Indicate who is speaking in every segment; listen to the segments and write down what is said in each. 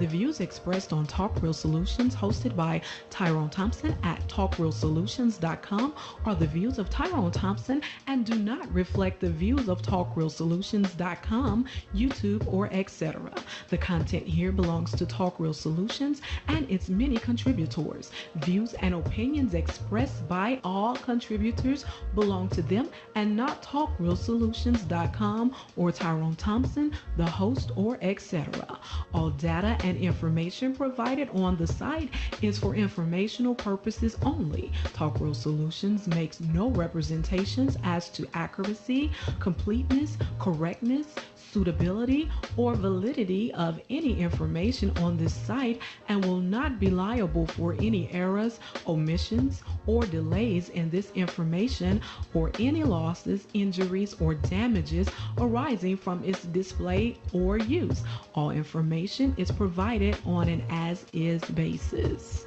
Speaker 1: The views expressed on Talk Real Solutions, hosted by Tyrone Thompson at talkrealsolutions.com, are the views of Tyrone Thompson and do not reflect the views of talkrealsolutions.com, YouTube, or etc. The content here belongs to Talk Real Solutions and its many contributors. Views and opinions expressed by all contributors belong to them and not talkrealsolutions.com or Tyrone Thompson, the host, or etc. All data and information provided on the site is for informational purposes only. Talk Real Solutions makes no representations as to accuracy, completeness, correctness, suitability, or validity of any information on this site and will not be liable for any errors, omissions, or delays in this information or any losses, injuries, or damages arising from its display or use. All information is provided on an as-is basis.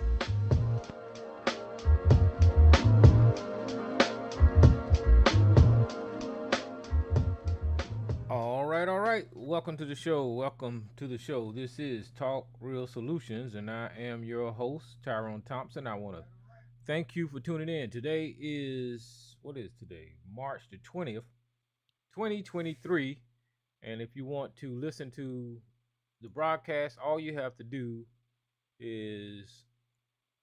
Speaker 2: All right. Welcome to the show. Welcome to the show. This is Talk Real Solutions, and I am your host, Tyrone Thompson. I want to thank you for tuning in. Today is, what is today? March the 20th, 2023. And if you want to listen to the broadcast, all you have to do is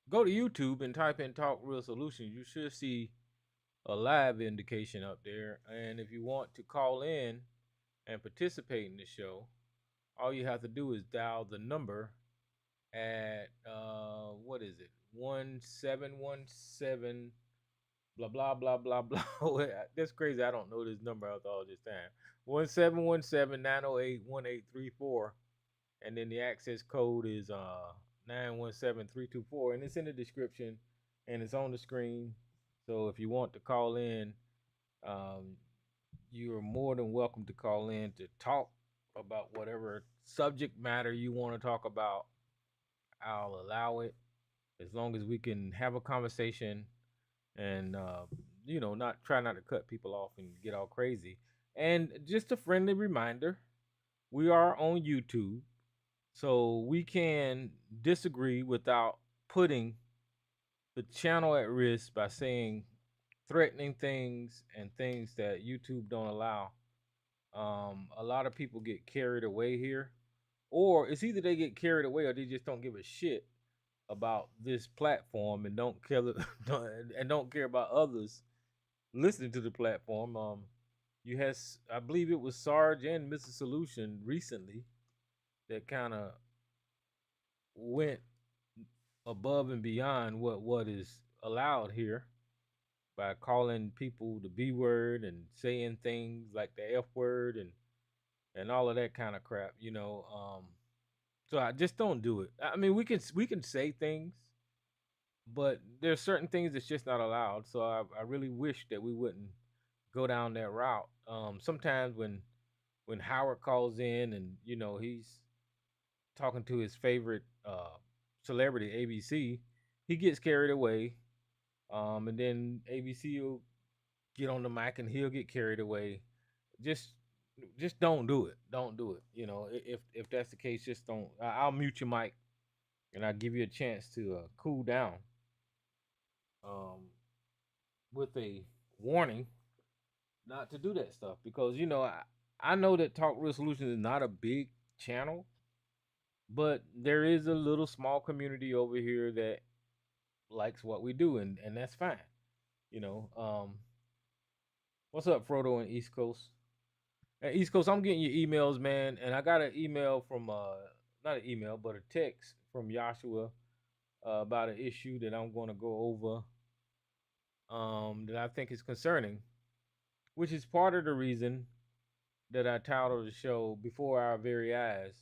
Speaker 2: go to YouTube and type in Talk Real Solutions. You should see a live indication up there. And if you want to call in and participate in the show, all you have to do is dial the number at what is it? 1717 blah blah blah blah blah. That's crazy. I don't know this number after all this time. 1717-908-1834. And then the access code is 917324. And it's in the description and it's on the screen. So if you want to call in, you are more than welcome to call in to talk about whatever subject matter you want to talk about. I'll allow it as long as we can have a conversation and not try not to cut people off and get all crazy. And just a friendly reminder, we are on YouTube, so we can disagree without putting the channel at risk by saying threatening things and things that YouTube don't allow. A lot of people get carried away here, or it's either they get carried away or they just don't give a shit about this platform and don't care and don't care about others listening to the platform. You had, I believe it was Sarge and Mr. Solution recently that kind of went above and beyond what is allowed here by calling people the B word and saying things like the F word and all of that kind of crap, So I just don't do it. I mean, we can say things, but there's certain things that's just not allowed. So I really wish that we wouldn't go down that route. Sometimes when Howard calls in and he's talking to his favorite celebrity, ABC, he gets carried away. And then ABC will get on the mic and he'll get carried away. Just just don't do it. Don't do it. If that's the case, just don't. I'll mute your mic and I'll give you a chance to cool down. Um, with a warning not to do that stuff because I know that Talk Real Solutions is not a big channel, but there is a little small community over here that likes what we do, and that's fine. You know, um, what's up, Frodo in East Coast? At East Coast, I'm getting your emails, man, and I got an email from not an email, but a text from Joshua about an issue that I'm going to go over that I think is concerning, which is part of the reason that I titled the show "Before Our Very Eyes."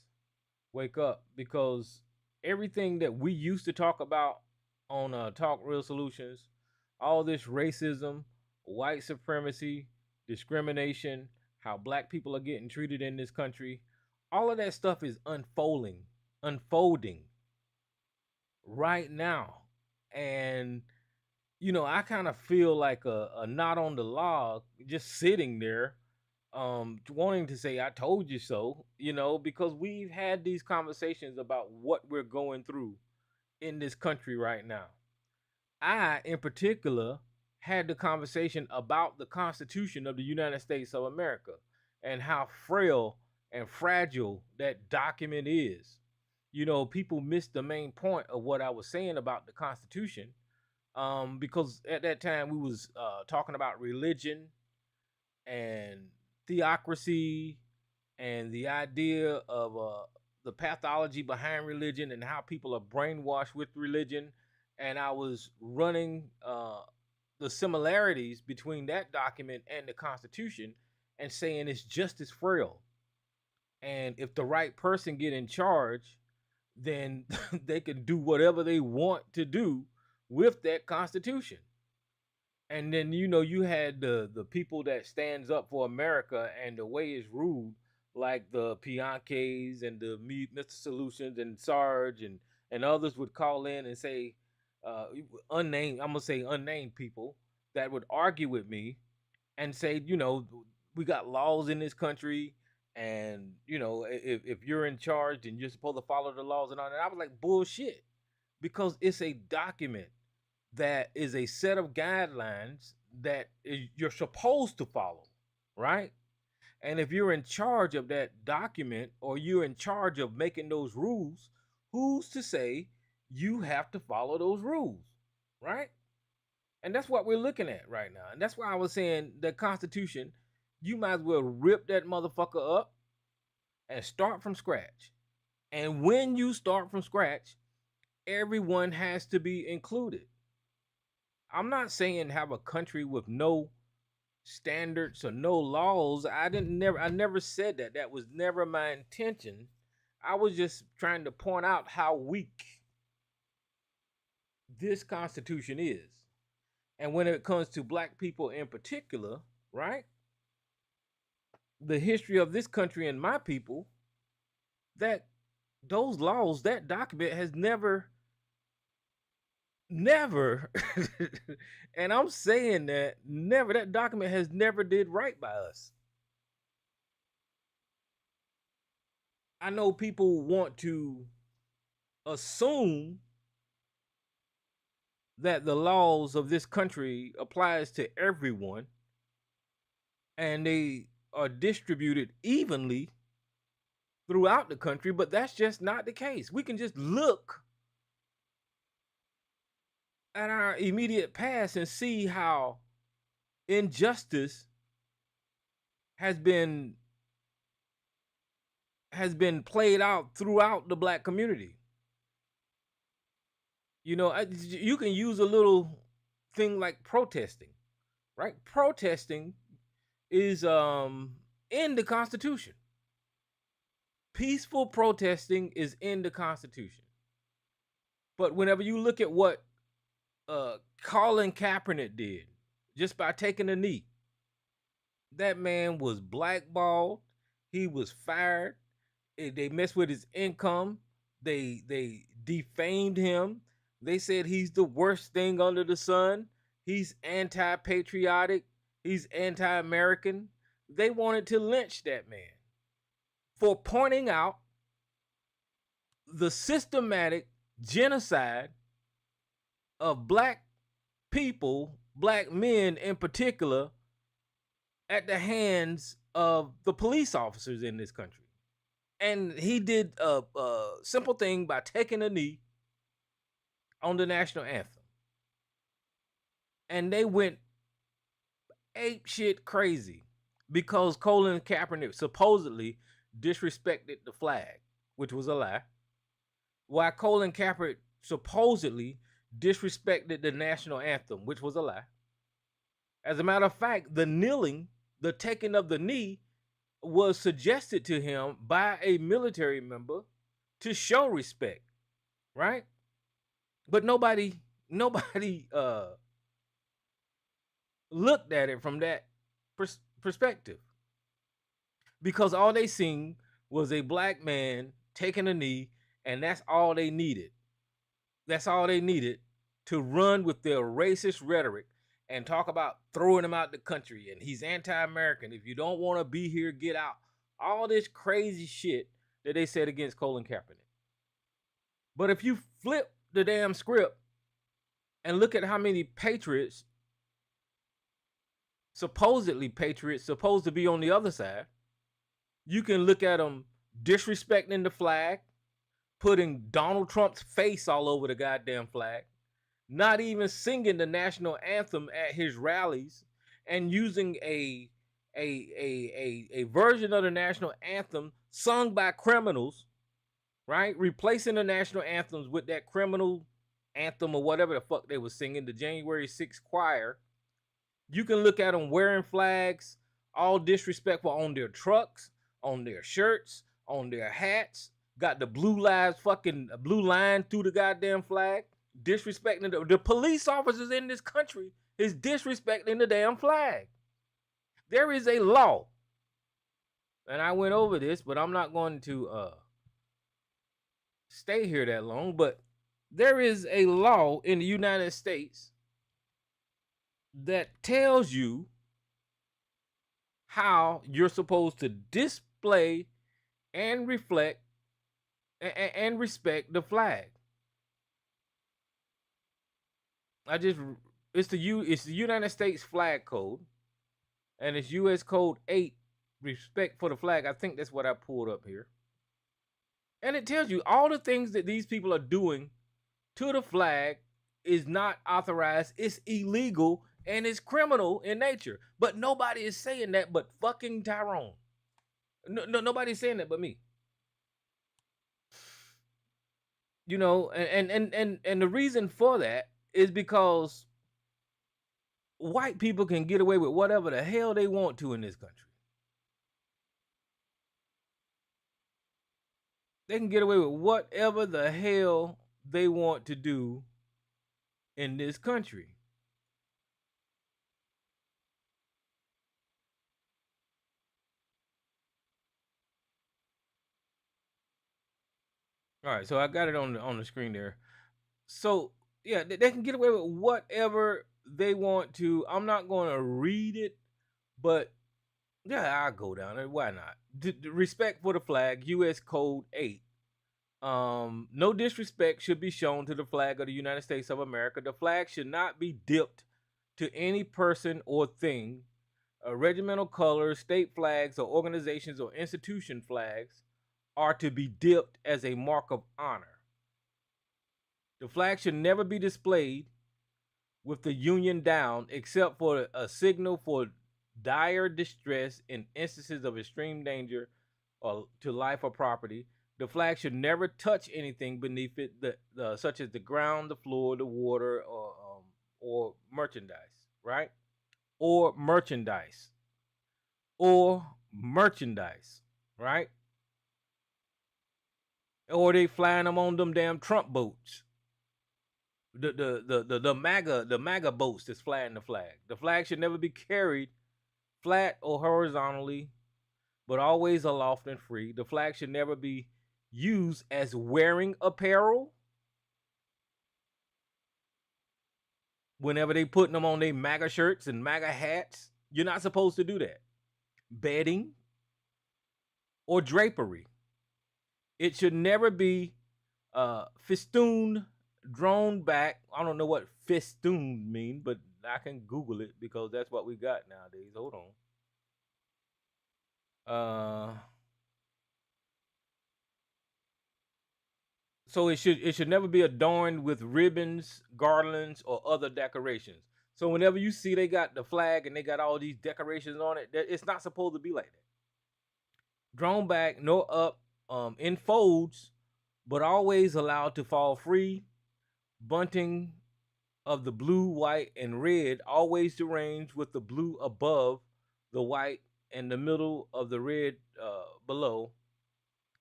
Speaker 2: Wake up, because everything that we used to talk about on Talk Real Solutions, all this racism, white supremacy, discrimination, how black people are getting treated in this country, all of that stuff is unfolding right now. And I kind of feel like a knot on the log just sitting there wanting to say I told you so, because we've had these conversations about what we're going through in this country right now. I, in particular, had the conversation about the Constitution of the United States of America and how frail and fragile that document is. People missed the main point of what I was saying about the Constitution, because at that time we was talking about religion and theocracy and the idea of the pathology behind religion and how people are brainwashed with religion. And I was running the similarities between that document and the Constitution and saying it's just as frail. And if the right person get in charge, then they can do whatever they want to do with that Constitution. And then you had the people that stands up for America and the way it's ruled, like the Pianques and the Mr. Solutions and Sarge and others would call in and say, unnamed, I'm gonna say unnamed people that would argue with me and say, we got laws in this country, and if you're in charge, then you're supposed to follow the laws and all that. I was like, bullshit, because it's a document that is a set of guidelines that you're supposed to follow, right? And if you're in charge of that document or you're in charge of making those rules, who's to say you have to follow those rules, right? And that's what we're looking at right now. And that's why I was saying the Constitution, you might as well rip that motherfucker up and start from scratch. And when you start from scratch, everyone has to be included. I'm not saying have a country with no standards or no laws. I never said that. That was never my intention. I was just trying to point out how weak this Constitution is. And when it comes to black people in particular, right? The history of this country and my people, that those laws, that document has never, and I'm saying that never, that document has never did right by us. I know people want to assume that the laws of this country applies to everyone and they are distributed evenly throughout the country, but that's just not the case. We can just look at our immediate past and see how injustice has been played out throughout the black community. You can use a little thing like protesting, right? Protesting is in the Constitution. Peaceful protesting is in the Constitution. But whenever you look at what Colin Kaepernick did just by taking a knee, that man was blackballed. He was fired. They messed with his income. They defamed him. They said he's the worst thing under the sun. He's anti-patriotic. He's anti-American. They wanted to lynch that man for pointing out the systematic genocide of black people, black men in particular, at the hands of the police officers in this country. And he did a simple thing by taking a knee on the national anthem. And they went ape shit crazy because Colin Kaepernick supposedly disrespected the flag, which was a lie. While Colin Kaepernick supposedly disrespected the national anthem, which was a lie. As a matter of fact, the kneeling, the taking of the knee, was suggested to him by a military member to show respect, right? But nobody looked at it from that perspective, because all they seen was a black man taking a knee, and that's all they needed. That's all they needed to run with their racist rhetoric and talk about throwing him out the country and he's anti-American. If you don't want to be here, get out. All this crazy shit that they said against Colin Kaepernick. But if you flip the damn script and look at how many patriots, supposedly patriots, supposed to be on the other side, you can look at them disrespecting the flag, putting Donald Trump's face all over the goddamn flag, not even singing the national anthem at his rallies, and using a version of the national anthem sung by criminals, right? Replacing the national anthems with that criminal anthem or whatever the fuck they were singing, the January 6th choir. You can look at them wearing flags, all disrespectful on their trucks, on their shirts, on their hats, got the blue line through the goddamn flag, disrespecting the police officers in this country is disrespecting the damn flag. There is a law, and I went over this, but I'm not going to stay here that long, but there is a law in the United States that tells you how you're supposed to display and reflect and respect the flag. It's the United States Flag Code, and it's U.S. Code 8, respect for the flag. I think that's what I pulled up here. And it tells you all the things that these people are doing to the flag is not authorized, it's illegal, and it's criminal in nature. But nobody is saying that but fucking Tyrone. No, nobody's saying that but me. You know, and the reason for that is because white people can get away with whatever the hell they want to in this country. They can get away with whatever the hell they want to do in this country. All right, so I got it on the screen there. So yeah, they can get away with whatever they want to. I'm not going to read it, but yeah, I'll go down it. Why not? Respect for the flag, U.S. Code 8. No disrespect should be shown to the flag of the United States of America. The flag should not be dipped to any person or thing. Regimental colors, state flags, or organizations or institution flags are to be dipped as a mark of honor. The flag should never be displayed with the union down except for a signal for dire distress in instances of extreme danger or to life or property. The flag should never touch anything beneath it, such as the ground, the floor, the water, or merchandise, right? Or merchandise, right? Or they flying them on them damn Trump boats. The MAGA boats that's flying the flag. The flag should never be carried flat or horizontally, but always aloft and free. The flag should never be used as wearing apparel. Whenever they putting them on their MAGA shirts and MAGA hats, you're not supposed to do that. Bedding or drapery. It should never be festooned, drawn back. I don't know what festoon mean, but I can Google it because that's what we got nowadays. Hold on. So it should never be adorned with ribbons, garlands, or other decorations. So whenever you see they got the flag and they got all these decorations on it, it's not supposed to be like that. Drawn back, nor up, in folds, but always allowed to fall free. Bunting of the blue, white, and red always arranged with the blue above, the white, and the middle of the red below.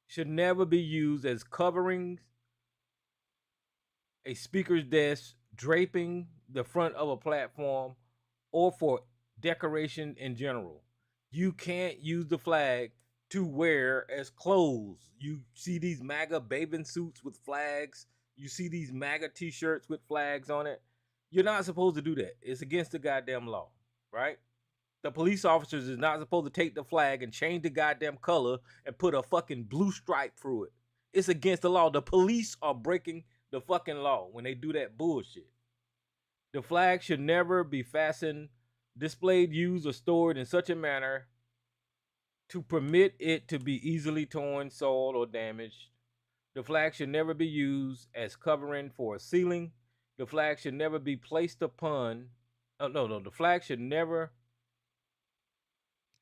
Speaker 2: Should never be used as coverings, a speaker's desk, draping the front of a platform, or for decoration in general. You can't use the flag to wear as clothes. You see these MAGA bathing suits with flags. You see these MAGA t-shirts with flags on it. You're not supposed to do that. It's against the goddamn law, right? The police officers is not supposed to take the flag and change the goddamn color and put a fucking blue stripe through it. It's against the law. The police are breaking the fucking law when they do that bullshit. The flag should never be fastened, displayed, used, or stored in such a manner to permit it to be easily torn, soiled, or damaged. The flag should never be used as covering for a ceiling. The flag should never be placed upon. The flag should never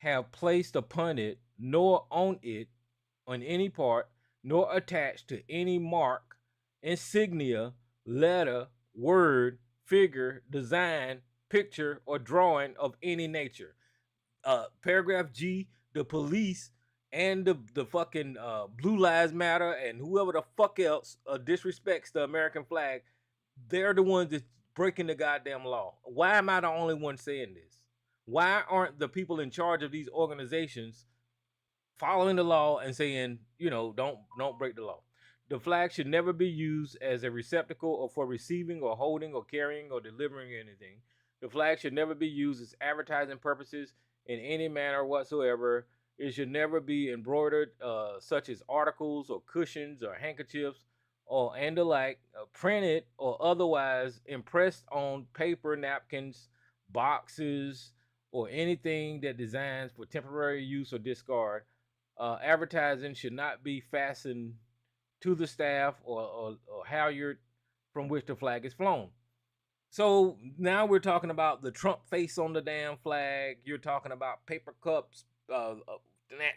Speaker 2: have placed upon it, nor on it, on any part, nor attached to any mark, insignia, letter, word, figure, design, picture, or drawing of any nature. Paragraph G, the police and the fucking Blue Lives Matter and whoever the fuck else disrespects the American flag, they're the ones that's breaking the goddamn law. Why am I the only one saying this? Why aren't the people in charge of these organizations following the law and saying, don't break the law? The flag should never be used as a receptacle or for receiving or holding or carrying or delivering anything. The flag should never be used as advertising purposes in any manner whatsoever. It should never be embroidered, such as articles or cushions or handkerchiefs and the like, printed or otherwise impressed on paper, napkins, boxes, or anything that designs for temporary use or discard. Advertising should not be fastened to the staff or halyard from which the flag is flown. So now we're talking about the Trump face on the damn flag. You're talking about paper cups,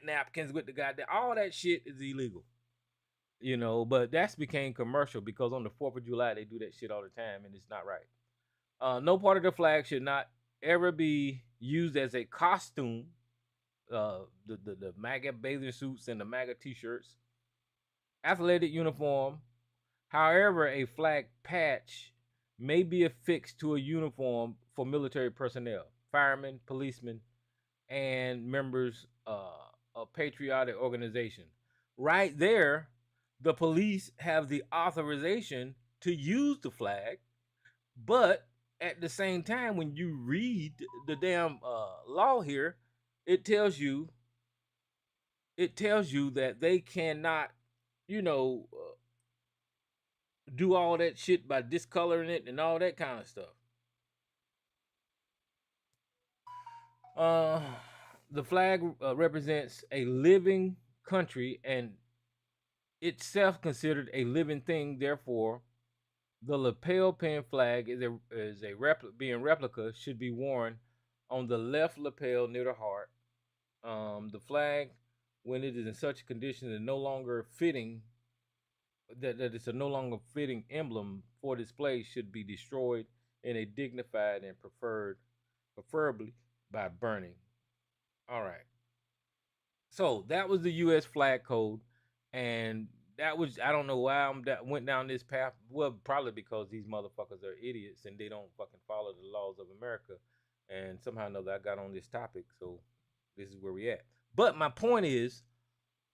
Speaker 2: napkins with the goddamn, all that shit is illegal. But that's became commercial because on the 4th of July, they do that shit all the time and it's not right. No part of the flag should not ever be used as a costume. The MAGA bathing suits and the MAGA t-shirts, athletic uniform. However, a flag patch may be affixed to a uniform for military personnel, firemen, policemen, and members of patriotic organizations. Right there, the police have the authorization to use the flag, but at the same time, when you read the damn law here, it tells you that they cannot, do all that shit by discoloring it and all that kind of stuff. The flag represents a living country and itself considered a living thing. Therefore, the lapel pin flag being replica should be worn on the left lapel near the heart. The flag, when it is in such a condition that no longer fitting, that it's a no longer fitting emblem for display, should be destroyed in a dignified and preferably by burning. All right. So that was the U.S. flag code, and that was, I don't know why went down this path. Well, probably because these motherfuckers are idiots and they don't fucking follow the laws of America. And somehow or another, I got on this topic, so this is where we at. But my point is,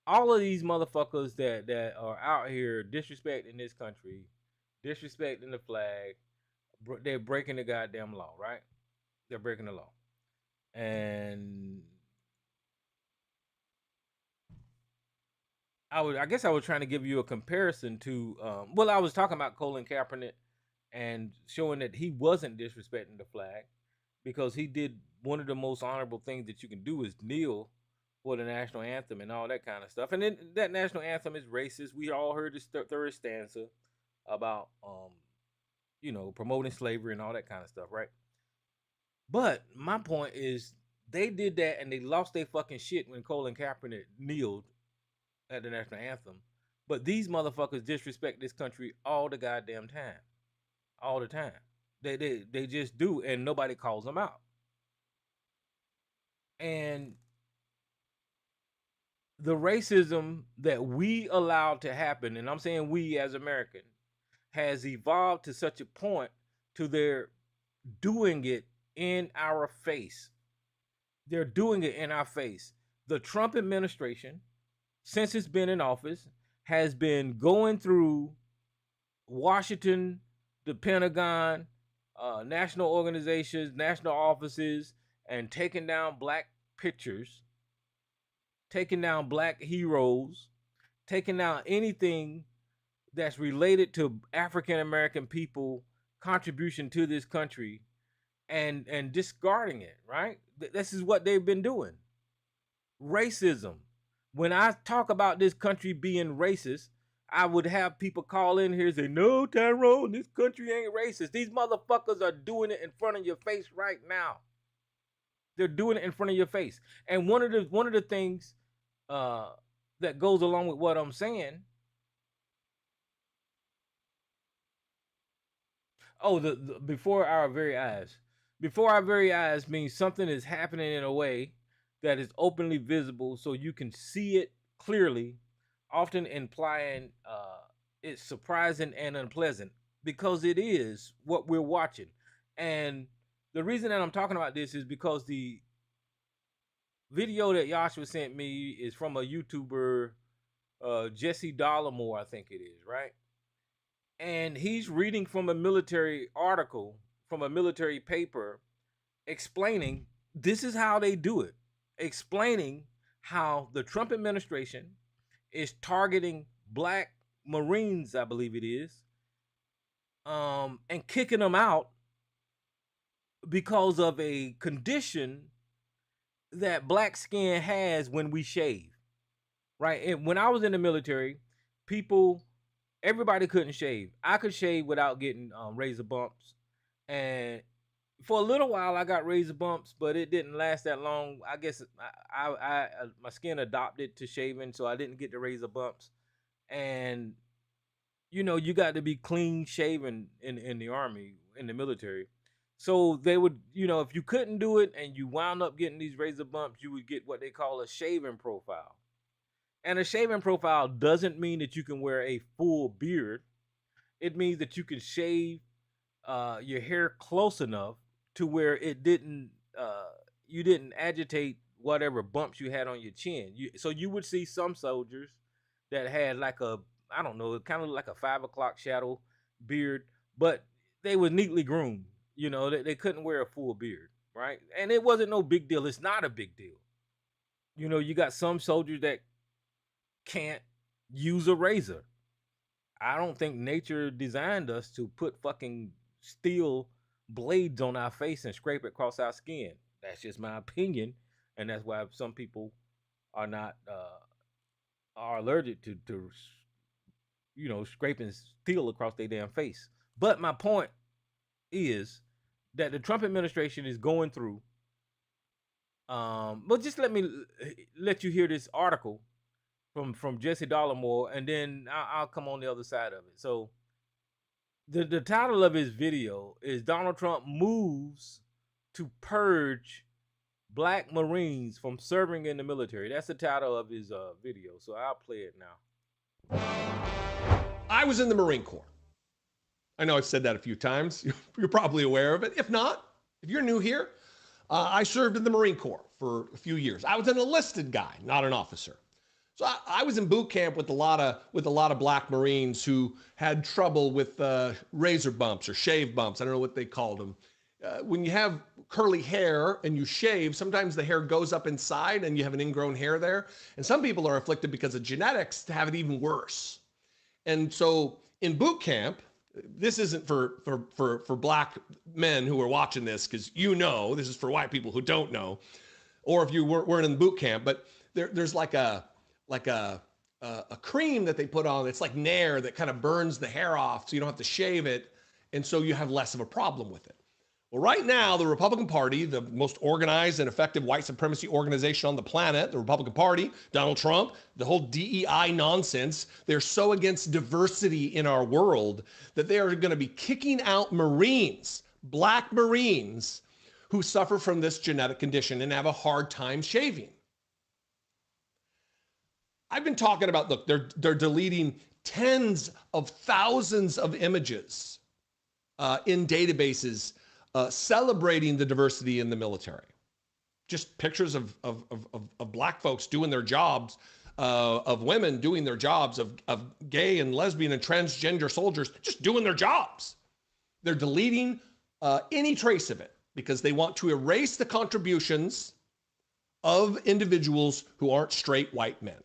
Speaker 2: all of these motherfuckers that are out here disrespecting this country, disrespecting the flag, they're breaking the goddamn law, right? They're breaking the law. And I guess I was trying to give you a comparison to, I was talking about Colin Kaepernick and showing that he wasn't disrespecting the flag because he did one of the most honorable things that you can do is kneel for the national anthem and all that kind of stuff. And then that national anthem is racist. We all heard this third stanza about, promoting slavery and all that kind of stuff, right? But my point is they did that and they lost their fucking shit when Colin Kaepernick kneeled at the national anthem. But these motherfuckers disrespect this country all the goddamn time. All the time. They just do, and nobody calls them out. And the racism that we allowed to happen, and I'm saying we as Americans, has evolved to such a point to they're doing it in our face. They're doing it in our face. The Trump administration, since it's been in office, has been going through Washington, the Pentagon, national organizations, national offices, and taking down black pictures, taking down black heroes, taking down anything that's related to African American people contribution to this country, and discarding it, right? This is what they've been doing. Racism. When I talk about this country being racist, I would have people call in here and say, no, Tyrone, this country ain't racist. These motherfuckers are doing it in front of your face right now. They're doing it in front of your face. And one of the things that goes along with what I'm saying. Oh, the before our very eyes. Before our very eyes means something is happening in a way that is openly visible so you can see it clearly, often implying it's surprising and unpleasant because it is what we're watching. And the reason that I'm talking about this is because the video that Joshua sent me is from a YouTuber, Jesse Dollamore, I think it is, right? And he's reading from a military article, from a military paper, explaining this is how they do it, explaining how the Trump administration is targeting black Marines, I believe it is, and kicking them out because of a condition that black skin has when we shave, right? And when I was in the military, everybody couldn't shave. I could shave without getting razor bumps, and for a little while I got razor bumps, but it didn't last that long. I guess I my skin adopted to shaving, so I didn't get the razor bumps. And you got to be clean shaven in the army, in the military. So they would, if you couldn't do it and you wound up getting these razor bumps, you would get what they call a shaving profile. And a shaving profile doesn't mean that you can wear a full beard. It means that you can shave your hair close enough to where it didn't, you didn't agitate whatever bumps you had on your chin. So you would see some soldiers that had like I don't know, kind of like a 5 o'clock shadow beard, but they were neatly groomed. They couldn't wear a full beard, right? And it wasn't no big deal. It's not a big deal. You got some soldiers that can't use a razor. I don't think nature designed us to put fucking steel blades on our face and scrape it across our skin. That's just my opinion, and that's why some people are not are allergic to scraping steel across their damn face. But my point is that the Trump administration is going through. But just let you hear this article from Jesse Dollamore, and then I'll come on the other side of it. So the title of his video is Donald Trump moves to purge black Marines from serving in the military. That's the title of his video. So I'll play it now.
Speaker 3: I was in the Marine Corps. I know I've said that a few times. You're probably aware of it. If not, if you're new here, I served in the Marine Corps for a few years. I was an enlisted guy, not an officer. So I was in boot camp with a lot of black Marines who had trouble with razor bumps or shave bumps. I don't know what they called them. When you have curly hair and you shave, sometimes the hair goes up inside and you have an ingrown hair there. And some people are afflicted because of genetics to have it even worse. And so in boot camp, this isn't for black men who are watching this, because this is for white people who don't know, or if you weren't in boot camp, but there's like a cream that they put on. It's like Nair that kind of burns the hair off so you don't have to shave it. And so you have less of a problem with it. Well, right now, the Republican Party, the most organized and effective white supremacy organization on the planet, the Republican Party, Donald Trump, the whole DEI nonsense, they're so against diversity in our world that they are going to be kicking out Marines, black Marines, who suffer from this genetic condition and have a hard time shaving. I've been talking about, look, they're deleting tens of thousands of images in databases celebrating the diversity in the military. Just pictures of black folks doing their jobs, of women doing their jobs, of gay and lesbian and transgender soldiers just doing their jobs. They're deleting any trace of it because they want to erase the contributions of individuals who aren't straight white men.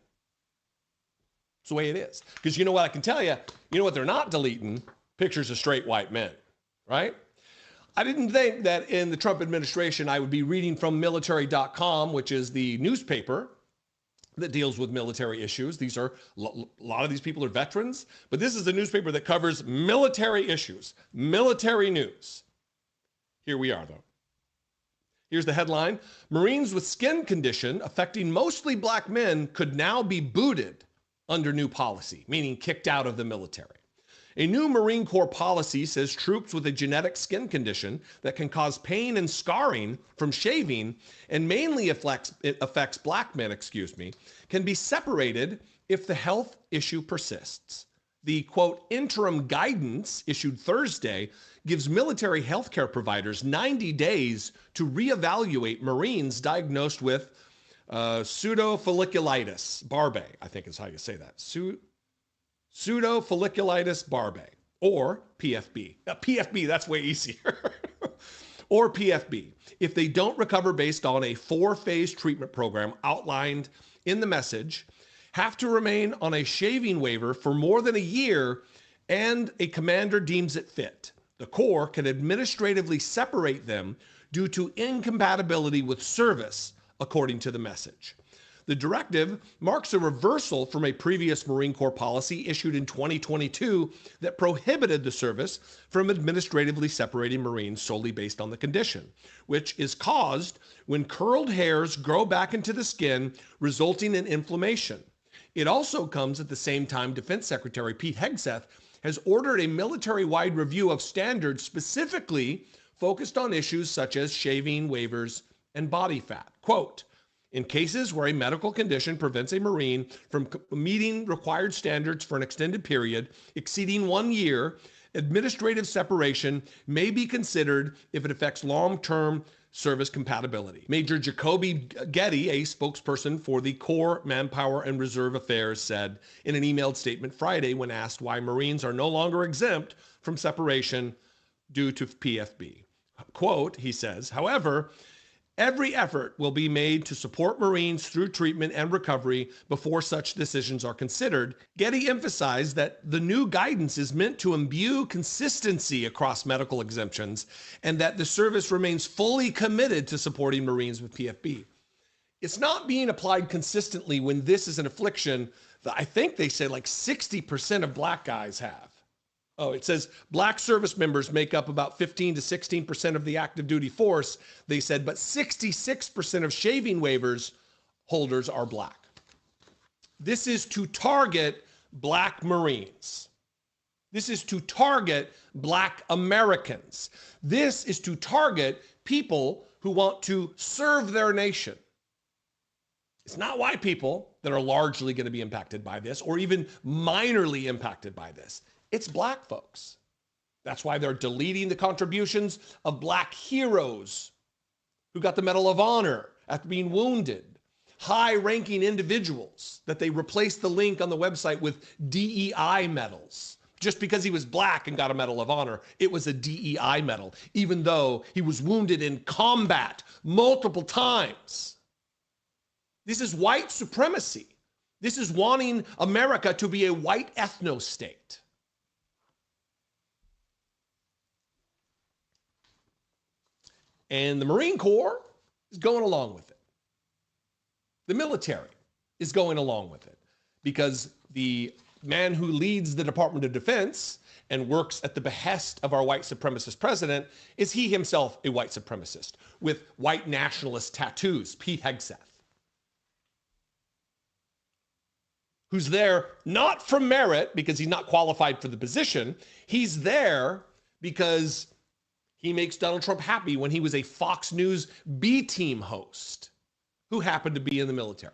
Speaker 3: It's the way it is. Because you know what I can tell you? You know what they're not deleting? Pictures of straight white men, right? I didn't think that in the Trump administration I would be reading from military.com, which is the newspaper that deals with military issues. These are, a lot of these people are veterans, but this is the newspaper that covers military issues, military news. Here we are, though. Here's the headline. Marines with skin condition affecting mostly black men could now be booted under new policy, meaning kicked out of the military. A new Marine Corps policy says troops with a genetic skin condition that can cause pain and scarring from shaving and mainly affects black men, can be separated if the health issue persists. The, quote, interim guidance issued Thursday gives military healthcare providers 90 days to reevaluate Marines diagnosed with pseudofolliculitis barbae, I think is how you say that. Pseudofolliculitis barbae, or PFB. PFB, that's way easier. Or PFB, if they don't recover based on a 4-phase treatment program outlined in the message, have to remain on a shaving waiver for more than a year, and a commander deems it fit. The Corps can administratively separate them due to incompatibility with service, according to the message. The directive marks a reversal from a previous Marine Corps policy issued in 2022 that prohibited the service from administratively separating Marines solely based on the condition, which is caused when curled hairs grow back into the skin, resulting in inflammation. It also comes at the same time Defense Secretary Pete Hegseth has ordered a military-wide review of standards specifically focused on issues such as shaving, waivers, and body fat. Quote, in cases where a medical condition prevents a Marine from meeting required standards for an extended period exceeding 1 year, administrative separation may be considered if it affects long-term service compatibility. Major Jacoby Getty, a spokesperson for the Corps Manpower and Reserve Affairs, said in an emailed statement Friday when asked why Marines are no longer exempt from separation due to PFB. Quote, he says, however, every effort will be made to support Marines through treatment and recovery before such decisions are considered. Getty emphasized that the new guidance is meant to imbue consistency across medical exemptions and that the service remains fully committed to supporting Marines with PFB. It's not being applied consistently when this is an affliction that I think they say like 60% of black guys have. Oh, it says black service members make up about 15 to 16% of the active duty force, they said, but 66% of shaving waivers holders are black. This is to target black Marines. This is to target black Americans. This is to target people who want to serve their nation. It's not white people that are largely going to be impacted by this or even minorly impacted by this. It's black folks. That's why they're deleting the contributions of black heroes who got the Medal of Honor after being wounded, high-ranking individuals that they replaced the link on the website with DEI medals. Just because he was black and got a Medal of Honor, it was a DEI medal, even though he was wounded in combat multiple times. This is white supremacy. This is wanting America to be a white ethno-state. And the Marine Corps is going along with it. The military is going along with it because the man who leads the Department of Defense and works at the behest of our white supremacist president is he himself a white supremacist with white nationalist tattoos, Pete Hegseth, who's there not from merit because he's not qualified for the position. He's there because he makes Donald Trump happy when he was a Fox News B-team host who happened to be in the military.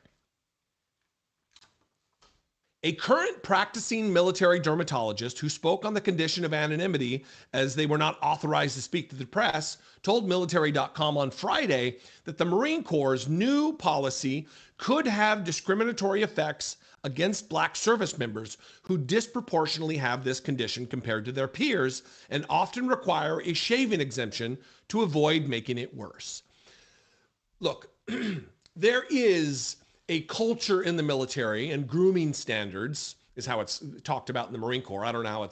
Speaker 3: A current practicing military dermatologist who spoke on the condition of anonymity as they were not authorized to speak to the press told military.com on Friday that the Marine Corps' new policy could have discriminatory effects against Black service members who disproportionately have this condition compared to their peers and often require a shaving exemption to avoid making it worse. Look, there is a culture in the military, and grooming standards is how it's talked about in the Marine Corps. I don't know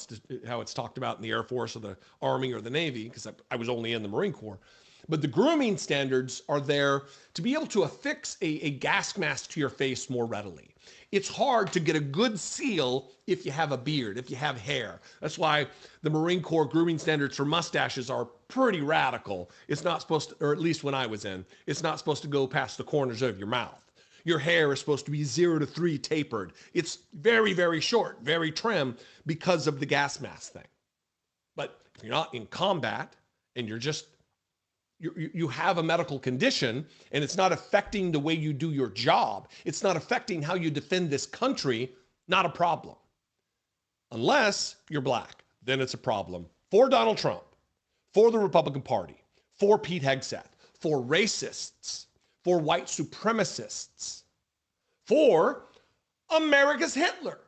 Speaker 3: how it's talked about in the Air Force or the Army or the Navy, because I was only in the Marine Corps. But the grooming standards are there to be able to affix a gas mask to your face more readily. It's hard to get a good seal if you have a beard, if you have hair. That's why the Marine Corps grooming standards for mustaches are pretty radical. It's not supposed to, or at least when I was in, it's not supposed to go past the corners of your mouth. Your hair is supposed to be 0 to 3 tapered. It's very, very short, very trim because of the gas mask thing. But if you're not in combat and you have a medical condition and it's not affecting the way you do your job, it's not affecting how you defend this country, not a problem. Unless you're Black, then it's a problem for Donald Trump, for the Republican Party, for Pete Hegseth, for racists, for white supremacists, for America's Hitler,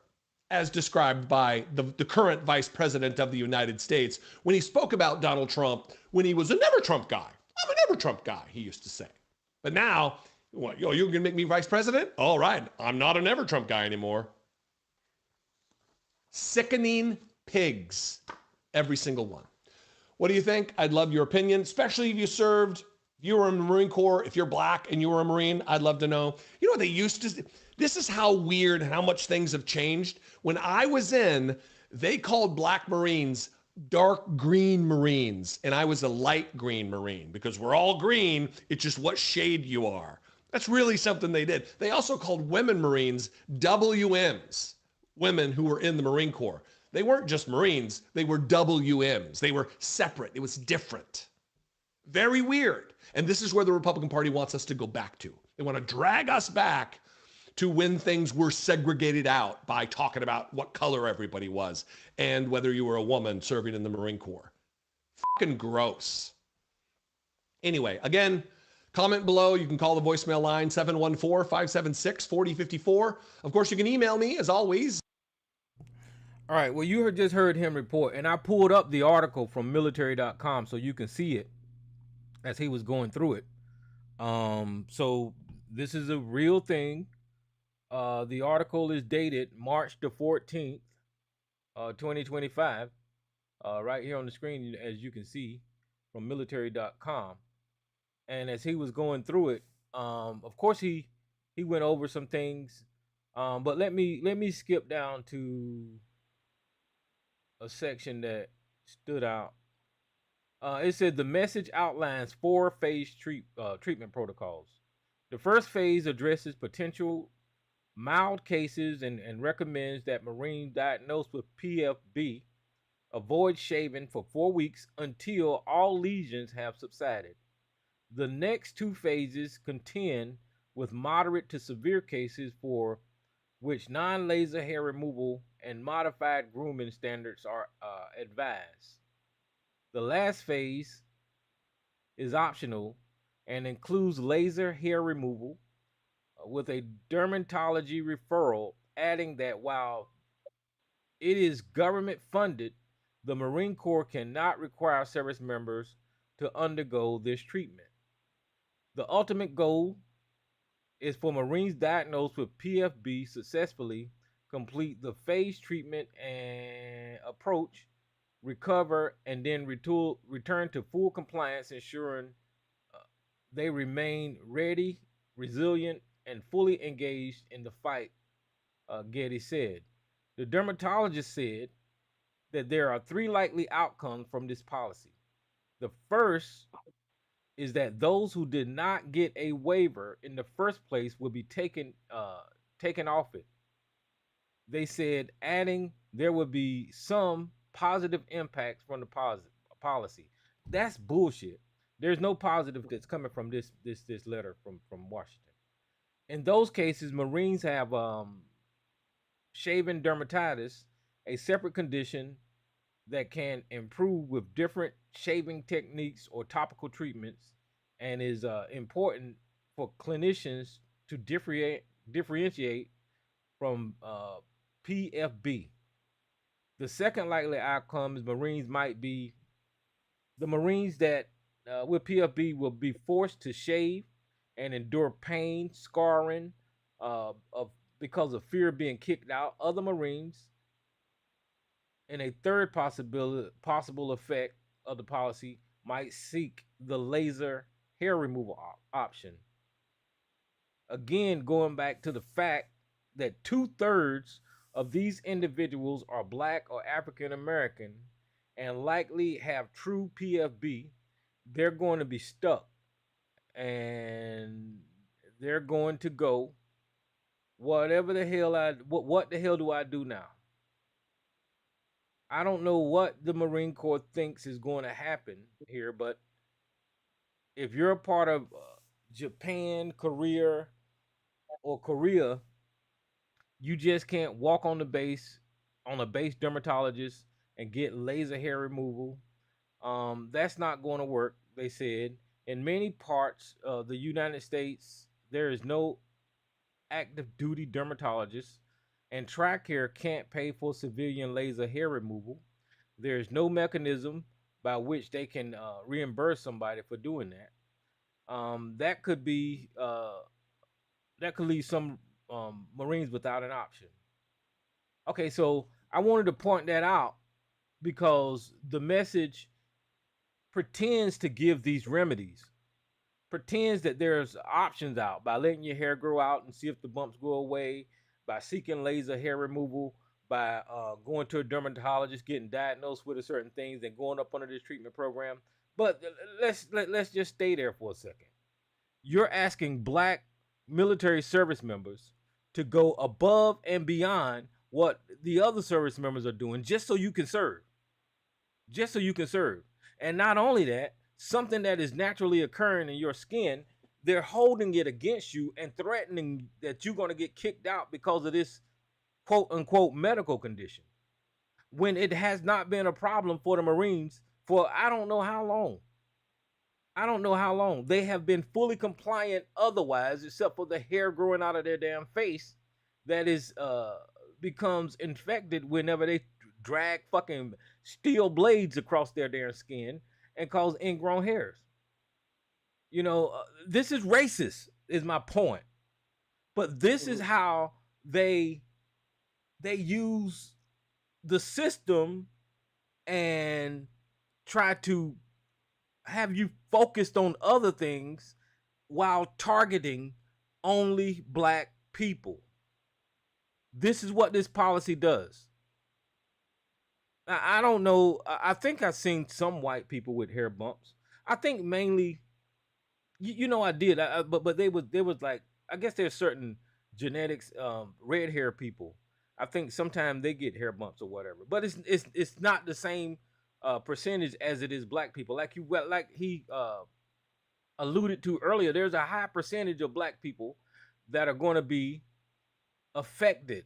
Speaker 3: as described by the current Vice President of the United States when he spoke about Donald Trump when he was a never Trump guy. I'm a never Trump guy, he used to say. But now, what, you're going to make me Vice President? All right, I'm not a never Trump guy anymore. Sickening pigs, every single one. What do you think? I'd love your opinion, especially if you served. If you were in the Marine Corps, if you're Black and you were a Marine, I'd love to know. You know what they used to, this is how weird and how much things have changed. When I was in, they called Black Marines dark green Marines, and I was a light green Marine because we're all green. It's just what shade you are. That's really something they did. They also called women Marines WMs, women who were in the Marine Corps. They weren't just Marines, they were WMs. They were separate. It was different. Very weird. And this is where the Republican Party wants us to go back to. They want to drag us back to when things were segregated out by talking about what color everybody was and whether you were a woman serving in the Marine Corps. Fucking gross. Anyway, again, comment below. You can call the voicemail line 714-576-4054. Of course, you can email me as always.
Speaker 2: All right. Well, you just heard him report, and I pulled up the article from military.com so you can see it as he was going through it. So this is a real thing. The article is dated March the 14th, 2025. Right here on the screen, as you can see, from military.com. And as he was going through it, of course he went over some things. But let me skip down to a section that stood out. It said the message outlines 4-phase treatment protocols. The first phase addresses potential mild cases and recommends that Marines diagnosed with PFB avoid shaving for 4 weeks until all lesions have subsided. The next 2 phases contend with moderate to severe cases for which non-laser hair removal and modified grooming standards are advised. The last phase is optional and includes laser hair removal with a dermatology referral, adding that while it is government funded, the Marine Corps cannot require service members to undergo this treatment. The ultimate goal is for Marines diagnosed with PFB successfully complete the phase treatment and approach, recover, and then return to full compliance, ensuring they remain ready, resilient, and fully engaged in the fight, Getty said. The dermatologist said that there are 3 likely outcomes from this policy. The first is that those who did not get a waiver in the first place will be taken off it. They said, adding there would be some positive impacts from the policy. That's bullshit. There's no positive that's coming from this letter from Washington. In those cases, Marines have shaving dermatitis, a separate condition that can improve with different shaving techniques or topical treatments, and is important for clinicians to differentiate from PFB. The second likely outcome is the Marines that with PFB will be forced to shave and endure pain, scarring, of because of fear of being kicked out. Other Marines, and a third possible effect of the policy, might seek the laser hair removal option. Again, going back to the fact that 2/3 of these individuals are Black or African American and likely have true PFB, they're going to be stuck, and they're going to go, whatever the hell what the hell do I do now? I don't know what the Marine Corps thinks is going to happen here, but if you're a part of Japan, Korea, or Korea, you just can't walk on a base dermatologist and get laser hair removal. That's not going to work, they said. In many parts of the United States, there is no active duty dermatologist, and TRICARE can't pay for civilian laser hair removal. There's no mechanism by which they can reimburse somebody for doing that. That could leave some Marines without an option. Okay, so I wanted to point that out because the message pretends to give these remedies, pretends that there's options out by letting your hair grow out and see if the bumps go away, by seeking laser hair removal, by going to a dermatologist, getting diagnosed with a certain things, and going up under this treatment program. But let's just stay there for a second. You're asking Black military service members to go above and beyond what the other service members are doing just so you can serve. Just so you can serve. And not only that, something that is naturally occurring in your skin, they're holding it against you and threatening that you're going to get kicked out because of this quote unquote medical condition, when it has not been a problem for the Marines for I don't know how long. I don't know how long. They have been fully compliant otherwise, except for the hair growing out of their damn face that is becomes infected whenever they drag fucking steel blades across their damn skin and cause ingrown hairs. You know, this is racist, is my point. But this is how they use the system and try to have you focused on other things while targeting only Black people. This is what this policy does. I don't know. I think I've seen some white people with hair bumps. I think mainly, I did. But there was like, I guess there's certain genetics, red hair people. I think sometimes they get hair bumps or whatever. But it's not the same percentage as it is Black people. Like he alluded to earlier, there's a high percentage of Black people that are going to be affected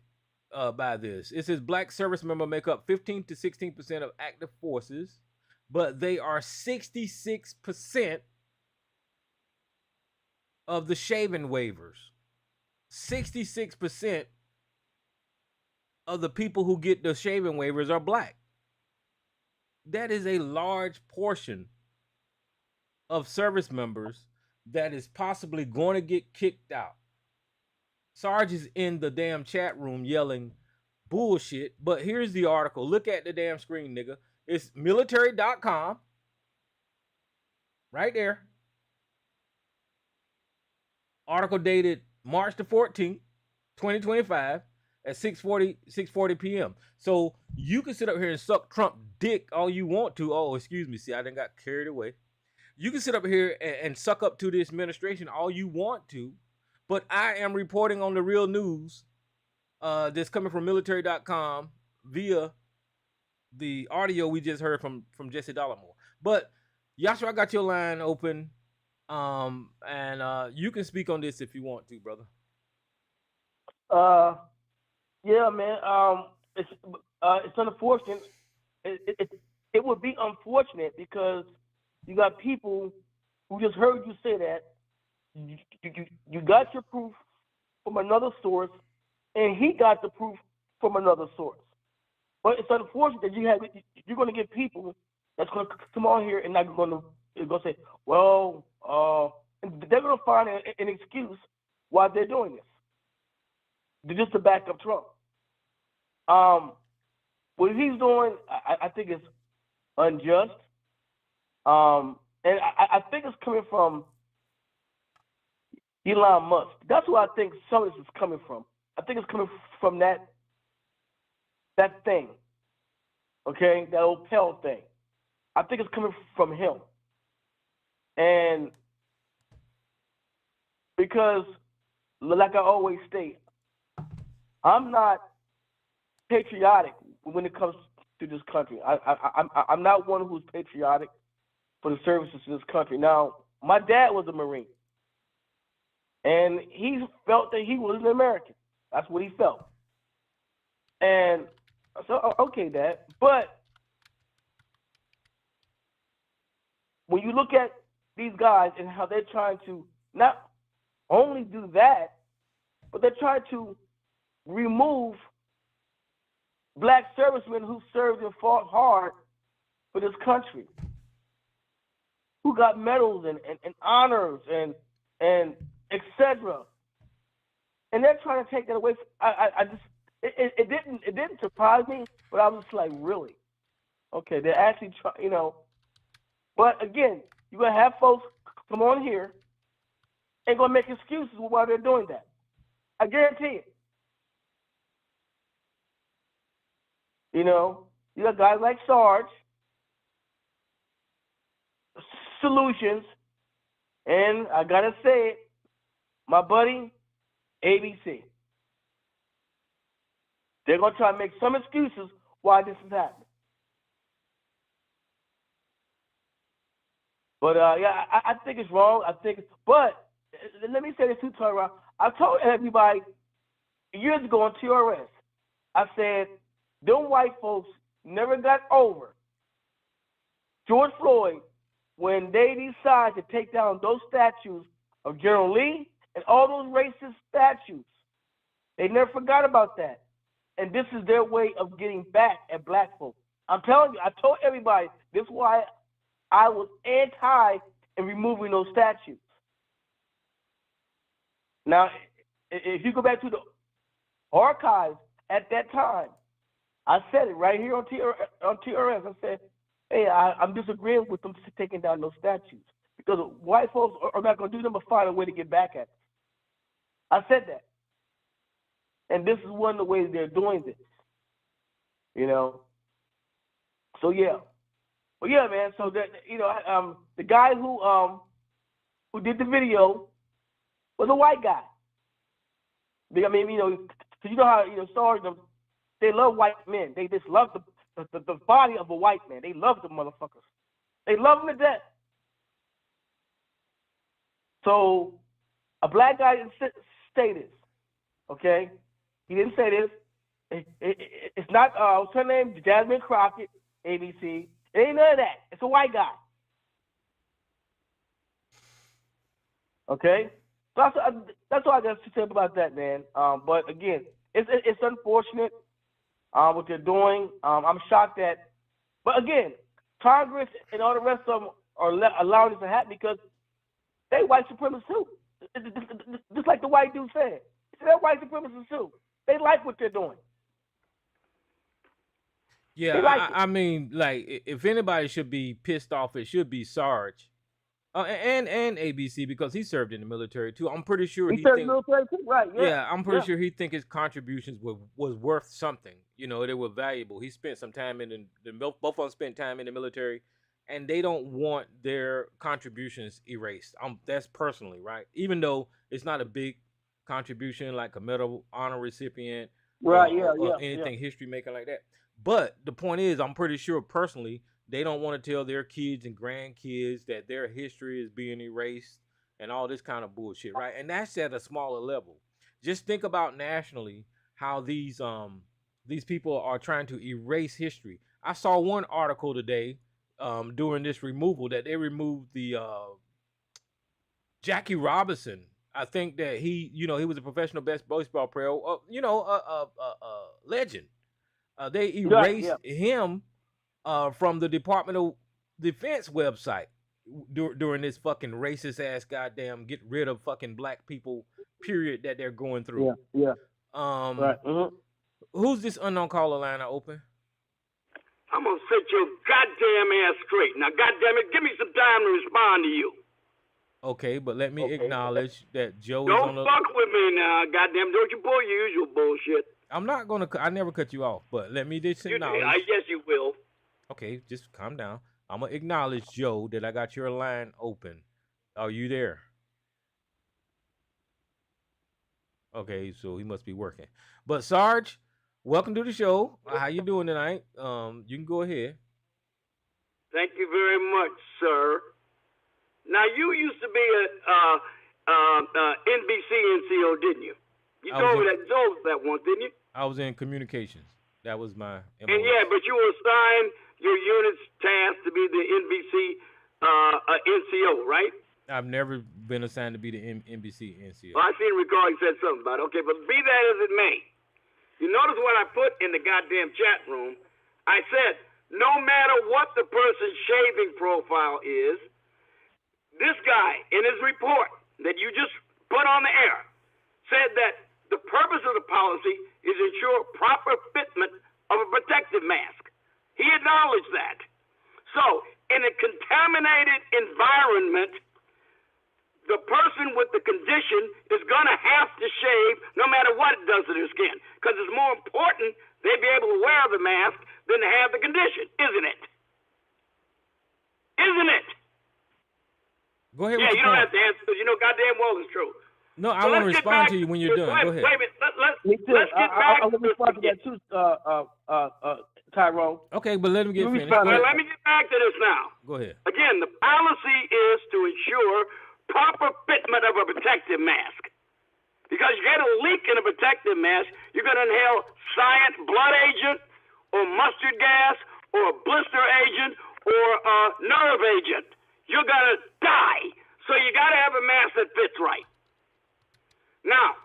Speaker 2: by this. It says Black service members make up 15 to 16% of active forces, but they are 66% of the shaving waivers. 66% of the people who get the shaving waivers are Black. That is a large portion of service members that is possibly going to get kicked out. Sarge is in the damn chat room yelling bullshit, but here's the article. Look at the damn screen, nigga. It's military.com. Right there. Article dated March the 14th, 2025 at 6:40 p.m. So you can sit up here and suck Trump dick all you want to. Oh, excuse me. See, I done got carried away. You can sit up here and suck up to this administration all you want to, but I am reporting on the real news that's coming from military.com via the audio we just heard from Jesse Dollarmore. But Yashua, I got your line open, and you can speak on this if you want to, brother.
Speaker 4: Yeah, man. It's unfortunate. It would be unfortunate because you got people who just heard you say that. You got your proof from another source, and he got the proof from another source. But it's unfortunate that you're going to get people that's going to come on here and not going to say, well, and they're going to find an excuse why they're doing this. They're just to back up Trump. What he's doing, I think is unjust. And I think it's coming from Elon Musk. That's where I think some of this is coming from. I think it's coming from that thing, okay, that old Pell thing. I think it's coming from him. And because, like I always state, I'm not patriotic when it comes to this country. I'm not one who's patriotic for the services to this country. Now, my dad was a Marine, and he felt that he was an American. That's what he felt. And so, okay, Dad. But when you look at these guys and how they're trying to not only do that, but they're trying to remove black servicemen who served and fought hard for this country, who got medals and honors and etc. And they're trying to take that away. It didn't surprise me, but I was like, really? Okay, they're actually trying, But again, you're gonna have folks come on here and gonna make excuses why they're doing that. I guarantee it. You got guys like Sarge, Solutions, and I gotta say it, my buddy, ABC. They're gonna try to make some excuses why this is happening. But yeah, I think it's wrong. But let me say this too, Tara. I told everybody years ago on TRS, I said, them white folks never got over George Floyd when they decided to take down those statues of General Lee and all those racist statues. They never forgot about that. And this is their way of getting back at black folks. I'm telling you, I told everybody, this is why I was anti in removing those statues. Now, if you go back to the archives at that time, I said it right here on TRS. I said, hey, I'm disagreeing with them taking down those statues because white folks are not going to do them but find a way to get back at it. I said that. And this is one of the ways they're doing this. So, yeah. Well, yeah, man. So, that the guy who did the video was a white guy. I mean, because you know how, Sarge, they love white men. They just love the body of a white man. They love the motherfuckers. They love them to death. So a black guy didn't say this, okay? He didn't say this. It's not, what's her name? Jasmine Crockett, ABC. It ain't none of that. It's a white guy. Okay? So that's all I got to say about that, man. But again, it's unfortunate what they're doing. I'm shocked that, but again, Congress and all the rest of them are allowing this to happen because they white supremacists too. Just like the white dude said. They're white supremacists too. They like what they're doing.
Speaker 2: Yeah, I mean, like, if anybody should be pissed off, it should be Sarge. And ABC because he served in the military too. I'm pretty sure
Speaker 4: he served in the military too, right?
Speaker 2: Yeah, I'm pretty sure he think his contributions was worth something. They were valuable. He spent some time in both of them spent time in the military, and they don't want their contributions erased. That's personally right. Even though it's not a big contribution like a Medal Honor recipient,
Speaker 4: right?
Speaker 2: Or anything history making like that. But the point is, I'm pretty sure personally, they don't want to tell their kids and grandkids that their history is being erased and all this kind of bullshit, right? And that's at a smaller level. Just think about nationally how these people are trying to erase history. I saw one article today during this removal that they removed the Jackie Robinson. I think that he was a professional baseball player, a legend. They erased him from the Department of Defense website during this fucking racist ass goddamn get rid of fucking black people period that they're going through.
Speaker 4: Yeah.
Speaker 2: Right. Who's this unknown caller line open?
Speaker 5: I'm gonna set your goddamn ass straight. Now, goddamn it, give me some time to respond to you.
Speaker 2: Okay, but let me acknowledge that Joe
Speaker 5: Don't
Speaker 2: is on the...
Speaker 5: fuck with me now, goddamn. Don't you pull your usual bullshit.
Speaker 2: I'm not gonna... I never cut you off, but let me just acknowledge...
Speaker 5: I guess you will.
Speaker 2: Okay, just calm down. I'm gonna acknowledge, Joe, that I got your line open. Are you there? Okay, so he must be working. But Sarge, welcome to the show. How you doing tonight? You can go ahead.
Speaker 5: Thank you very much, sir. Now, you used to be a NBC NCO, didn't you? You told me that once, didn't you?
Speaker 2: I was in communications. That was my...
Speaker 5: And yeah, but you were assigned your unit's task to be the NBC NCO, right?
Speaker 2: I've never been assigned to be the NBC NCO.
Speaker 5: Well, I seem to recall you said something about it. Okay, but be that as it may, you notice what I put in the goddamn chat room? I said, no matter what the person's shaving profile is, this guy, in his report that you just put on the air, said that the purpose of the policy is to ensure proper fitment of a protective mask. He acknowledged that. So, in a contaminated environment, the person with the condition is going to have to shave no matter what it does to their skin. Because it's more important they be able to wear the mask than to have the condition, isn't it? Isn't it?
Speaker 2: Go ahead.
Speaker 5: Yeah, you don't have to answer because you know goddamn well it's true.
Speaker 2: No, I want to respond to you when you're done. Go ahead.
Speaker 5: Wait a minute.
Speaker 4: Let's get back. I'm going to respond to that too, Tyrone.
Speaker 2: Okay, but let him get finished.
Speaker 5: Well, let me get back to this now.
Speaker 2: Go ahead.
Speaker 5: Again, the policy is to ensure proper fitment of a protective mask. Because you get a leak in a protective mask, you're going to inhale cyan blood agent or mustard gas or blister agent or nerve agent. You're going to die. So you got to have a mask that fits right. Now,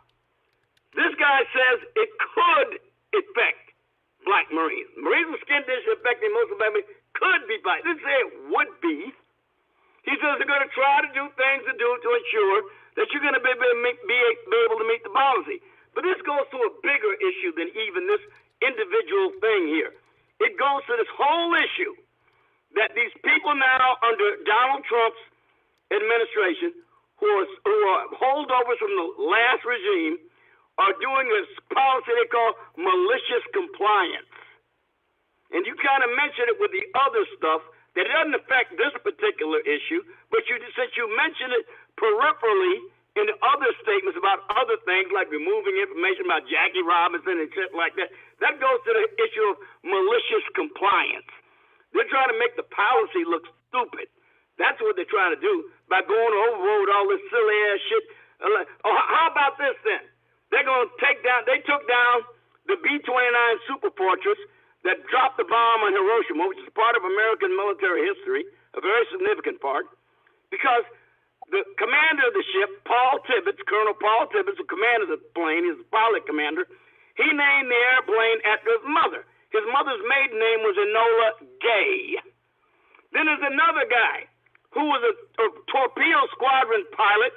Speaker 5: this guy says it could affect black Marines. Marines with skin condition affecting most of them could be black. He didn't say it would be. He says they're going to try to do things to ensure that you're going to be able to meet the policy. But this goes to a bigger issue than even this individual thing here. It goes to this whole issue that these people now under Donald Trump's administration who are holdovers from the last regime are doing this policy they call malicious compliance. And you kind of mentioned it with the other stuff that it doesn't affect this particular issue, but since you mentioned it peripherally in other statements about other things like removing information about Jackie Robinson and shit like that, that goes to the issue of malicious compliance. They're trying to make the policy look stupid. That's what they're trying to do by going overrode all this silly ass shit. How about this then? They're going to they took down the B-29 Super Fortress that dropped the bomb on Hiroshima, which is part of American military history, a very significant part, because the commander of the ship, Paul Tibbets, Colonel Paul Tibbets, who commanded the plane, he's the pilot commander, he named the airplane after his mother. His mother's maiden name was Enola Gay. Then there's another guy who was a torpedo squadron pilot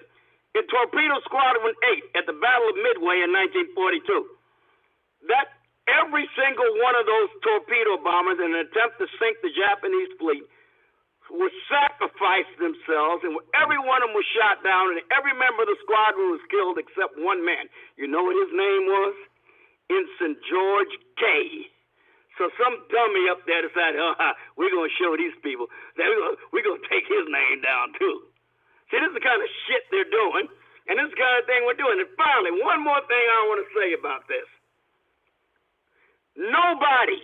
Speaker 5: in Torpedo Squadron 8 at the Battle of Midway in 1942. That every single one of those torpedo bombers in an attempt to sink the Japanese fleet would sacrifice themselves, and every one of them was shot down, and every member of the squadron was killed except one man. You know what his name was? Ensign George Gay. So some dummy up there decided, we're going to show these people that we're going to take his name down too. See, this is the kind of shit they're doing, and this is the kind of thing we're doing. And finally, one more thing I want to say about this. Nobody,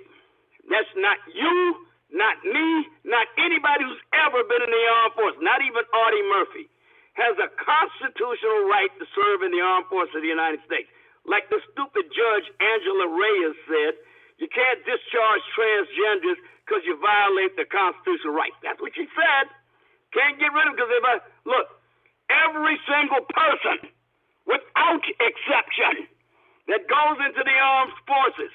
Speaker 5: that's not you, not me, not anybody who's ever been in the armed forces, not even Audie Murphy, has a constitutional right to serve in the armed forces of the United States. Like the stupid judge Angela Reyes said, you can't discharge transgenders because you violate the constitutional rights. That's what she said. Can't get rid of them because look, every single person, without exception, that goes into the armed forces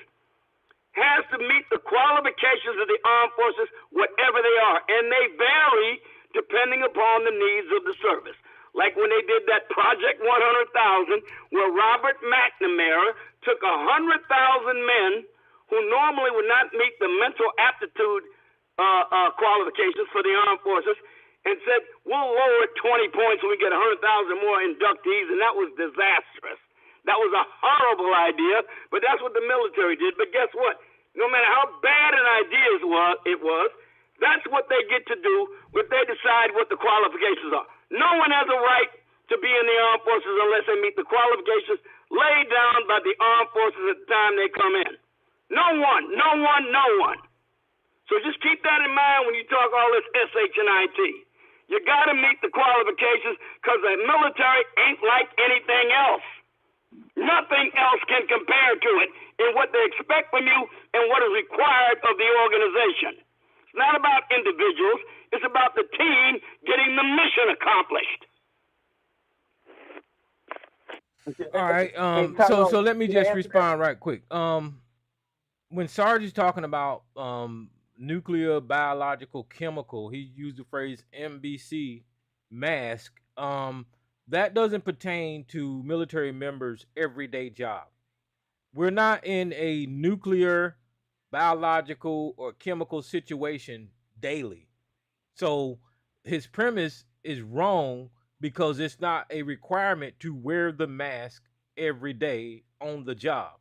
Speaker 5: has to meet the qualifications of the armed forces, whatever they are, and they vary depending upon the needs of the service. Like when they did that Project 100,000, where Robert McNamara took 100,000 men who normally would not meet the mental aptitude qualifications for the armed forces, and said, we'll lower it 20 points when we get 100,000 more inductees, and that was disastrous. That was a horrible idea, but that's what the military did. But guess what? No matter how bad an idea it was, that's what they get to do if they decide what the qualifications are. No one has a right to be in the armed forces unless they meet the qualifications laid down by the armed forces at the time they come in. No one. So just keep that in mind when you talk all this SH&IT. You got to meet the qualifications because the military ain't like anything else. Nothing else can compare to it in what they expect from you and what is required of the organization. It's not about individuals. It's about the team getting the mission accomplished.
Speaker 2: All right. So let me just respond right quick. When Sarge is talking about nuclear, biological, chemical, he used the phrase MBC mask. That doesn't pertain to military members' everyday job. We're not in a nuclear, biological, or chemical situation daily. So his premise is wrong because it's not a requirement to wear the mask every day on the job.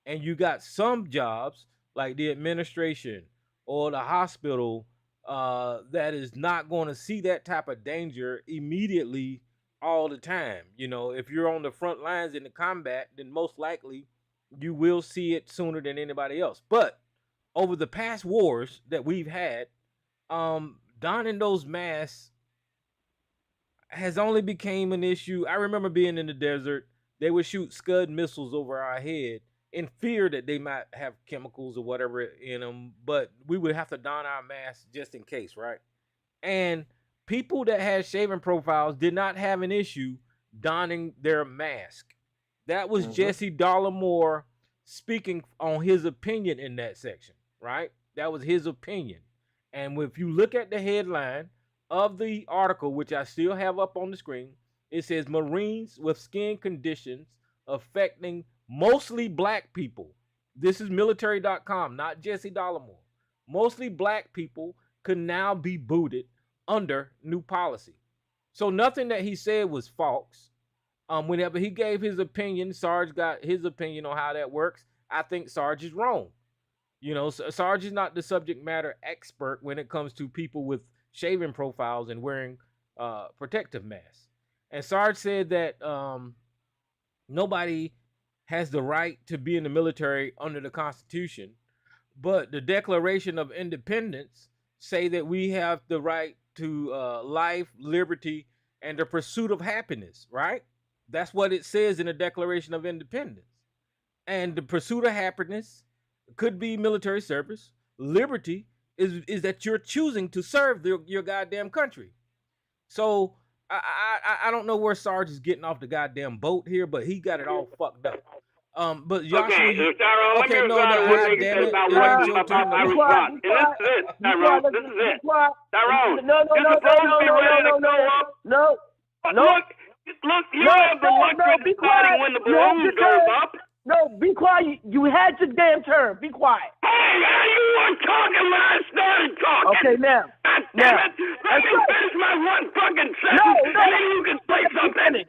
Speaker 2: And you got some jobs like the administration or the hospital that is not going to see that type of danger immediately all the time. You know, if you're on the front lines in the combat, then most likely you will see it sooner than anybody else. But over the past wars that we've had, donning those masks has only became an issue. I remember being in the desert. They would shoot Scud missiles over our head in fear that they might have chemicals or whatever in them, but we would have to don our masks just in case, right? And people that had shaving profiles did not have an issue donning their mask. That was Jesse Dollemore speaking on his opinion in that section, right? That was his opinion. And if you look at the headline of the article, which I still have up on the screen, it says Marines with skin conditions affecting mostly black people. This is military.com, not Jesse Dollemore. Mostly black people could now be booted under new policy. So nothing that he said was false. Whenever he gave his opinion, Sarge got his opinion on how that works. I think Sarge is wrong. You know, Sarge is not the subject matter expert when it comes to people with shaving profiles and wearing protective masks. And Sarge said that nobody has the right to be in the military under the Constitution, but the Declaration of Independence say that we have the right to life, liberty, and the pursuit of happiness, right? That's what it says in the Declaration of Independence. And the pursuit of happiness could be military service. Liberty is that you're choosing to serve your goddamn country. So I don't know where Sarge is getting off the goddamn boat here, but he got it all fucked up. But Joshua,
Speaker 5: okay, Tyrone,
Speaker 2: okay,
Speaker 5: let me
Speaker 2: no,
Speaker 5: respond
Speaker 2: God
Speaker 5: to what
Speaker 2: damn
Speaker 5: you
Speaker 2: it,
Speaker 5: said about
Speaker 2: it ain't
Speaker 5: my
Speaker 2: your turn.
Speaker 5: response. And this is it, Tyrone. This is it. Tyrone, you're supposed to be ready to go up. Look, you have the luxury of deciding when the balloon goes up.
Speaker 4: No, be quiet. You had your damn turn. Be quiet.
Speaker 5: Hey, you weren't talking when I started talking.
Speaker 4: Okay, now.
Speaker 5: Let me finish my one fucking sentence, and then you can say something.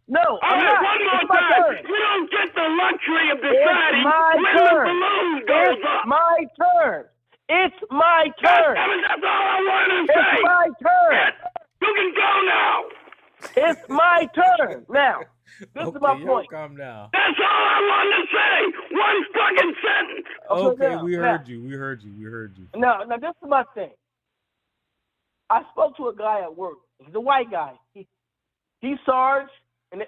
Speaker 4: No,
Speaker 5: I'm not. One more time. You don't get the luxury of deciding when the balloon goes up.
Speaker 4: It's my turn. It's my turn.
Speaker 5: That's all I wanted to say.
Speaker 4: It's my turn.
Speaker 5: You can go now.
Speaker 4: It's my turn. Now, this is my point.
Speaker 2: Calm down.
Speaker 5: That's all I wanted to say. One fucking sentence.
Speaker 2: Okay, we heard you.
Speaker 4: Now, this is my thing. I spoke to a guy at work. He's a white guy. He's Sarge and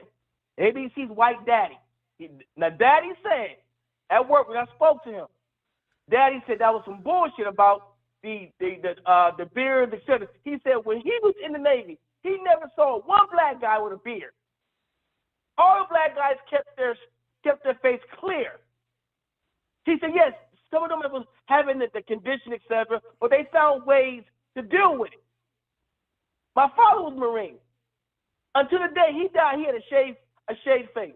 Speaker 4: ABC's white daddy. Now, Daddy said at work when I spoke to him, Daddy said that was some bullshit about the beard, etc. He said when he was in the Navy, he never saw one black guy with a beard. All the black guys kept their face clear. He said yes, some of them was having the condition, etc., but they found ways to deal with it. My father was Marine. Until the day he died, he had a shaved face.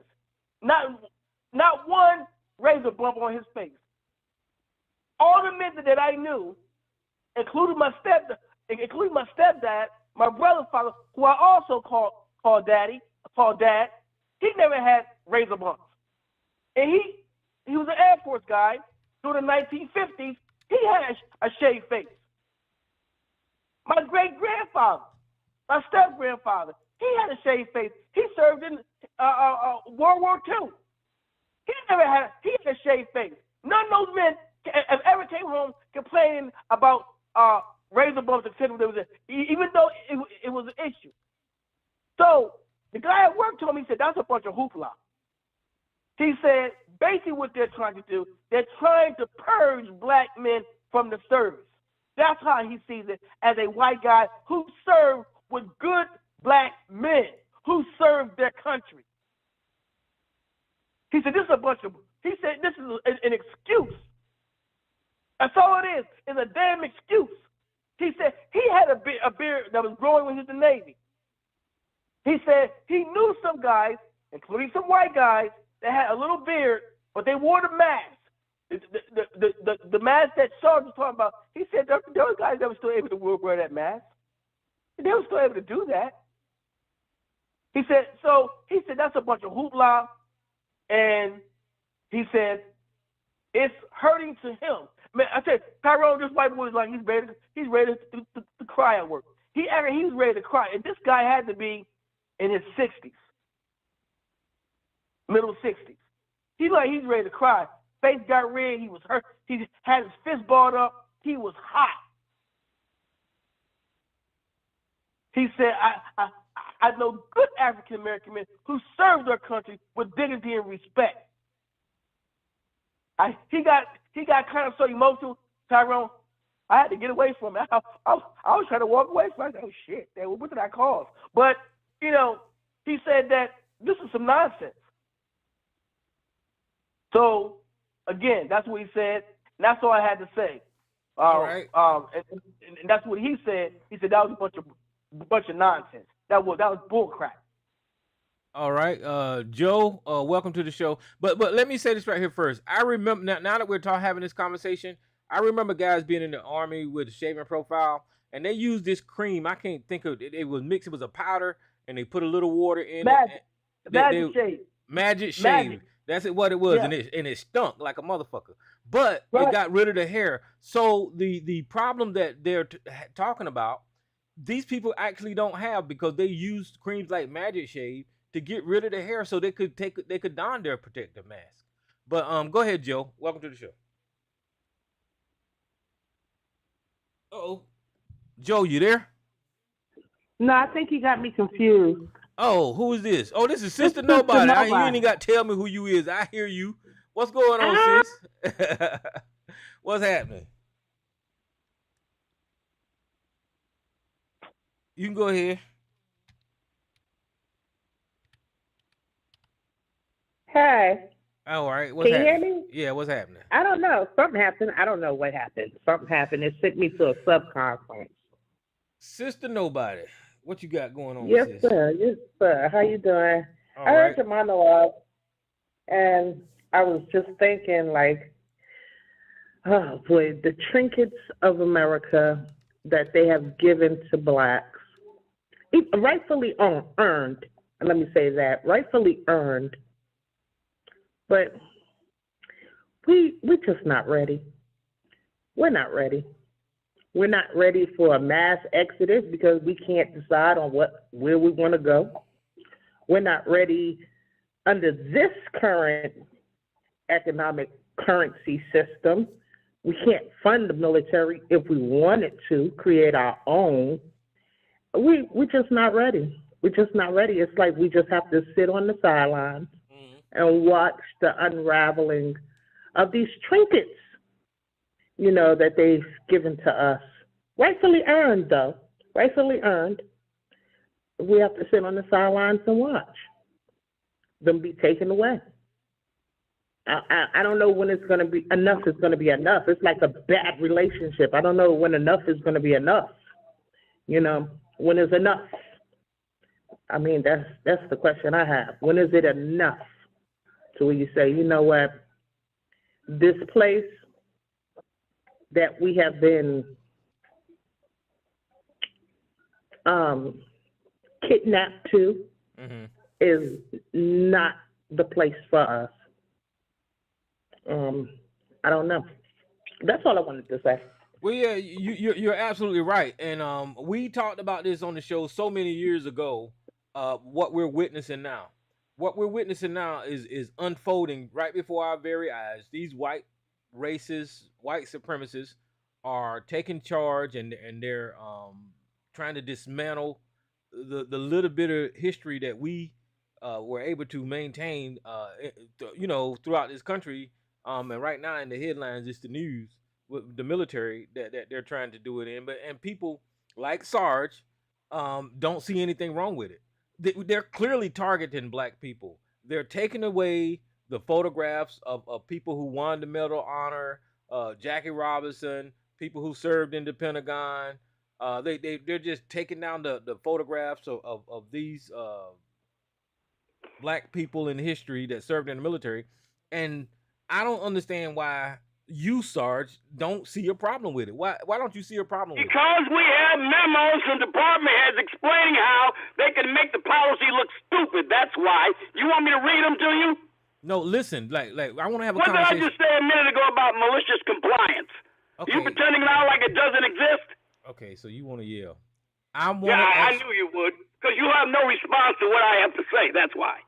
Speaker 4: Not one razor bump on his face. All the men that I knew, including my stepdad, my brother's father, who I also called Dad, he never had razor bumps. And he was an Air Force guy during the 1950s. He had a shaved face. My great-grandfather, my step-grandfather, he had a shaved face. He served in World War II. He had a shaved face. None of those men have ever came home complaining about razor bumps, etc. Even though it was an issue. So the guy at work told me, he said, that's a bunch of hoopla. He said, basically what they're trying to do, they're trying to purge black men from the service. That's how he sees it, as a white guy who served with good black men, who served their country. He said, this is an excuse. That's all it is. It's a damn excuse. He said he had a beard that was growing when he was in the Navy. He said he knew some guys, including some white guys, that had a little beard, but they wore the mask. The mask that Charles was talking about, he said there were guys that were still able to wear that mask. They were still able to do that. He said that's a bunch of hoopla, and he said it's hurting to him. Man, I said Tyrone, this white boy is like he's ready to cry at work. He's ready to cry, and this guy had to be in his 60s, middle 60s. He's ready to cry. Face got red. He was hurt. He had his fist balled up. He was hot. He said, I know good African American men who served their country with dignity and respect. He got kind of so emotional, Tyrone. I had to get away from it. I was trying to walk away from it. I said, oh shit, what did I cause? But he said that this is some nonsense. So again, that's what he said. And that's all I had to say.
Speaker 2: All right.
Speaker 4: And that's what he said. He said that was a bunch of nonsense. That was bull crap.
Speaker 2: All right, Joe, welcome to the show. But let me say this right here first. I remember now that we're having this conversation, I remember guys being in the Army with a shaving profile, and they used this cream. I can't think of it. It was mixed. It was a powder, and they put a little water in it.
Speaker 4: Magic shave.
Speaker 2: Magic shave. That's what it was,
Speaker 4: Yeah.
Speaker 2: and it stunk like a motherfucker. But
Speaker 4: Right.
Speaker 2: it got rid of the hair. So the problem that they're talking about, these people actually don't have, because they used creams like Magic Shave to get rid of the hair, so they could don their protective mask. But go ahead, Joe. Welcome to the show. Uh-oh. Joe, you there?
Speaker 6: No, I think he got me confused.
Speaker 2: Oh, who is this? Oh, this is Sister
Speaker 6: Sister
Speaker 2: Nobody. You
Speaker 6: Nobody.
Speaker 2: ain't even got to tell me who you is. I hear you. What's going on, sis? What's happening? You can go ahead.
Speaker 6: Hey,
Speaker 2: All right. What's
Speaker 6: can you hear
Speaker 2: happening?
Speaker 6: me?
Speaker 2: Yeah, what's happening?
Speaker 6: I don't know. Something happened. I don't know what happened. Something happened. It sent me to a sub-conference.
Speaker 2: Sister Nobody. What you got going on,
Speaker 6: Yes,
Speaker 2: sis?
Speaker 6: sir. Yes, sir. How you doing?
Speaker 2: All
Speaker 6: I heard
Speaker 2: right.
Speaker 6: your monologue, and I was just thinking, like, oh boy, the trinkets of America that they have given to blacks, rightfully earned. And let me say that, rightfully earned. But we're just not ready. We're not ready. We're not ready for a mass exodus because we can't decide on where we want to go. We're not ready under this current economic currency system. We can't fund the military if we wanted to create our own. We're just not ready. We're just not ready. It's like we just have to sit on the sidelines and watch the unraveling of these trinkets, that they've given to us. Rightfully earned, though. Rightfully earned. We have to sit on the sidelines and watch them be taken away. I don't know when it's going to be enough. Is going to be enough. It's like a bad relationship. I don't know when enough is going to be enough. When is enough? I mean, that's the question I have. When is it enough? So when you say, you know what, this place that we have been kidnapped to is not the place for us. I don't know. That's all I wanted to say.
Speaker 2: Well, yeah, you're absolutely right, and we talked about this on the show so many years ago. What we're witnessing now, is unfolding right before our very eyes. These white racists, white supremacists, are taking charge, and they're trying to dismantle the little bit of history that we were able to maintain, throughout this country. And right now in the headlines, it's the news with the military that they're trying to do it in. And people like Sarge don't see anything wrong with it. They're clearly targeting black people. They're taking away the photographs of people who won the Medal of Honor, Jackie Robinson, people who served in the Pentagon. They're just taking down the photographs of these black people in history that served in the military. And I don't understand why you, Sarge, don't see a problem with it. Why don't you see a problem with it?
Speaker 5: Because we have memos from department heads explaining how they can make the policy look stupid. That's why. You want me to read them to you?
Speaker 2: No, listen. Like I want to have a
Speaker 5: What
Speaker 2: conversation.
Speaker 5: did I just say a minute ago about malicious compliance?
Speaker 2: Okay.
Speaker 5: You pretending now like it doesn't exist?
Speaker 2: Okay, so you want to yell.
Speaker 5: I knew you would. Because you have no response to what I have to say. That's why.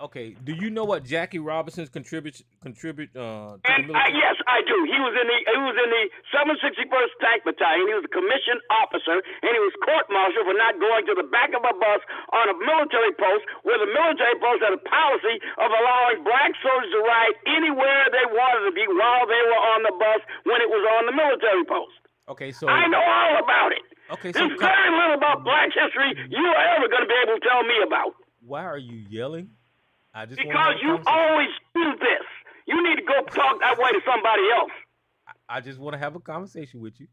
Speaker 2: Okay, do you know what Jackie Robinson's contribute to the
Speaker 5: And
Speaker 2: military?
Speaker 5: yes, I do. He was in the 761st Tank Battalion. He was a commissioned officer, and he was court-martialed for not going to the back of a bus on a military post, where the military post had a policy of allowing black soldiers to ride anywhere they wanted to be while they were on the bus when it was on the military post.
Speaker 2: Okay, so
Speaker 5: I know all about it.
Speaker 2: Okay, so
Speaker 5: There's very little about black history you are ever going to be able to tell me about.
Speaker 2: why are you yelling? I just
Speaker 5: Because you always do this. You need to go talk that way to somebody else.
Speaker 2: I just want to have a conversation with you.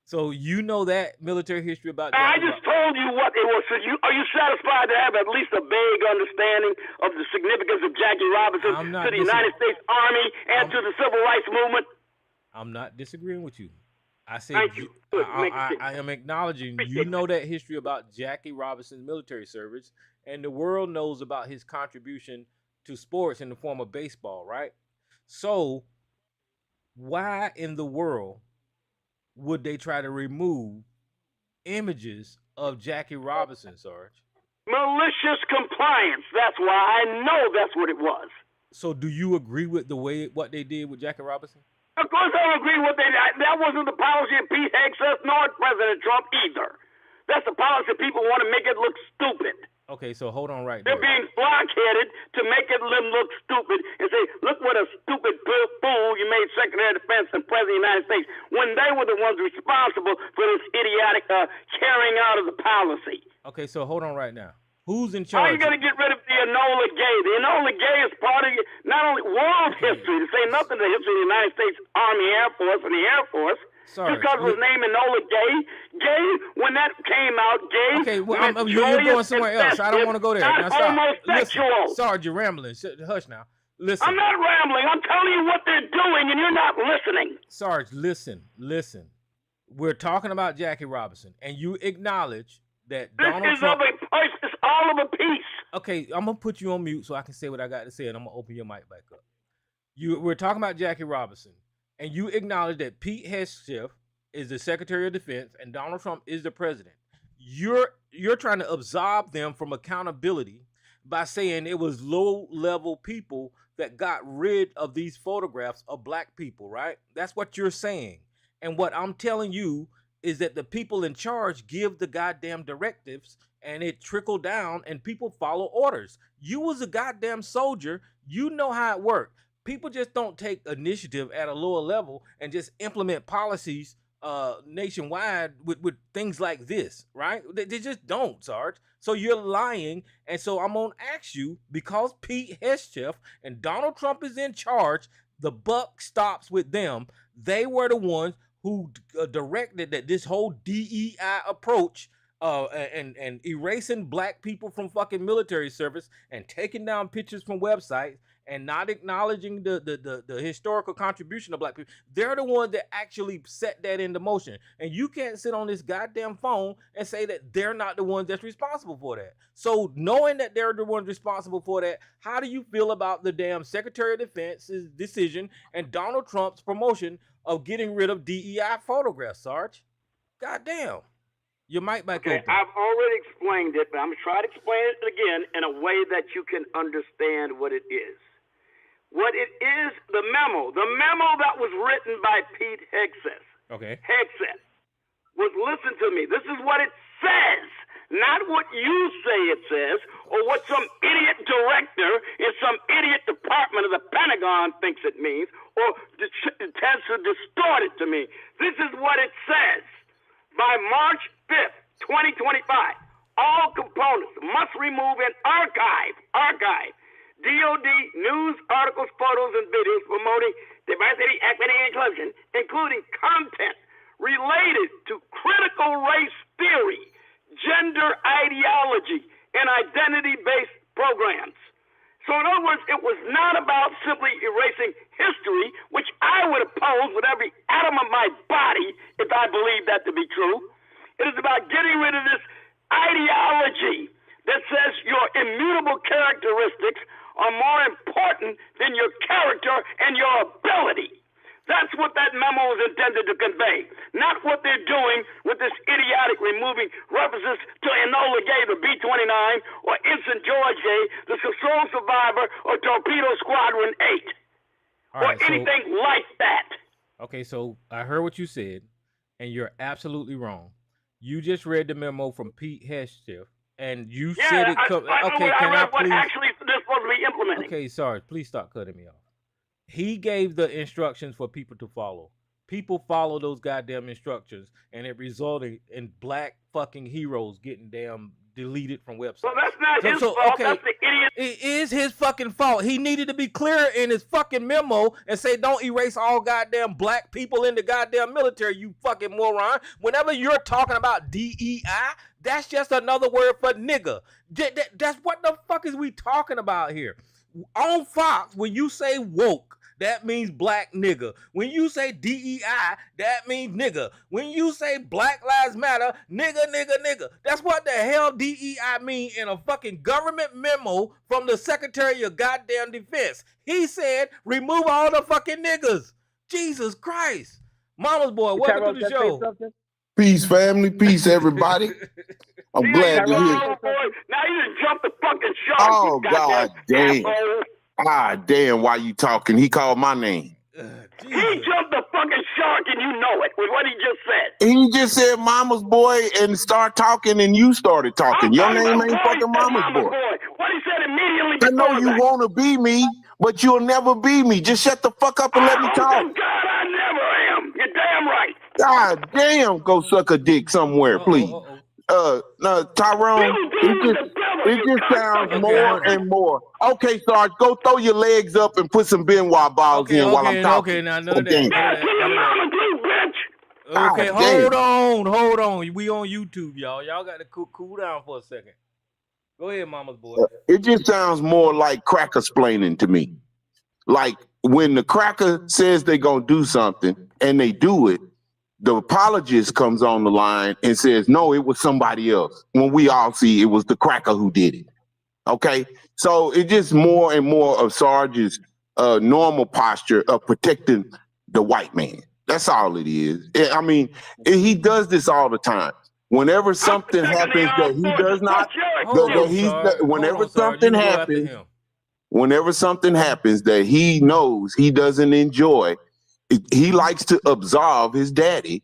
Speaker 2: So you know that military history about
Speaker 5: I
Speaker 2: Jackie
Speaker 5: just told you what it was. So are you satisfied to have at least a vague understanding of the significance of Jackie Robinson to the United States Army and to the Civil Rights Movement?
Speaker 2: I'm not disagreeing with you. I said I am acknowledging you know that history about Jackie Robinson's military service, and the world knows about his contribution to sports in the form of baseball, right? So why in the world would they try to remove images of Jackie Robinson, Sarge?
Speaker 5: Malicious compliance. That's why. I know that's what it was.
Speaker 2: So do you agree with what they did with Jackie Robinson?
Speaker 5: Of course I don't agree with that. That wasn't the policy of Pete Hegseth nor President Trump either. That's the policy people want to make it look stupid.
Speaker 2: Okay, so hold on right
Speaker 5: They're
Speaker 2: there.
Speaker 5: being blockheaded to make them look stupid and say, look what a stupid fool you made Secretary of Defense and President of the United States, when they were the ones responsible for this idiotic carrying out of the policy.
Speaker 2: Okay, so hold on right now. Who's in
Speaker 5: How are
Speaker 2: charge?
Speaker 5: you going to get rid of the Enola Gay? The Enola Gay is part of not only world history, to say nothing to the history of the United States Army, Air Force, and the Air Force.
Speaker 2: Sarge,
Speaker 5: Just because of his name Enola Gay. Gay, when that came out, gay.
Speaker 2: Okay, well, you're going somewhere else. I don't want to go there.
Speaker 5: Not
Speaker 2: Now, stop.
Speaker 5: homosexual.
Speaker 2: Listen, Sarge, you're rambling. Hush now. Listen.
Speaker 5: I'm not rambling. I'm telling you what they're doing, and you're not listening.
Speaker 2: Sarge, listen. We're talking about Jackie Robinson, and you acknowledge that Donald Trump.
Speaker 5: It's all of a piece.
Speaker 2: Okay, I'm gonna put you on mute so I can say what I got to say, and I'm gonna open your mic back up. We're talking about Jackie Robinson, and you acknowledge that Pete Hegseth is the Secretary of Defense and Donald Trump is the president. You're trying to absolve them from accountability by saying it was low-level people that got rid of these photographs of black people, right? That's what you're saying. And what I'm telling you is that the people in charge give the goddamn directives and it trickled down, and people follow orders. You was a goddamn soldier. You know how it worked. People just don't take initiative at a lower level and just implement policies nationwide with things like this, right? They just don't, Sarge. So you're lying, and so I'm gonna ask you, because Pete Hegseth and Donald Trump is in charge, the buck stops with them. They were the ones who directed that this whole DEI approach and erasing black people from fucking military service and taking down pictures from websites and not acknowledging the historical contribution of black people. They're the ones that actually set that into motion. And you can't sit on this goddamn phone and say that they're not the ones that's responsible for that. So knowing that they're the ones responsible for that, how do you feel about the damn Secretary of Defense's decision and Donald Trump's promotion of getting rid of DEI photographs, Sarge? Goddamn. Your mic back open.
Speaker 5: I've already explained it, but I'm going to try to explain it again in a way that you can understand what it is. What it is, the memo that was written by Pete Hegseth.
Speaker 2: Okay.
Speaker 5: Hegseth was, listen to me, this is what it says, not what you say it says, or what some idiot director in some idiot department of the Pentagon thinks it means, or tends to distort it to me. This is what it says. By March 5th, 2025, all components must remove and archive DOD news articles, photos, and videos promoting diversity, equity, and inclusion, including content related to critical race theory, gender ideology, and identity-based programs. So in other words, it was not about simply erasing history, which I would oppose with every atom of my body if I believe that to be true. It is about getting rid of this ideology that says your immutable characteristics are more important than your character and your ability. That's what that memo is intended to convey, not what they're doing with this idiotic removing references to Enola Gay, the B-29, or Ensign George Gay, the sole survivor, or Torpedo Squadron 8, or anything like that.
Speaker 2: Okay, so I heard what you said, and you're absolutely wrong. You just read the memo from Pete Hegseth, and you said it. Okay, can I please?
Speaker 5: Actually, this supposed to be implementing.
Speaker 2: Okay, sorry. Please stop cutting me off. He gave the instructions for people to follow. People follow those goddamn instructions, and it resulted in black fucking heroes getting damn deleted from websites.
Speaker 5: Well, that's not his fault. Okay. That's the idiot.
Speaker 2: It is his fucking fault. He needed to be clear in his fucking memo and say, don't erase all goddamn black people in the goddamn military, you fucking moron. Whenever you're talking about DEI, that's just another word for nigga. That's what the fuck is we talking about here? On Fox, when you say woke, that means black nigga. When you say DEI, that means nigga. When you say Black Lives Matter, nigga. That's what the hell DEI mean in a fucking government memo from the Secretary of goddamn Defense. He said, remove all the fucking niggas. Jesus Christ. Mama's boy, welcome to the show.
Speaker 7: Peace, family. Peace, everybody. I'm glad to hear.
Speaker 5: Now you just jumped the fucking shark.
Speaker 7: Oh, God damn. God damn, why you talking? He called my name.
Speaker 5: He jumped the fucking shark and you know it with what he just said.
Speaker 7: He just said mama's boy and start talking and you started talking. Your name ain't fucking mama's boy.
Speaker 5: What he said immediately.
Speaker 7: I know you want to be me, but you'll never be me. Just shut the fuck up and let me talk.
Speaker 5: God, I never am. You're damn right.
Speaker 7: God damn, go suck a dick somewhere, please. No, Tyrone, it just sounds more and more. Okay, Sarge, go throw your legs up and put some Benoit balls in while I'm talking.
Speaker 2: Okay, now none of that. Okay, hold on. We on YouTube, y'all. Y'all got to cool down for a second. Go ahead, mama's boy.
Speaker 7: It just sounds more like cracker-splaining to me. Like when the cracker says they're going to do something and they do it, the apologist comes on the line and says, no, it was somebody else. When we all see it was the cracker who did it. Okay? So it's just more and more of Sarge's normal posture of protecting the white man. That's all it is. I mean, he does this all the time. Whenever something happens that he does not, whenever something happens that he knows he doesn't enjoy, he likes to absolve his daddy,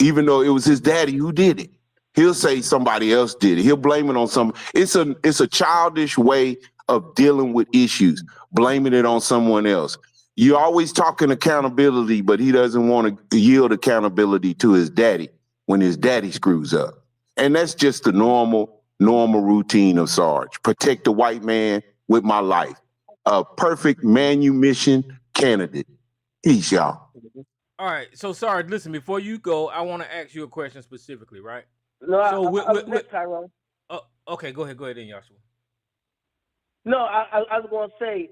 Speaker 7: even though it was his daddy who did it. He'll say somebody else did it. He'll blame it on some. It's a childish way of dealing with issues, blaming it on someone else. You're always talking accountability, but he doesn't want to yield accountability to his daddy when his daddy screws up. And that's just the normal routine of Sarge. Protect the white man with my life. A perfect manumission candidate. Peace, y'all.
Speaker 2: All right. So, Sarge, listen, before you go, I want to ask you a question specifically, right?
Speaker 4: No,
Speaker 2: So,
Speaker 4: I was next, Tyrone.
Speaker 2: Okay, go ahead then, Joshua.
Speaker 4: No, I was going to say,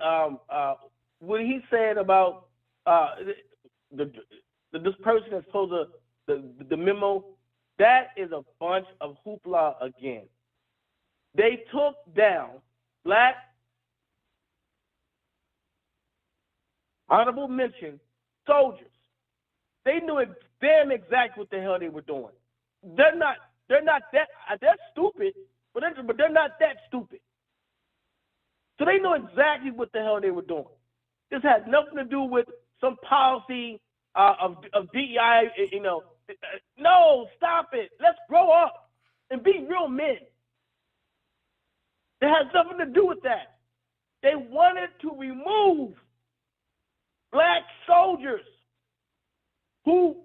Speaker 4: what he said about this person that's supposed to the memo, that is a bunch of hoopla again. They took down black honorable mention soldiers. They knew damn exactly what the hell they were doing. They're not that they're stupid, but they're not that stupid. So they know exactly what the hell they were doing. This had nothing to do with some policy of DEI. No, stop it. Let's grow up and be real men. It has nothing to do with that. They wanted to remove black soldiers who,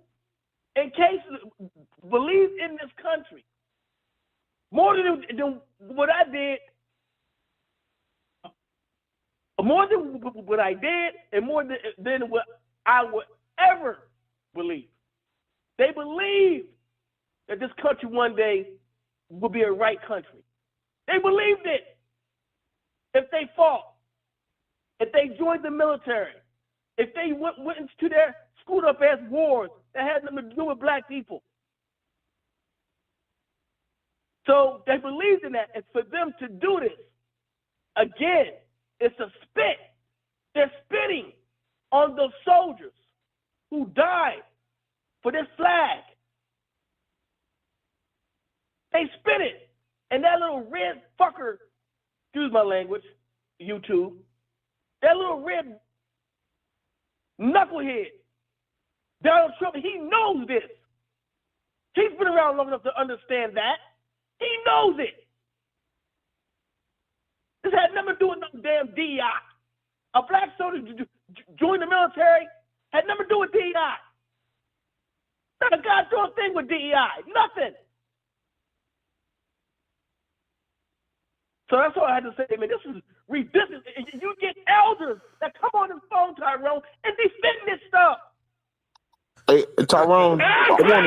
Speaker 4: in case, believe in this country more than what I did. More than what I did and more than what I would ever believe. They believe that this country one day will be a right country. They believed it. If they fought, if they joined the military, if they went into their screwed up ass wars that had nothing to do with black people. So they believed in that. And for them to do this, again, it's a spit. They're spitting on those soldiers who died for this flag. They spit it. And that little red fucker, excuse my language, YouTube, that little red knucklehead, Donald Trump, he knows this. He's been around long enough to understand that. He knows it. This had nothing to do with no damn DEI. A black soldier joined the military had nothing to do with DEI. Not a goddamn thing with DEI. Nothing. So that's all I had to say, man. This is ridiculous. You get elders that come on this phone, Tyrone, and defend this stuff.
Speaker 7: Hey, Tyrone,
Speaker 2: Wait a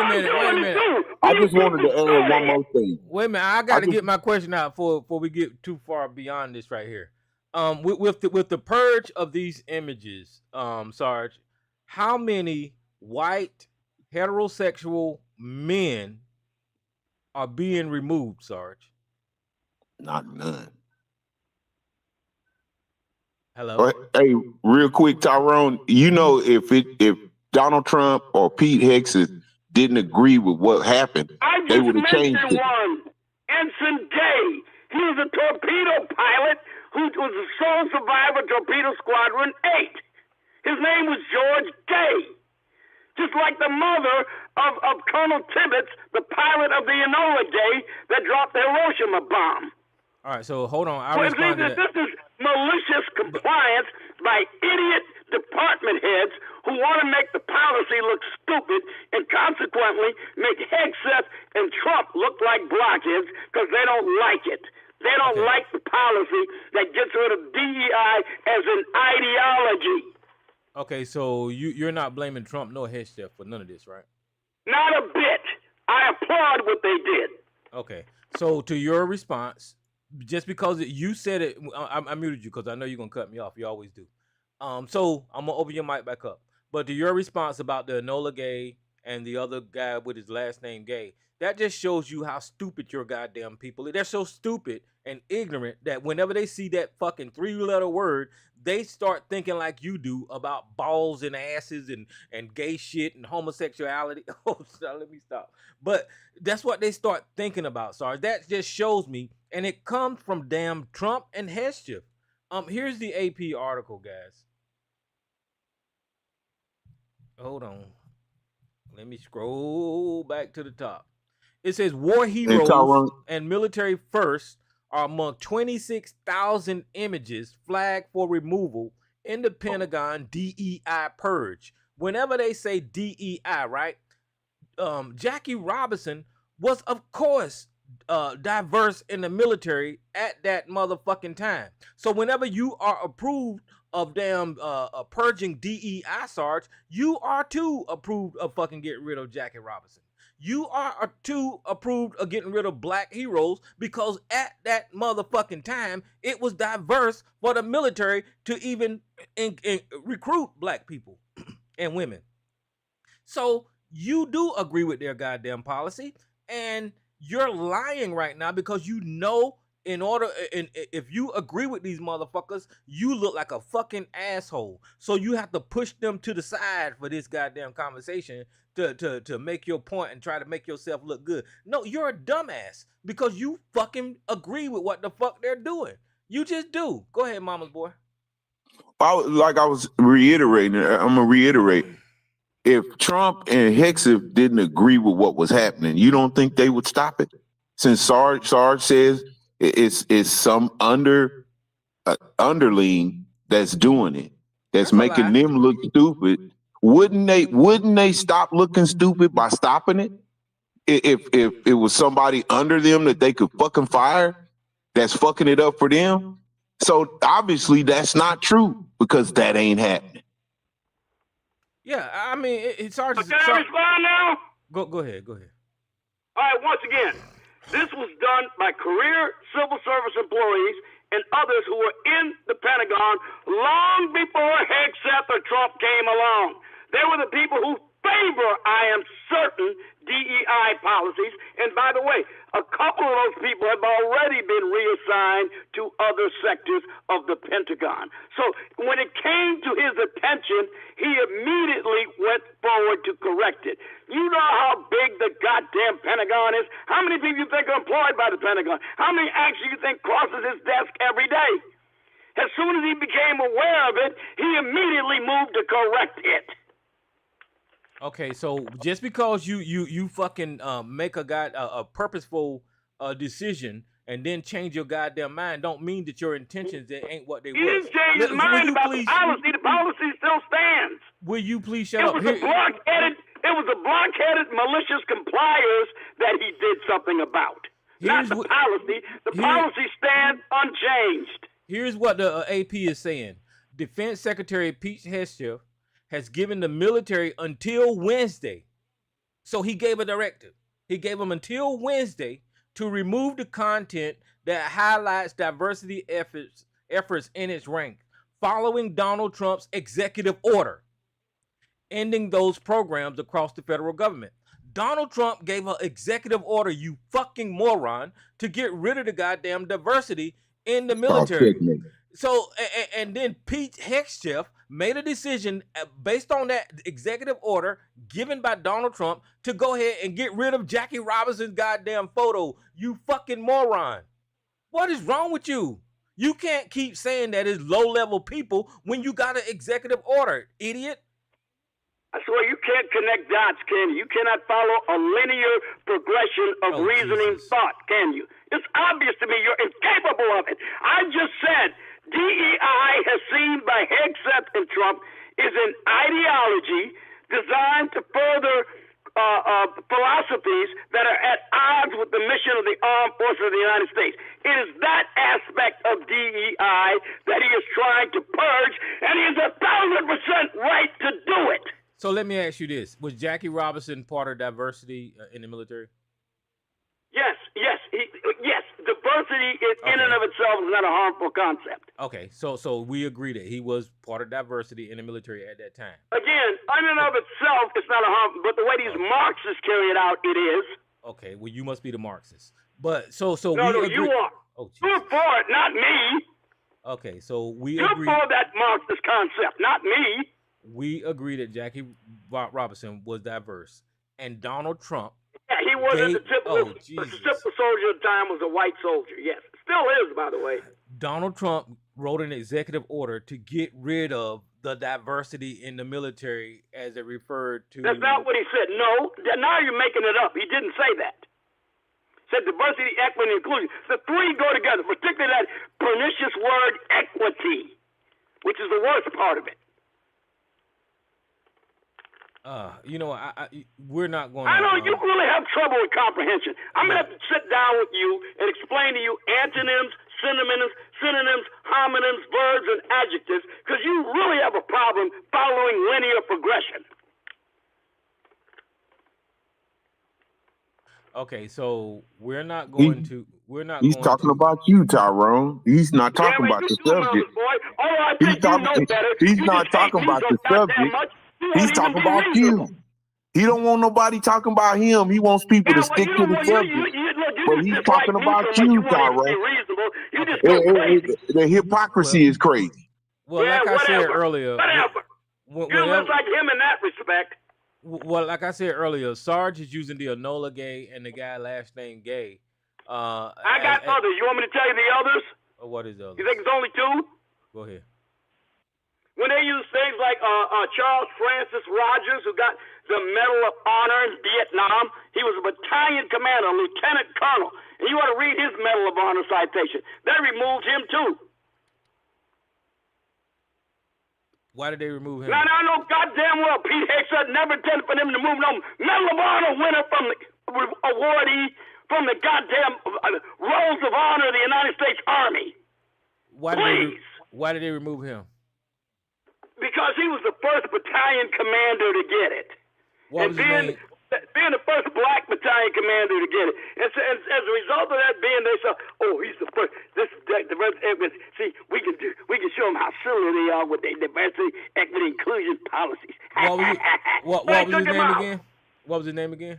Speaker 2: minute.
Speaker 7: I just wanted to add one more thing.
Speaker 2: Wait a minute, I got to get my question out before we get too far beyond this right here. With the purge of these images, Sarge, how many white heterosexual men are being removed, Sarge?
Speaker 7: Not none.
Speaker 2: Hello.
Speaker 7: Hey, real quick, Tyrone. You know, if Donald Trump or Pete Hegseth didn't agree with what happened, they would have changed it.
Speaker 5: One, Ensign Gay. He was a torpedo pilot who was the sole survivor of Torpedo Squadron 8. His name was George Gay. Just like the mother of Colonel Tibbets, the pilot of the Enola Gay that dropped the Hiroshima bomb.
Speaker 2: All right, so hold on.
Speaker 5: This is malicious compliance by idiot department heads who want to make the policy look stupid and consequently make Hegseth and Trump look like blockheads because they don't like it. They don't like the policy that gets rid of DEI as an ideology.
Speaker 2: Okay, so you're not blaming Trump nor Hegseth for none of this, right?
Speaker 5: Not a bit. I applaud what they did.
Speaker 2: Okay, so to your response, just because you said it, I muted you because I know you're going to cut me off. You always do. So I'm going to open your mic back up. But to your response about the Enola Gay and the other guy with his last name Gay, that just shows you how stupid your goddamn people are. They're so stupid and ignorant that whenever they see that fucking 3-letter word, they start thinking like you do about balls and asses and gay shit and homosexuality. Oh, let me stop. But that's what they start thinking about, sorry. That just shows me, and it comes from damn Trump and Hegseth. Here's the AP article, guys. Hold on. Let me scroll back to the top. It says war
Speaker 7: And
Speaker 2: heroes
Speaker 7: Tyrone,
Speaker 2: and military first are among 26,000 images flagged for removal in the Pentagon DEI purge. Whenever they say DEI, right? Jackie Robinson was, of course, diverse in the military at that motherfucking time. So whenever you are approved of damn purging DEI, Sarge, you are too approved of fucking getting rid of Jackie Robinson. You are too approved of getting rid of black heroes, because at that motherfucking time, it was diverse for the military to even recruit black people and women. So you do agree with their goddamn policy, and you're lying right now because you know, if you agree with these motherfuckers, you look like a fucking asshole. So you have to push them to the side for this goddamn conversation to make your point and try to make yourself look good. No, you're a dumbass because you fucking agree with what the fuck they're doing. You just do. Go ahead, mama's boy.
Speaker 7: I was reiterating, I'm gonna reiterate. If Trump and Hegseth didn't agree with what was happening, you don't think they would stop it? Since Sarge says it's some underling that's doing it, that's making them look stupid. Wouldn't they stop looking stupid by stopping it? If it was somebody under them that they could fucking fire, that's fucking it up for them. So obviously that's not true, because that ain't happening.
Speaker 2: Yeah, I mean, it's hard to.
Speaker 5: Can I respond now?
Speaker 2: Go ahead.
Speaker 5: All right, once again, this was done by career civil service employees and others who were in the Pentagon long before Hegseth or Trump came along. They were the people who favor, I am certain, DEI policies. And by the way, a couple of those people have already been reassigned to other sectors of the Pentagon. So when it came to his attention, he immediately went forward to correct it. You know how big the goddamn Pentagon is? How many people you think are employed by the Pentagon? How many actually you think crosses his desk every day? As soon as he became aware of it, he immediately moved to correct it.
Speaker 2: Okay, so just because you fucking make a purposeful decision and then change your goddamn mind, don't mean that your intentions ain't what they were.
Speaker 5: He didn't change his mind about the policy. The policy still stands.
Speaker 2: Will you please shut
Speaker 5: up? It was a blockheaded malicious compliers that he did something about. Not the policy. The policy stands unchanged.
Speaker 2: Here's what the AP is saying. Defense Secretary Pete Hegseth has given the military until Wednesday. So he gave a directive. He gave them until Wednesday to remove the content that highlights diversity efforts in its ranks, following Donald Trump's executive order, ending those programs across the federal government. Donald Trump gave an executive order, you fucking moron, to get rid of the goddamn diversity in the military. So, and then Pete Hegseth made a decision based on that executive order given by Donald Trump to go ahead and get rid of Jackie Robinson's goddamn photo. You fucking moron. What is wrong with you? You can't keep saying that it's low-level people when you got an executive order, idiot.
Speaker 5: I swear you can't connect dots, can you? You cannot follow a linear progression of reasoning thought, can you? It's obvious to me you're incapable of it. I just said DEI, as seen by Hegseth and Trump, is an ideology designed to further philosophies that are at odds with the mission of the armed forces of the United States. It is that aspect of DEI that he is trying to purge, and he is 1,000% right to do it.
Speaker 2: So let me ask you this. Was Jackie Robinson part of diversity in the military?
Speaker 5: Yes. Diversity in and of itself is not a harmful concept.
Speaker 2: Okay, so we agree that he was part of diversity in the military at that time.
Speaker 5: Again, in and of itself, it's not a harmful, but the way these Marxists carry it out, it is.
Speaker 2: Okay, well, you must be the Marxist. But so
Speaker 5: no,
Speaker 2: we agree.
Speaker 5: You are.
Speaker 2: Oh,
Speaker 5: you're for it, not me.
Speaker 2: Okay, so we
Speaker 5: You're
Speaker 2: agree.
Speaker 5: for that Marxist concept, not me.
Speaker 2: We agree that Jackie Robinson was diverse, and Donald Trump.
Speaker 5: Yeah, he wasn't the typical soldier at the time, was a white soldier. Yes, still is, by the way.
Speaker 2: Donald Trump wrote an executive order to get rid of the diversity in the military as it referred to.
Speaker 5: That's not what he said. No, now you're making it up. He didn't say that. said diversity, equity, and inclusion. The three go together, particularly that pernicious word equity, which is the worst part of it.
Speaker 2: You know, we're not going to...
Speaker 5: I know you really have trouble with comprehension. I'm going to have to sit down with you and explain to you antonyms, synonyms, homonyms, verbs, and adjectives, because you really have a problem following linear progression.
Speaker 2: Okay, so we're not going to...
Speaker 7: He's talking about you, Tyrone. He's not talking about the subject. He's not talking about the subject. He's talking about you. He don't want nobody talking about him. He wants people to stick to the subject. But he's talking about you, Tyrone. The hypocrisy is crazy.
Speaker 2: Well, like I said earlier...
Speaker 5: You're like him in that respect.
Speaker 2: Well, like I said earlier, Sarge is using the Enola Gay and the guy last name Gay.
Speaker 5: I got others. You want me to tell you the others?
Speaker 2: What is the others?
Speaker 5: You think it's only two?
Speaker 2: Go ahead.
Speaker 5: When they use things like Charles Francis Rogers, who got the Medal of Honor in Vietnam, he was a battalion commander, a lieutenant colonel, and you ought to read his Medal of Honor citation. They removed him too.
Speaker 2: Why did they remove him?
Speaker 5: Now, I know goddamn well Pete Hegseth never intended for them to move no Medal of Honor winner from the awardee from the goddamn Rolls of Honor of the United States Army.
Speaker 2: Why did they remove him?
Speaker 5: Because he was the first battalion commander to get it.
Speaker 2: What was his name?
Speaker 5: Being the first black battalion commander to get it. And so, as a result of that being, they said, oh, he's the first. See, we can show them how silly they are with their diversity, equity, inclusion policies.
Speaker 2: What was his name again? What was his name again?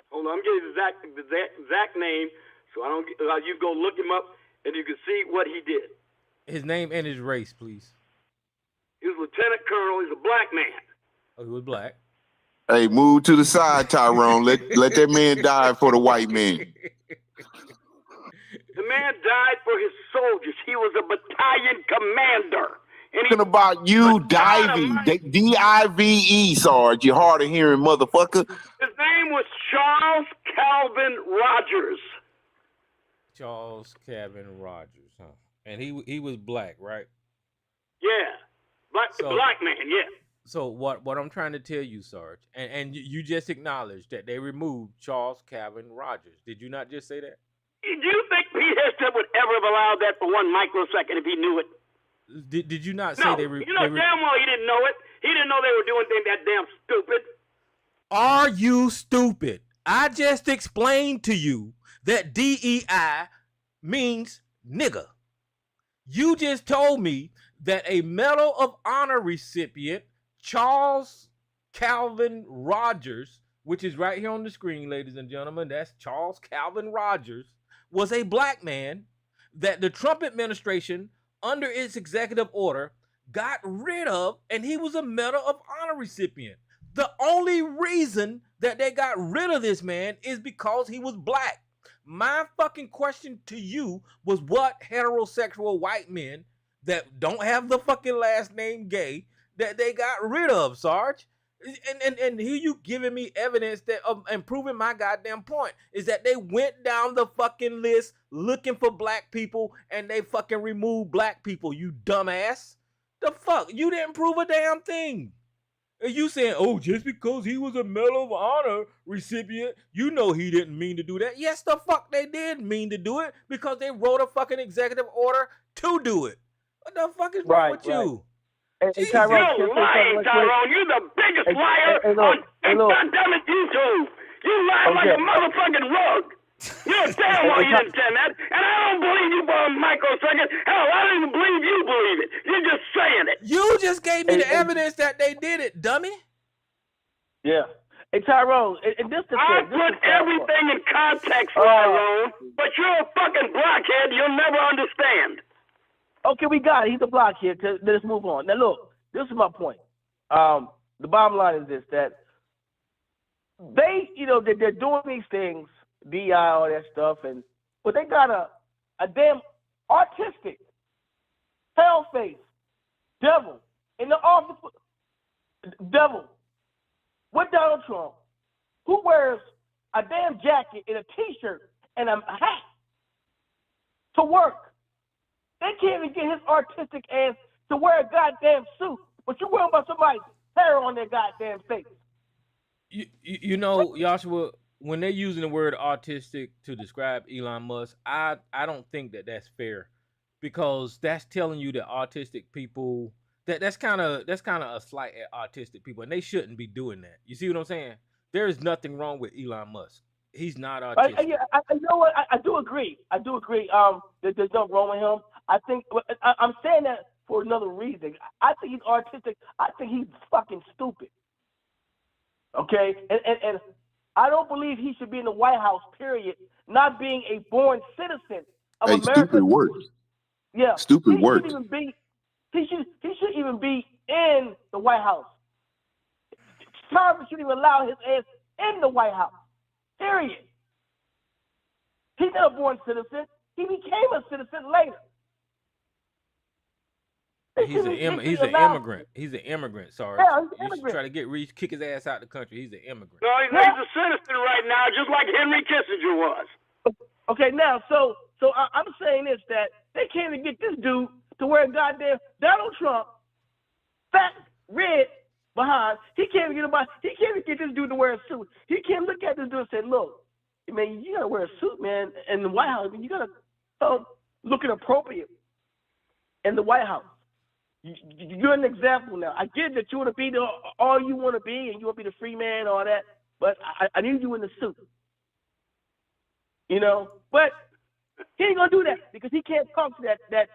Speaker 5: Hold on, I'm getting the exact name, so I don't. You go look him up, and you can see what he did.
Speaker 2: His name and his race, please.
Speaker 5: He was lieutenant colonel. He's a black man.
Speaker 2: Oh, he was black.
Speaker 7: Hey, move to the side, Tyrone. Let that man die for the white man.
Speaker 5: The man died for his soldiers. He was a battalion commander.
Speaker 7: Talking about you diving, D-I-V-E, Sarge. You hard of hearing, motherfucker.
Speaker 5: His name was Charles Calvin Rogers.
Speaker 2: Charles Calvin Rogers, huh? And he was black, right?
Speaker 5: Yeah, black man. Yeah.
Speaker 2: So what I'm trying to tell you, Sarge, and you just acknowledged that they removed Charles Calvin Rogers. Did you not just say that?
Speaker 5: Do you think Pete Hegseth would ever have allowed that for 1 microsecond if he knew it?
Speaker 2: Did you not say they
Speaker 5: you know damn well he didn't know it. He didn't know they were doing things that damn stupid.
Speaker 2: Are you stupid? I just explained to you that DEI means nigga. You just told me that a Medal of Honor recipient, Charles Calvin Rogers, which is right here on the screen, ladies and gentlemen, that's Charles Calvin Rogers, was a black man that the Trump administration, under its executive order, got rid of, and he was a Medal of Honor recipient. The only reason that they got rid of this man is because he was black. My fucking question to you was, what heterosexual white men that don't have the fucking last name Gay that they got rid of, Sarge? And here you giving me evidence that and proving my goddamn point is that they went down the fucking list looking for black people and they fucking removed black people, you dumbass. The fuck? You didn't prove a damn thing. And you saying, oh, just because he was a Medal of Honor recipient, you know he didn't mean to do that. Yes, the fuck they did mean to do it because they wrote a fucking executive order to do it. What the fuck is wrong with you?
Speaker 5: Hey, Tyrone, you're lying, Tyrone. You're the biggest liar on pandemic YouTube. You lie like a motherfucking rug. You're damn well you didn't intend that. And I don't believe you for a microsecond. Hell, I don't even believe you believe it. You're just saying it.
Speaker 2: You just gave me the evidence that they did it, dummy.
Speaker 4: Yeah. Hey, Tyrone, and this
Speaker 5: I put everything in context, Tyrone, but you're a fucking blockhead. You'll never understand.
Speaker 4: Okay, we got it. He's a blockhead. Let's move on. Now, look, this is my point. The bottom line is this, that they, they're doing these things, DI, all that stuff, but they got a damn artistic, pale-faced devil in the office. Devil with Donald Trump, who wears a damn jacket and a T-shirt and a hat to work. They can't even get his artistic ass to wear a goddamn suit, but you worry about somebody's hair on their goddamn face.
Speaker 2: You know, Joshua, when they're using the word autistic to describe Elon Musk, I don't think that that's fair, because that's telling you that autistic people that's kind of a slight at autistic people, and they shouldn't be doing that. You see what I'm saying? There is nothing wrong with Elon Musk. He's not autistic.
Speaker 4: You know what? I do agree. That there's nothing wrong with him. I think I'm saying that for another reason. I think he's autistic. I think he's fucking stupid. Okay, and I don't believe he should be in the White House. Period. Not being a born citizen of America.
Speaker 7: Stupid words.
Speaker 4: Yeah,
Speaker 7: stupid words.
Speaker 4: He shouldn't even be in the White House. Congress shouldn't even allow his ass in the White House. Period. He's not a born citizen. He became a citizen later.
Speaker 2: He's an immigrant. He's an immigrant. Sorry.
Speaker 4: Yeah, he's an
Speaker 2: you
Speaker 4: immigrant.
Speaker 2: should try to kick his ass out the country. He's an immigrant.
Speaker 5: No, he's a citizen right now, just like Henry Kissinger was.
Speaker 4: Okay, now, so I'm saying this, that they can't even get this dude to wear a goddamn Donald Trump, fat, red behind. He can't even get this dude to wear a suit. He can't look at this dude and say, look, man, you gotta wear a suit, man, in the White House. I mean, you gotta look appropriate in the White House. You're an example now. I get that you want to be all you want to be, and you want to be the free man, all that, but I need you in the suit. You know, but he ain't gonna do that because he can't talk to that.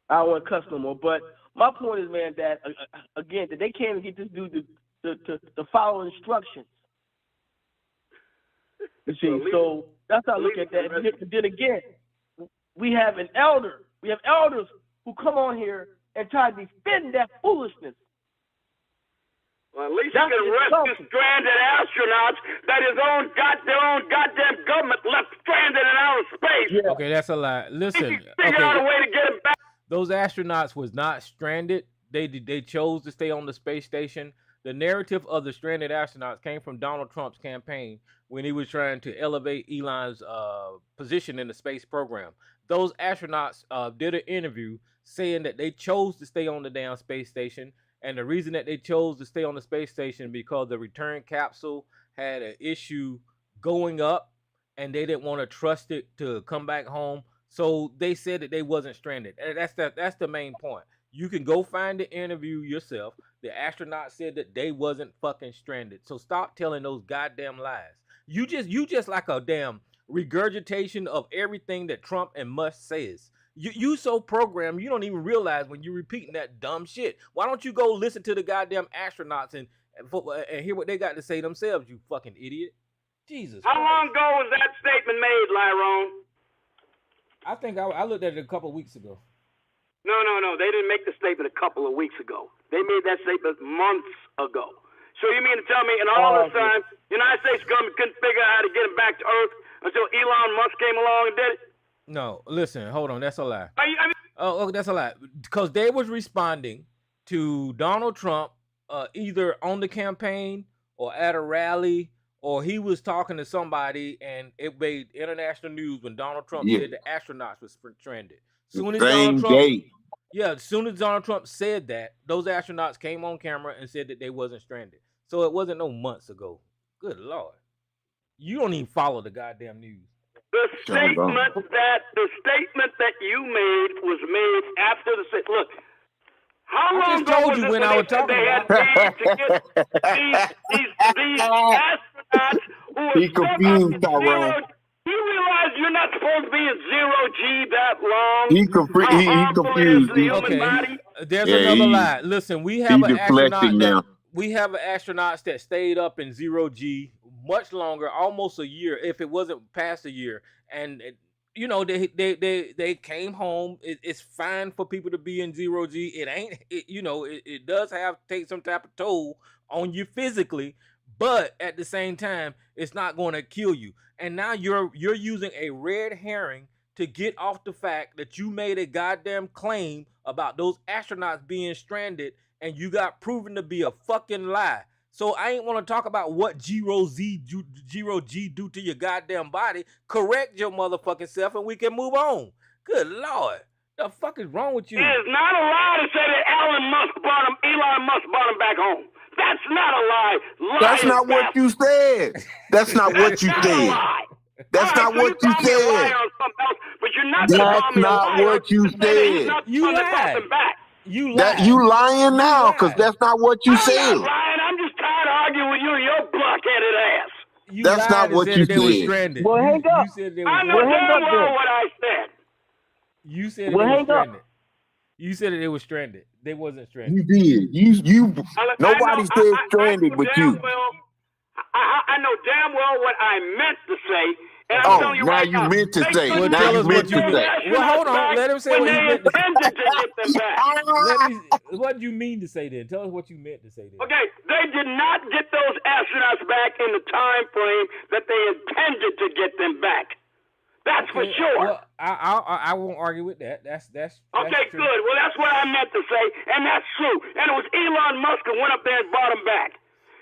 Speaker 4: I don't want to cuss no more, but my point is, man, that again, that they can't even get this dude to follow instructions. You see, so that's how I look at that. And then again, we have elders who come on here and try to defend that foolishness.
Speaker 5: Well, at least you can rescue stranded astronauts that their own goddamn government left stranded in outer space.
Speaker 4: Yeah.
Speaker 2: Okay, that's a lie. Listen,
Speaker 5: figure out a way to get them back.
Speaker 2: Those astronauts was not stranded. They chose to stay on the space station. The narrative of the stranded astronauts came from Donald Trump's campaign when he was trying to elevate Elon's position in the space program. Those astronauts did an interview saying that they chose to stay on the damn space station. And the reason that they chose to stay on the space station because the return capsule had an issue going up and they didn't want to trust it to come back home. So they said that they wasn't stranded. And that's the main point. You can go find the interview yourself. The astronaut said that they wasn't fucking stranded. So stop telling those goddamn lies. You just like a damn regurgitation of everything that Trump and Musk says. You so programmed, you don't even realize when you're repeating that dumb shit. Why don't you go listen to the goddamn astronauts and hear what they got to say themselves, you fucking idiot? Jesus
Speaker 5: How
Speaker 2: Christ.
Speaker 5: long ago was that statement made, Lyrone?
Speaker 2: I think I looked at it a couple of weeks ago.
Speaker 5: No. They didn't make the statement a couple of weeks ago. They made that statement months ago. So you mean to tell me in all this time, the United States government couldn't figure out how to get them back to Earth until Elon Musk came along and did it?
Speaker 2: No, listen, hold on, that's a lie. That's a lie. Because they was responding to Donald Trump either on the campaign or at a rally, or he was talking to somebody and it made international news when Donald Trump said the astronauts was stranded. As soon as Donald Trump said that, those astronauts came on camera and said that they wasn't stranded. So it wasn't no months ago. Good Lord. You don't even follow the goddamn news.
Speaker 5: The statement that you made was made after the look. How long ago was it when they said they had paid to get these astronauts who were
Speaker 7: He confused Tyrone.
Speaker 5: You realize you're not supposed to be in 0G that long?
Speaker 7: He confused.
Speaker 5: Okay.
Speaker 2: There's another lie. Listen, we have an astronaut
Speaker 7: now.
Speaker 2: We have astronauts that stayed up in 0G much longer, almost a year, if it wasn't past a year. And you know, they came home. It's fine for people to be in 0G. It ain't, it does take some type of toll on you physically, but at the same time, it's not going to kill you. And now you're using a red herring to get off the fact that you made a goddamn claim about those astronauts being stranded, and you got proven to be a fucking lie. So I ain't want to talk about what G-Ro G do to your goddamn body. Correct your motherfucking self and we can move on. Good Lord. The fuck is wrong with you?
Speaker 5: It is not a lie to say that Elon Musk brought him back home. That's not a lie.
Speaker 7: That's not what you said. That's not what you said. That's not what you said.
Speaker 5: But you're not
Speaker 7: That's not what you said.
Speaker 2: You lied. You lied.
Speaker 7: That you lying now, because that's not what you said.
Speaker 5: I'm not lying. I'm just tired of arguing with you and your blockheaded ass.
Speaker 2: You
Speaker 7: That's not what you
Speaker 2: they were
Speaker 7: said.
Speaker 2: stranded.
Speaker 6: Well, hang up.
Speaker 2: You said they
Speaker 5: I
Speaker 2: were
Speaker 5: know damn well what I said.
Speaker 2: You said
Speaker 6: Well,
Speaker 2: they were
Speaker 6: hang up.
Speaker 2: stranded. You said that they were stranded. They wasn't stranded.
Speaker 7: You did. You. Nobody said stranded with you.
Speaker 5: I know damn well what I meant to say. And I'm
Speaker 7: Oh,
Speaker 5: telling you
Speaker 7: now
Speaker 5: right
Speaker 7: you
Speaker 5: now,
Speaker 7: meant to
Speaker 5: they
Speaker 7: say.
Speaker 5: couldn't
Speaker 7: Now
Speaker 2: tell
Speaker 7: you
Speaker 2: us
Speaker 7: meant
Speaker 2: what you
Speaker 7: to
Speaker 2: meant.
Speaker 7: say.
Speaker 2: Well, hold on. Let him say
Speaker 5: when
Speaker 2: what he
Speaker 5: they
Speaker 2: meant to say.
Speaker 5: intended to get them back.
Speaker 2: What do you mean to say then? Tell us what you meant to say then.
Speaker 5: Okay, they did not get those astronauts back in the time frame that they intended to get them back. That's for sure.
Speaker 2: Well, I won't argue with that. That's
Speaker 5: Okay,
Speaker 2: true.
Speaker 5: good. Well, that's what I meant to say, and that's true. And it was Elon Musk who went up there and brought them back.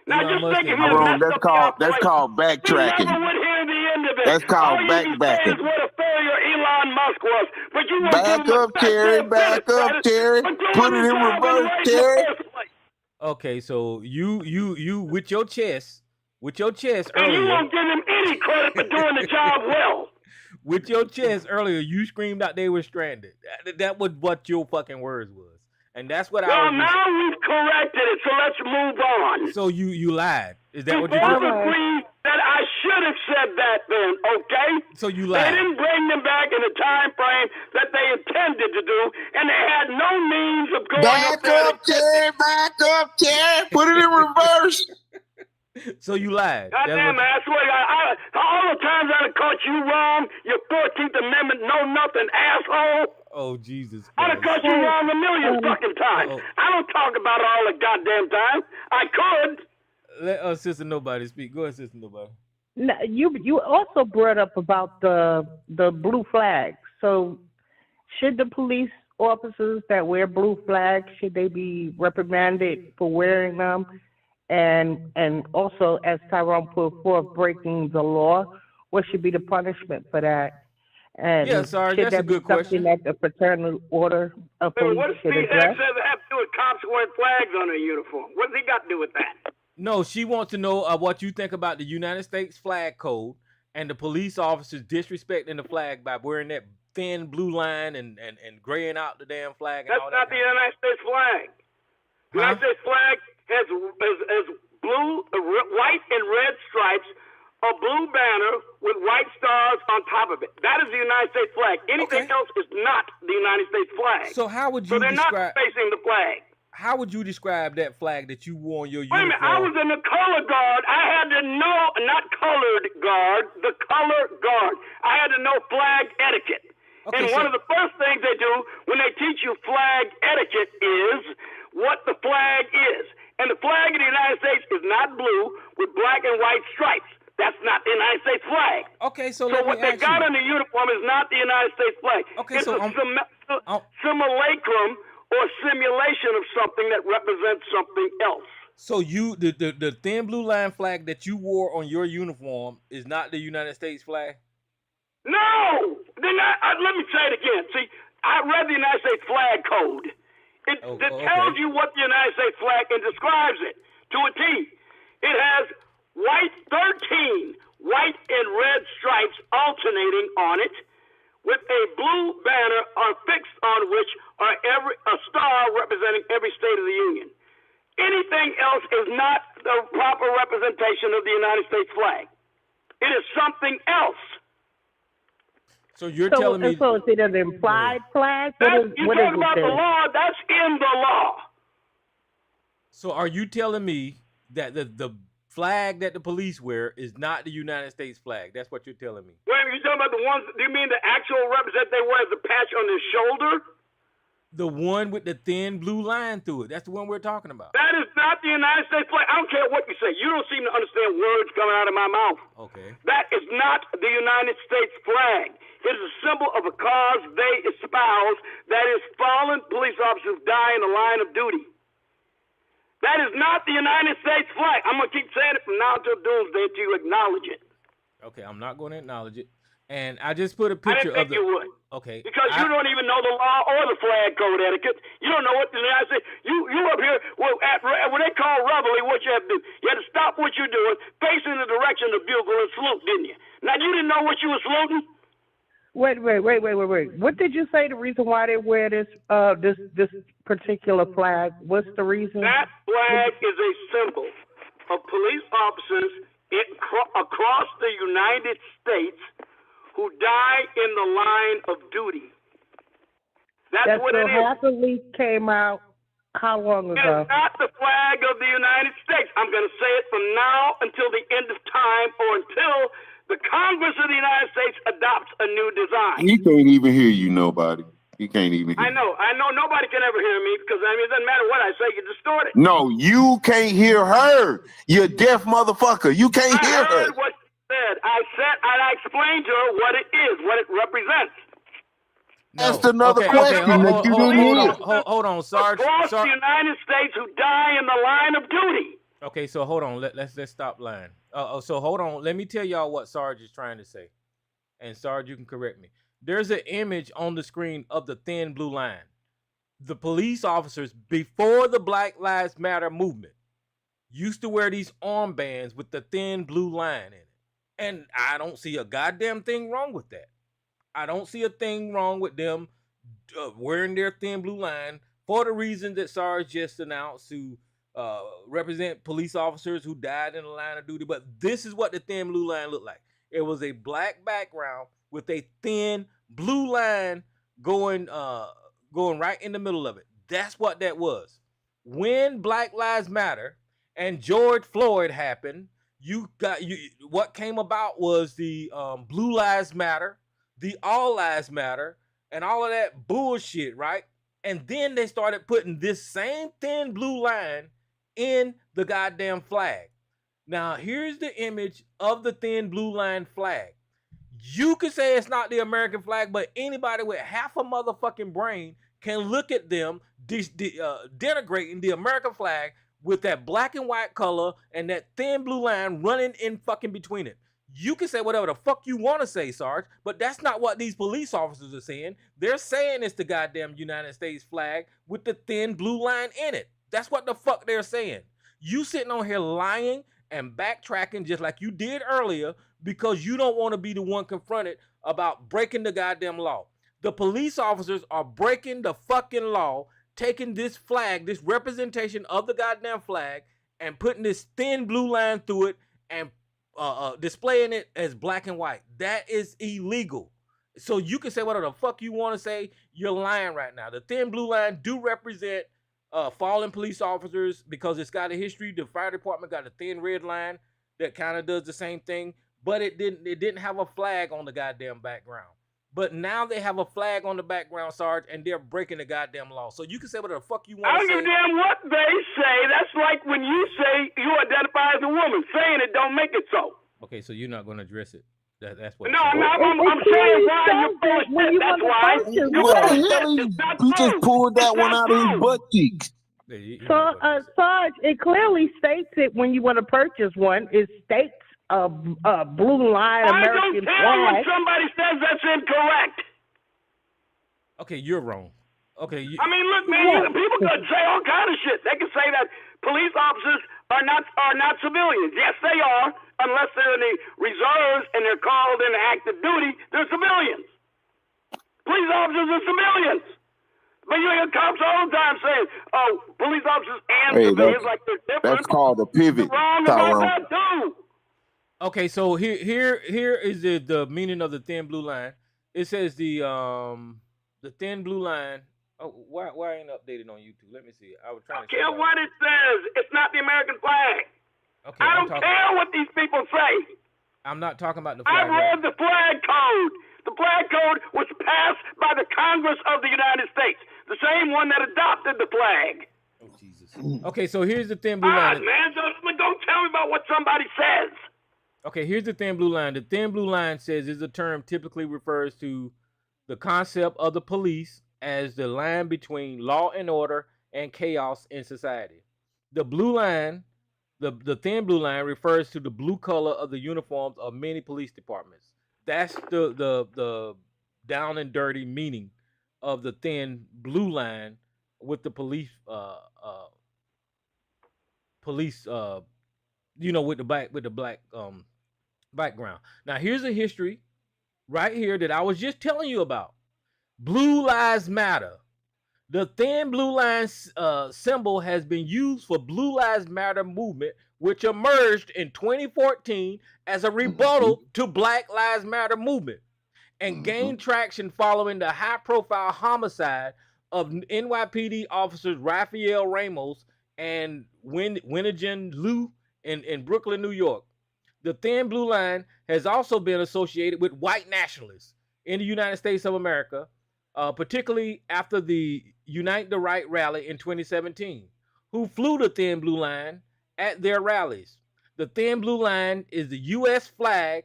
Speaker 5: Now,
Speaker 2: Elon
Speaker 5: just
Speaker 2: Musk
Speaker 5: think if
Speaker 2: didn't
Speaker 5: he
Speaker 2: do
Speaker 5: had
Speaker 2: it.
Speaker 5: messed up the
Speaker 7: That's called
Speaker 5: operation,
Speaker 7: backtracking.
Speaker 5: you never would hear the end of it.
Speaker 7: That's called
Speaker 5: All you can say
Speaker 7: backbacking.
Speaker 5: is what a failure Elon Musk was. But you won't
Speaker 7: Back
Speaker 5: give him
Speaker 7: up, Terry. Back up, Terry. Put it in reverse, Terry.
Speaker 2: Okay, so you with your chest
Speaker 5: And you
Speaker 2: earlier.
Speaker 5: won't give him any credit for doing the job well.
Speaker 2: With your chest earlier, you screamed out they were stranded. That was what your fucking words was. And that's what I
Speaker 5: Well,
Speaker 2: was.
Speaker 5: now we've corrected it, so let's move on.
Speaker 2: So you lied. Is that what
Speaker 5: We
Speaker 2: you
Speaker 5: both
Speaker 2: did?
Speaker 5: agree that I should have said that then, okay?
Speaker 2: So you
Speaker 5: They
Speaker 2: lied.
Speaker 5: didn't bring them back in the time frame that they intended to do, and they had no means of going
Speaker 7: Back
Speaker 5: up there.
Speaker 7: up, Terry. Back up, Terry. Put it in reverse.
Speaker 2: So you lied.
Speaker 5: God damn, man, I swear to God, all the times I done caught you wrong, you 14th Amendment know-nothing asshole.
Speaker 2: Oh, Jesus
Speaker 5: I done
Speaker 2: Christ.
Speaker 5: caught you wrong a million fucking times.
Speaker 2: Uh-oh.
Speaker 5: I don't talk about it all the goddamn time. I could.
Speaker 2: Let Sister Nobody speak. Go ahead, Sister Nobody.
Speaker 6: No, you also brought up about the blue flag. So should the police officers that wear blue flags, should they be reprimanded for wearing them? And also, as Tyrone put forth, breaking the law, what should be the punishment for that? And
Speaker 2: Yeah, sorry,
Speaker 6: should
Speaker 2: that's a
Speaker 6: that be
Speaker 2: good question.
Speaker 6: something that the fraternal order of
Speaker 5: Hey,
Speaker 6: police
Speaker 5: what does
Speaker 6: should
Speaker 5: Steve
Speaker 6: address?
Speaker 5: have to do with cops wearing flags on their uniform? What does he got to do with that?
Speaker 2: No, she wants to know what you think about the United States flag code and the police officers disrespecting the flag by wearing that thin blue line and graying out the damn flag and
Speaker 5: That's
Speaker 2: all
Speaker 5: not
Speaker 2: that.
Speaker 5: the United States flag. The United States flag has blue, white, and red stripes, a blue banner with white stars on top of it. That is the United States flag. Anything
Speaker 2: Okay.
Speaker 5: else is not the United States flag.
Speaker 2: So how would
Speaker 5: So
Speaker 2: you
Speaker 5: they're
Speaker 2: describe?
Speaker 5: not facing the flag.
Speaker 2: How would you describe that flag that you wore on your
Speaker 5: Wait a
Speaker 2: uniform?
Speaker 5: minute, I was in the color guard. I had to know, not colored guard, the color guard. I had to know flag etiquette.
Speaker 2: Okay,
Speaker 5: And
Speaker 2: so-
Speaker 5: one of the first things they do when they teach you flag etiquette is what the flag is. And the flag of the United States is not blue with black and white stripes. That's not the United States flag.
Speaker 2: Okay, so
Speaker 5: So
Speaker 2: let
Speaker 5: what
Speaker 2: me
Speaker 5: they
Speaker 2: ask
Speaker 5: got
Speaker 2: you.
Speaker 5: on the uniform is not the United States flag.
Speaker 2: Okay,
Speaker 5: it's
Speaker 2: so
Speaker 5: a simulacrum or simulation of something that represents something else.
Speaker 2: So the thin blue line flag that you wore on your uniform is not the United States flag?
Speaker 5: No! Let me say it again. See, I read the United States flag code. It tells you what the United States flag and describes it to a T. It has 13 white and red stripes alternating on it, with a blue banner fixed on which are a star representing every state of the Union. Anything else is not the proper representation of the United States flag. It is something else.
Speaker 2: So you're
Speaker 6: So,
Speaker 2: telling me
Speaker 6: so is it an implied flag?
Speaker 5: You
Speaker 6: What
Speaker 5: talk
Speaker 6: is
Speaker 5: about
Speaker 6: it
Speaker 5: the
Speaker 6: then?
Speaker 5: law, that's in the law.
Speaker 2: So are you telling me that the flag that the police wear is not the United States flag? That's what you're telling me.
Speaker 5: Wait, you talking about the ones, do you mean the actual represent they wear as a patch on their shoulder?
Speaker 2: The one with the thin blue line through it. That's the one we're talking about.
Speaker 5: That is not the United States flag. I don't care what you say. You don't seem to understand words coming out of my mouth.
Speaker 2: Okay.
Speaker 5: That is not the United States flag. It is a symbol of a cause they espouse, that is fallen police officers die in the line of duty. That is not the United States flag. I'm going to keep saying it from now till doomsday until you acknowledge it.
Speaker 2: Okay, I'm not going to acknowledge it. And I just put a
Speaker 5: I
Speaker 2: picture
Speaker 5: didn't think
Speaker 2: of the.
Speaker 5: you would.
Speaker 2: Okay.
Speaker 5: Because you don't even know the law or the flag code etiquette. You don't know what the United States. You up here when they call reveille, what you have to do? You had to stop what you're doing, face in the direction of the bugle and salute, didn't you? Now you didn't know what you were saluting.
Speaker 6: Wait. What did you say the reason why they wear this particular flag? What's the reason?
Speaker 5: That flag is a symbol of police officers across the United States who die in the line of duty. That's what it is.
Speaker 6: Happily came out how long ago?
Speaker 5: It is not the flag of the United States. I'm going to say it from now until the end of time, or until the Congress of the United States adopts a new design.
Speaker 7: He can't even hear you, nobody. He can't even hear
Speaker 5: I know. Nobody can ever hear me because it doesn't matter what I say, you distort it.
Speaker 7: No, you can't hear her. You're deaf motherfucker. You can't hear her.
Speaker 5: I heard what she said. I explained to her what it is, what it represents.
Speaker 7: That's another question that you didn't hear.
Speaker 2: Hold on, Sarge.
Speaker 5: Across the United States who die in the line of duty.
Speaker 2: Okay, so hold on. Let's stop lying. So hold on. Let me tell y'all what Sarge is trying to say. And Sarge, you can correct me. There's an image on the screen of the thin blue line. The police officers before the Black Lives Matter movement used to wear these armbands with the thin blue line in it. And I don't see a goddamn thing wrong with that. I don't see a thing wrong with them wearing their thin blue line for the reason that Sarge just announced, to represent police officers who died in the line of duty. But this is what the thin blue line looked like. It was a black background with a thin blue line going right in the middle of it. That's what that was. When Black Lives Matter and George Floyd happened, what came about was the Blue Lives Matter, the All Lives Matter, and all of that bullshit, right? And then they started putting this same thin blue line in the goddamn flag. Now, here's the image of the thin blue line flag. You could say it's not the American flag, but anybody with half a motherfucking brain can look at them denigrating the American flag with that black and white color and that thin blue line running in fucking between it. You can say whatever the fuck you want to say, Sarge, but that's not what these police officers are saying. They're saying it's the goddamn United States flag with the thin blue line in it. That's what the fuck they're saying. You sitting on here lying and backtracking just like you did earlier because you don't want to be the one confronted about breaking the goddamn law. The police officers are breaking the fucking law, taking this flag, this representation of the goddamn flag, and putting this thin blue line through it and displaying it as black and white. That is illegal. So you can say whatever the fuck you want to say. You're lying right now. The thin blue line do represent fallen police officers because it's got a history. The fire department got a thin red line that kind of does the same thing, but it didn't have a flag on the goddamn background. But now they have a flag on the background, Sarge, and they're breaking the goddamn law. So you can say whatever the fuck you want to say.
Speaker 5: I don't give a damn what they say. That's like when you say you identify as a woman. Saying it don't make it so.
Speaker 2: Okay, so you're not going to address it. That's what.
Speaker 5: No, I'm saying why you're full of shit. That's why.
Speaker 7: He just pulled that one out of his butt cheeks.
Speaker 6: So, Sarge, it clearly states it when you want to purchase one. It states blue line American flag.
Speaker 5: I don't care when somebody says that's incorrect.
Speaker 2: Okay, you're wrong. Okay.
Speaker 5: I mean, look, man, people could say all kind of shit. They can say that police officers are not civilians. Yes, they are, unless they're in the reserves and they're called into active duty. They're civilians. Police officers are civilians. But you hear cops all the time saying, "Oh, police officers and civilians like they're different."
Speaker 7: That's called a pivot.
Speaker 5: You're wrong about that too.
Speaker 2: Okay, so here is the meaning of the thin blue line. It says the thin blue line. Oh, why ain't it updated on YouTube? Let me see. I was trying to.
Speaker 5: I don't care what it says. It's not the American flag.
Speaker 2: Okay,
Speaker 5: I don't care what these people say.
Speaker 2: I'm not talking about the flag.
Speaker 5: I read the flag code. The flag code was passed by the Congress of the United States, the same one that adopted the flag.
Speaker 2: Oh Jesus. Okay, so here's the thin blue line.
Speaker 5: Man, don't tell me about what somebody says.
Speaker 2: Okay, here's the thin blue line. The thin blue line says is a term typically refers to the concept of the police as the line between law and order and chaos in society. The blue line, the thin blue line refers to the blue color of the uniforms of many police departments. That's the down and dirty meaning of the thin blue line with the police with the black background. Now here's a history right here that I was just telling you about. Blue Lives Matter. The thin blue line symbol has been used for Blue Lives Matter movement, which emerged in 2014 as a rebuttal to Black Lives Matter movement and gained traction following the high-profile homicide of NYPD officers Rafael Ramos and Winigen Liu in Brooklyn, New York. The thin blue line has also been associated with white nationalists in the United States of America, particularly after the Unite the Right rally in 2017, who flew the thin blue line at their rallies. The thin blue line is the U.S. flag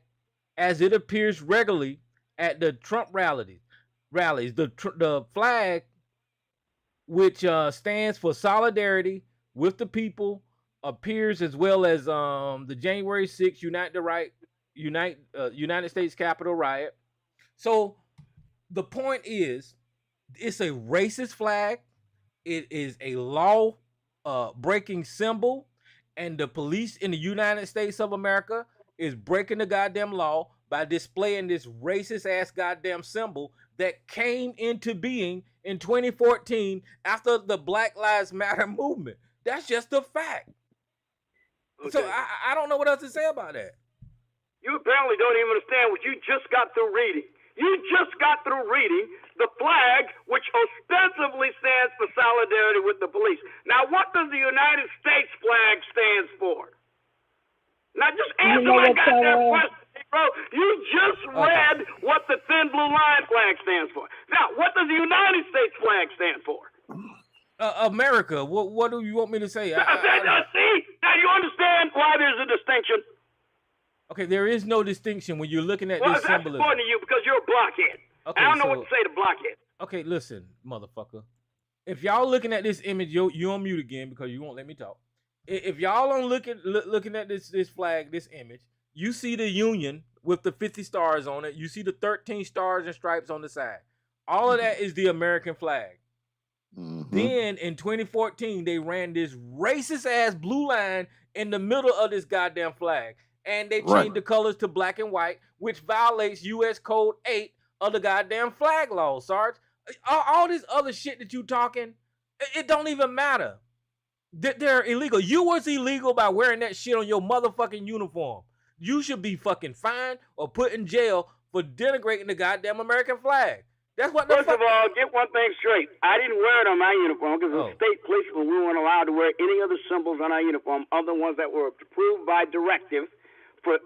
Speaker 2: as it appears regularly at the Trump rallies. The flag, which stands for solidarity with the people, appears as well as the January 6th United States Capitol riot. So the point is, it's a racist flag. It is a law breaking symbol, and the police in the United States of America is breaking the goddamn law by displaying this racist ass goddamn symbol that came into being in 2014 after the Black Lives Matter movement. That's just a fact. Okay. So I don't know what else to say about that.
Speaker 5: You apparently don't even understand what you just got through reading. You just got through reading the flag, which ostensibly stands for solidarity with the police. Now, what does the United States flag stand for? Now, just answer my goddamn question, bro. You just read what the thin blue line flag stands for. Now, what does the United States flag stand for?
Speaker 2: America. What do you want me to say?
Speaker 5: See, now you understand why there's a distinction.
Speaker 2: Okay, there is no distinction when you're looking at this symbolism.
Speaker 5: Well, that's important to you because you're a blockhead. Okay, I don't know what to say to blockhead.
Speaker 2: Okay, listen, motherfucker. If y'all looking at this image, you on mute again because you won't let me talk. If y'all on looking at this flag, this image, you see the Union with the 50 stars on it. You see the 13 stars and stripes on the side. All of that is the American flag. Then in 2014, they ran this racist ass blue line in the middle of this goddamn flag. And they changed the colors to black and white, which violates U.S. Code 8 of the goddamn flag law, Sarge. All this other shit that you talking, it don't even matter. They're illegal. You was illegal by wearing that shit on your motherfucking uniform. You should be fucking fined or put in jail for denigrating the goddamn American flag. That's what.
Speaker 5: First of all, get one thing straight. I didn't wear it on my uniform because as a state policeman, we weren't allowed to wear any other symbols on our uniform other than ones that were approved by directive for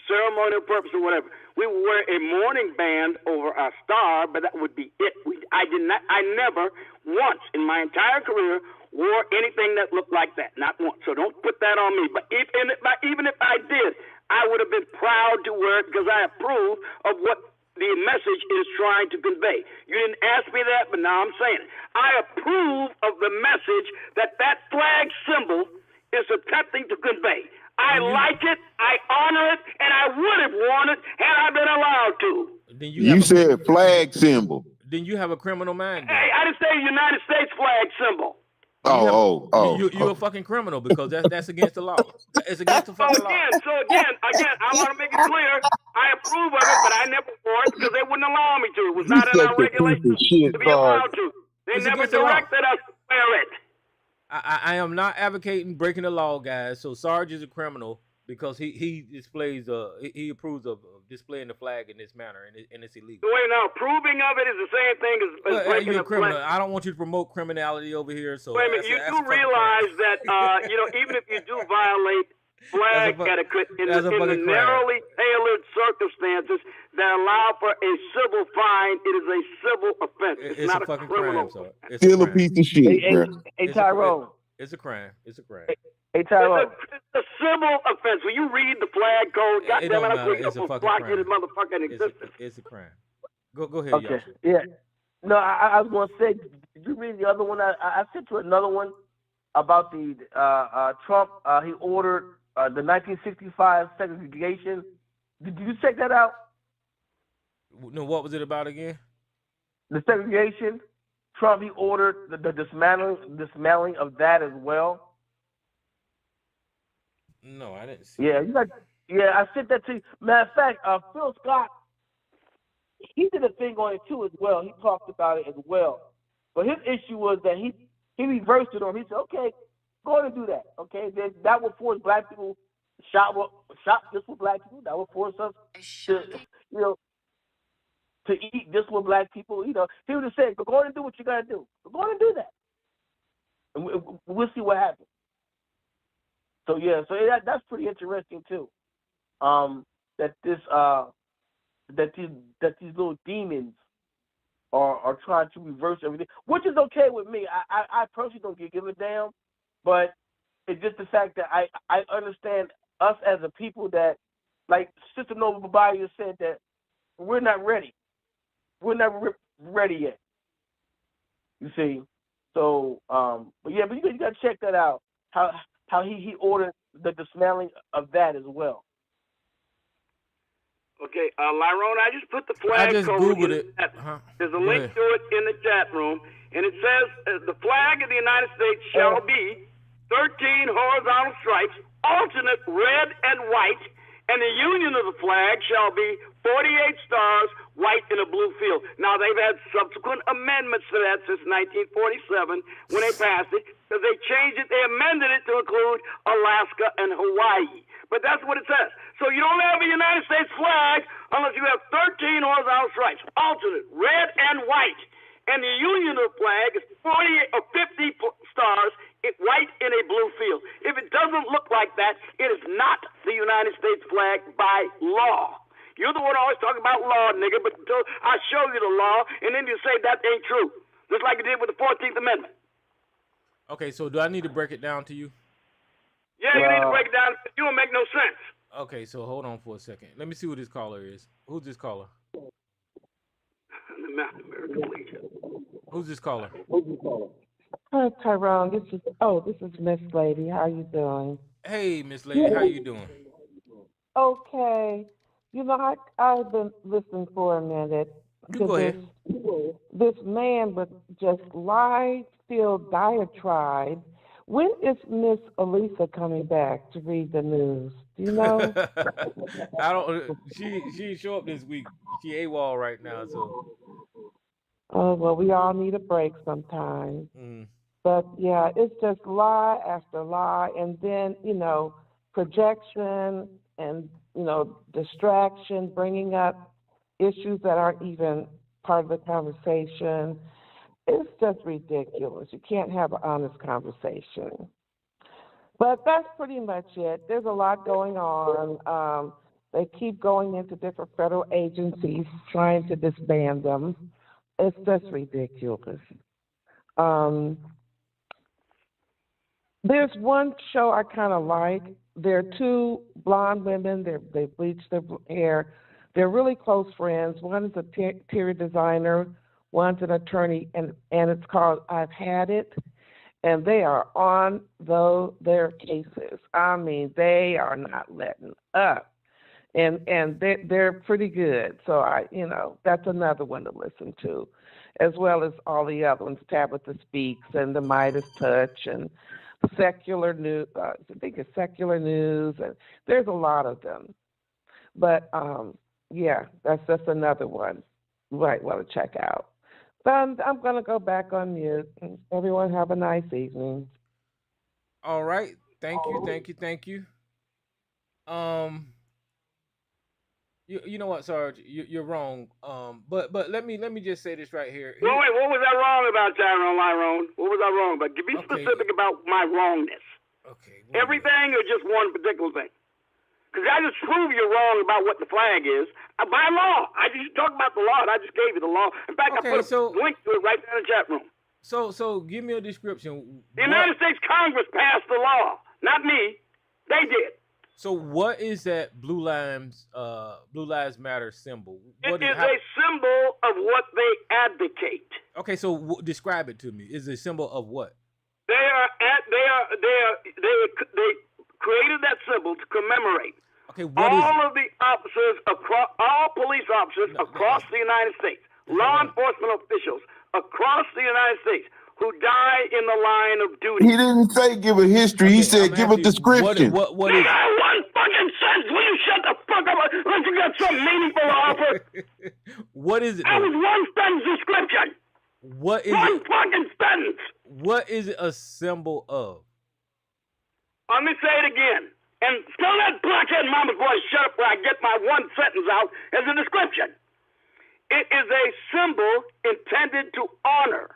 Speaker 5: ceremonial purpose or whatever. We would wear a mourning band over our star, but that would be it. I never once in my entire career wore anything that looked like that. Not once. So don't put that on me. But even if I did, I would have been proud to wear it because I approve of what the message is trying to convey. You didn't ask me that, but now I'm saying it. I approve of the message that flag symbol is attempting to convey. I like it, I honor it, and I would have worn it had I been allowed to.
Speaker 2: Then
Speaker 7: you said flag symbol.
Speaker 2: Then you have a criminal mind.
Speaker 5: Hey, I didn't say United States flag symbol.
Speaker 2: You're a fucking criminal because that's against the law. It's against the fucking law.
Speaker 5: So again, I want to make it clear. I approve of it, but I never wore it because they wouldn't allow me to. It was not in our regulations to be allowed to. They never directed us to wear it.
Speaker 2: I am not advocating breaking the law, guys. So Sarge is a criminal because he displays he approves of displaying the flag in this manner, and it's illegal.
Speaker 5: So wait, now proving of it is the same thing as breaking the
Speaker 2: criminal.
Speaker 5: flag.
Speaker 2: I don't want you to promote criminality over here. So
Speaker 5: wait a minute, you do realize that even if you do violate flag etiquette in the narrowly tailored circumstances that allow for a civil fine, it is a civil offense. It's not a criminal.
Speaker 7: Crime, it's still a piece of shit.
Speaker 4: Hey, Tyrone.
Speaker 2: It's a crime. It's a crime.
Speaker 4: Hey, Tyrone.
Speaker 5: It's a civil offense. When you read the flag code, goddamn it, I put you up blocking motherfucker in existence.
Speaker 2: It's a crime. Go ahead,
Speaker 4: okay. Yeah. No, I was going to say, did you read the other one? I sent you another one about the Trump. He ordered the 1965 segregation. Did you check that out?
Speaker 2: No, what was it about again?
Speaker 4: The segregation. Trump, he ordered the dismantling of that as well.
Speaker 2: No, I didn't see.
Speaker 4: Yeah, I sent that to you. Matter of fact, Phil Scott, he did a thing on it too as well. He talked about it as well. But his issue was that he reversed it on him. He said, okay, go ahead and do that. Okay, then that will force black people shop just for black people. That will force us to, to eat just with black people. He would have said, go ahead and do what you got to do. Go ahead and do that. And we'll see what happens. So yeah, that's pretty interesting too. That these little demons are trying to reverse everything, which is okay with me. I personally don't give a damn, but it's just the fact that I understand us as a people that, like Sister Nova Babadia said, that we're not ready. We're not ready yet. You see, so but you got to check that out. How he ordered the dismantling of that as well.
Speaker 5: Okay, Lyrone, I just put the flag
Speaker 2: I just
Speaker 5: code
Speaker 2: Googled
Speaker 5: in
Speaker 2: it.
Speaker 5: There's a link to it in the chat room, and it says the flag of the United States shall be 13 horizontal stripes, alternate red and white, and the union of the flag shall be 48 stars, white in a blue field. Now, they've had subsequent amendments to that since 1947 when they passed it, because they changed it, they amended it to include Alaska and Hawaii. But that's what it says. So you don't have a United States flag unless you have 13 horizontal stripes, alternate, red and white. And the union of the flag is 48 or 50 stars, white in a blue field. If it doesn't look like that, it is not the United States flag by law. You're the one always talking about law, nigga, but until I show you the law, and then you say that ain't true. Just like you did with the 14th Amendment.
Speaker 2: Okay, so do I need to break it down to you?
Speaker 5: Yeah, you need to break it down. You don't make no sense.
Speaker 2: Okay, so hold on for a second. Let me see who this caller is. Who's this caller?
Speaker 5: The Mountain American Legion.
Speaker 2: Who's this caller?
Speaker 6: Hi, Tyrone. This is Miss Lady. How you doing?
Speaker 2: Hey, Miss Lady, how you doing?
Speaker 6: Okay. I've been listening for a minute.
Speaker 2: You go ahead.
Speaker 6: This man with just lie-filled diatribe. When is Miss Elisa coming back to read the news? Do you know?
Speaker 2: I don't. She didn't show up this week. She AWOL right now, so.
Speaker 6: Oh well, we all need a break sometimes.
Speaker 2: Mm.
Speaker 6: But yeah, it's just lie after lie, and then projection and distraction, bringing up issues that aren't even part of the conversation. It's just ridiculous. You can't have an honest conversation. But that's pretty much it. There's a lot going on. They keep going into different federal agencies trying to disband them. It's just ridiculous. There's one show I kind of like. They're two blonde women. They bleach their hair. They're really close friends. One is a interior designer. One's an attorney, and it's called I've Had It. And they are on their cases. I mean, they are not letting up. And they're pretty good. So that's another one to listen to, as well as all the other ones, Tabitha Speaks and the Midas Touch and Secular News. I think it's Secular News, and there's a lot of them. But yeah, that's just another one you might want to check out. But I'm going to go back on mute. Everyone have a nice evening.
Speaker 2: All right. Thank you. You know what, Sarge? You're wrong. But let me just say this right here.
Speaker 5: Wait, what was I wrong about, Lyrone? What was I wrong about? Be specific about my wrongness.
Speaker 2: Okay.
Speaker 5: Everything or just one particular thing? Because I just proved you're wrong about what the flag is by law. I just talked about the law, and I just gave you the law. In fact, I put a link to it right there in the chat room.
Speaker 2: So give me a description.
Speaker 5: The United States Congress passed the law, not me. They did.
Speaker 2: So what is that Blue Lives Matter symbol?
Speaker 5: It is a symbol of what they advocate.
Speaker 2: Okay, so describe it to me. Is it a symbol of what?
Speaker 5: They created that symbol to commemorate
Speaker 2: Okay, what is
Speaker 5: all
Speaker 2: it?
Speaker 5: of the officers across, all police officers across the United States, law enforcement officials across the United States who die in the line of duty.
Speaker 7: He didn't say give a history. He
Speaker 2: Okay,
Speaker 7: said
Speaker 2: I'm
Speaker 7: give a
Speaker 2: asking you,
Speaker 7: description.
Speaker 2: what is
Speaker 5: Nigga,
Speaker 2: it?
Speaker 5: one fucking sentence. Will you shut the fuck up? Unless you got something meaningful to offer.
Speaker 2: What is it
Speaker 5: That was
Speaker 2: though?
Speaker 5: one sentence description.
Speaker 2: What is
Speaker 5: One
Speaker 2: it?
Speaker 5: fucking sentence.
Speaker 2: What is it a symbol of?
Speaker 5: Let me say it again. And tell that blockhead mama's boy shut up where I get my one sentence out as a description. It is a symbol intended to honor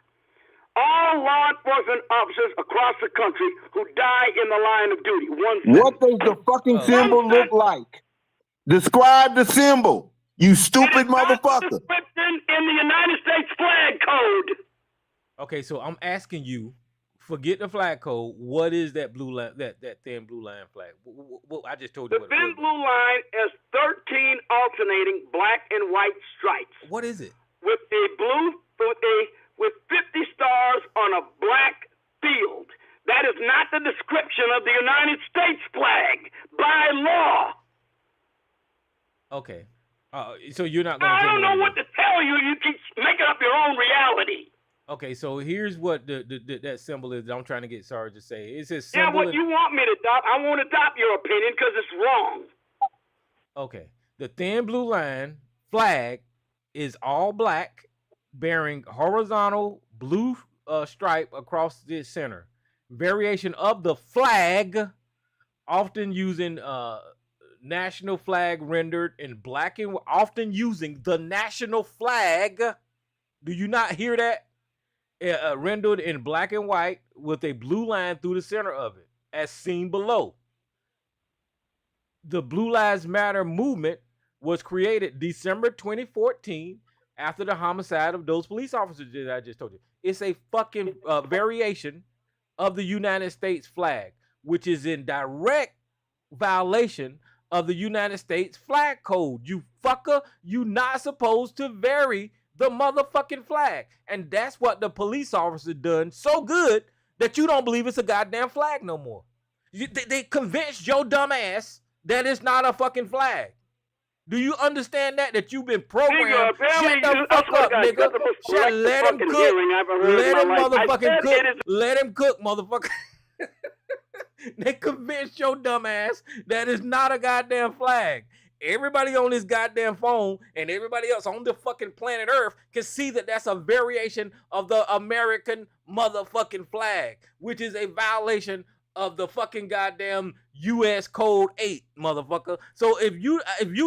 Speaker 5: all law enforcement officers across the country who die in the line of duty. One sentence.
Speaker 7: What does the fucking symbol look like? Describe the symbol, you stupid motherfucker.
Speaker 5: Description in the United States flag code.
Speaker 2: Okay, so I'm asking you, forget the flag code. What is that blue line? That thin blue line flag? I just told you
Speaker 5: The
Speaker 2: what it
Speaker 5: thin
Speaker 2: was.
Speaker 5: blue line has 13 alternating black and white stripes
Speaker 2: What is it?
Speaker 5: with a blue with 50 stars on a black field. That is not the description of the United States flag by law.
Speaker 2: Okay. So you're not gonna
Speaker 5: I
Speaker 2: tell
Speaker 5: don't
Speaker 2: me
Speaker 5: know
Speaker 2: what
Speaker 5: what to tell you. You keep making up your own reality.
Speaker 2: Okay, so here's what that symbol is that I'm trying to get Sarge to say. It's a
Speaker 5: Yeah,
Speaker 2: symbol.
Speaker 5: what you want me to adopt, I won't adopt your opinion because it's wrong.
Speaker 2: Okay. The thin blue line flag is all black, bearing horizontal blue stripe across the center. Variation of the flag, often using national flag rendered in black and often using the national flag. Do you not hear that? Rendered in black and white with a blue line through the center of it, as seen below. The Blue Lives Matter movement was created December 2014 after the homicide of those police officers that I just told you. It's a fucking variation of the United States flag, which is in direct violation of the United States flag code. You fucker, you not supposed to vary the motherfucking flag. And that's what the police officer done so good that you don't believe it's a goddamn flag no more. They convinced your dumb ass that it's not a fucking flag. Do you understand that? That you've been programmed? Shut the fuck up, nigga. Shut, let him cook. Let him motherfucking cook. Let him cook, motherfucker. They convinced your dumb ass that it's not a goddamn flag. Everybody on this goddamn phone and everybody else on the fucking planet Earth can see that that's a variation of the American motherfucking flag, which is a violation of the fucking goddamn U.S. Code 8, motherfucker. So if you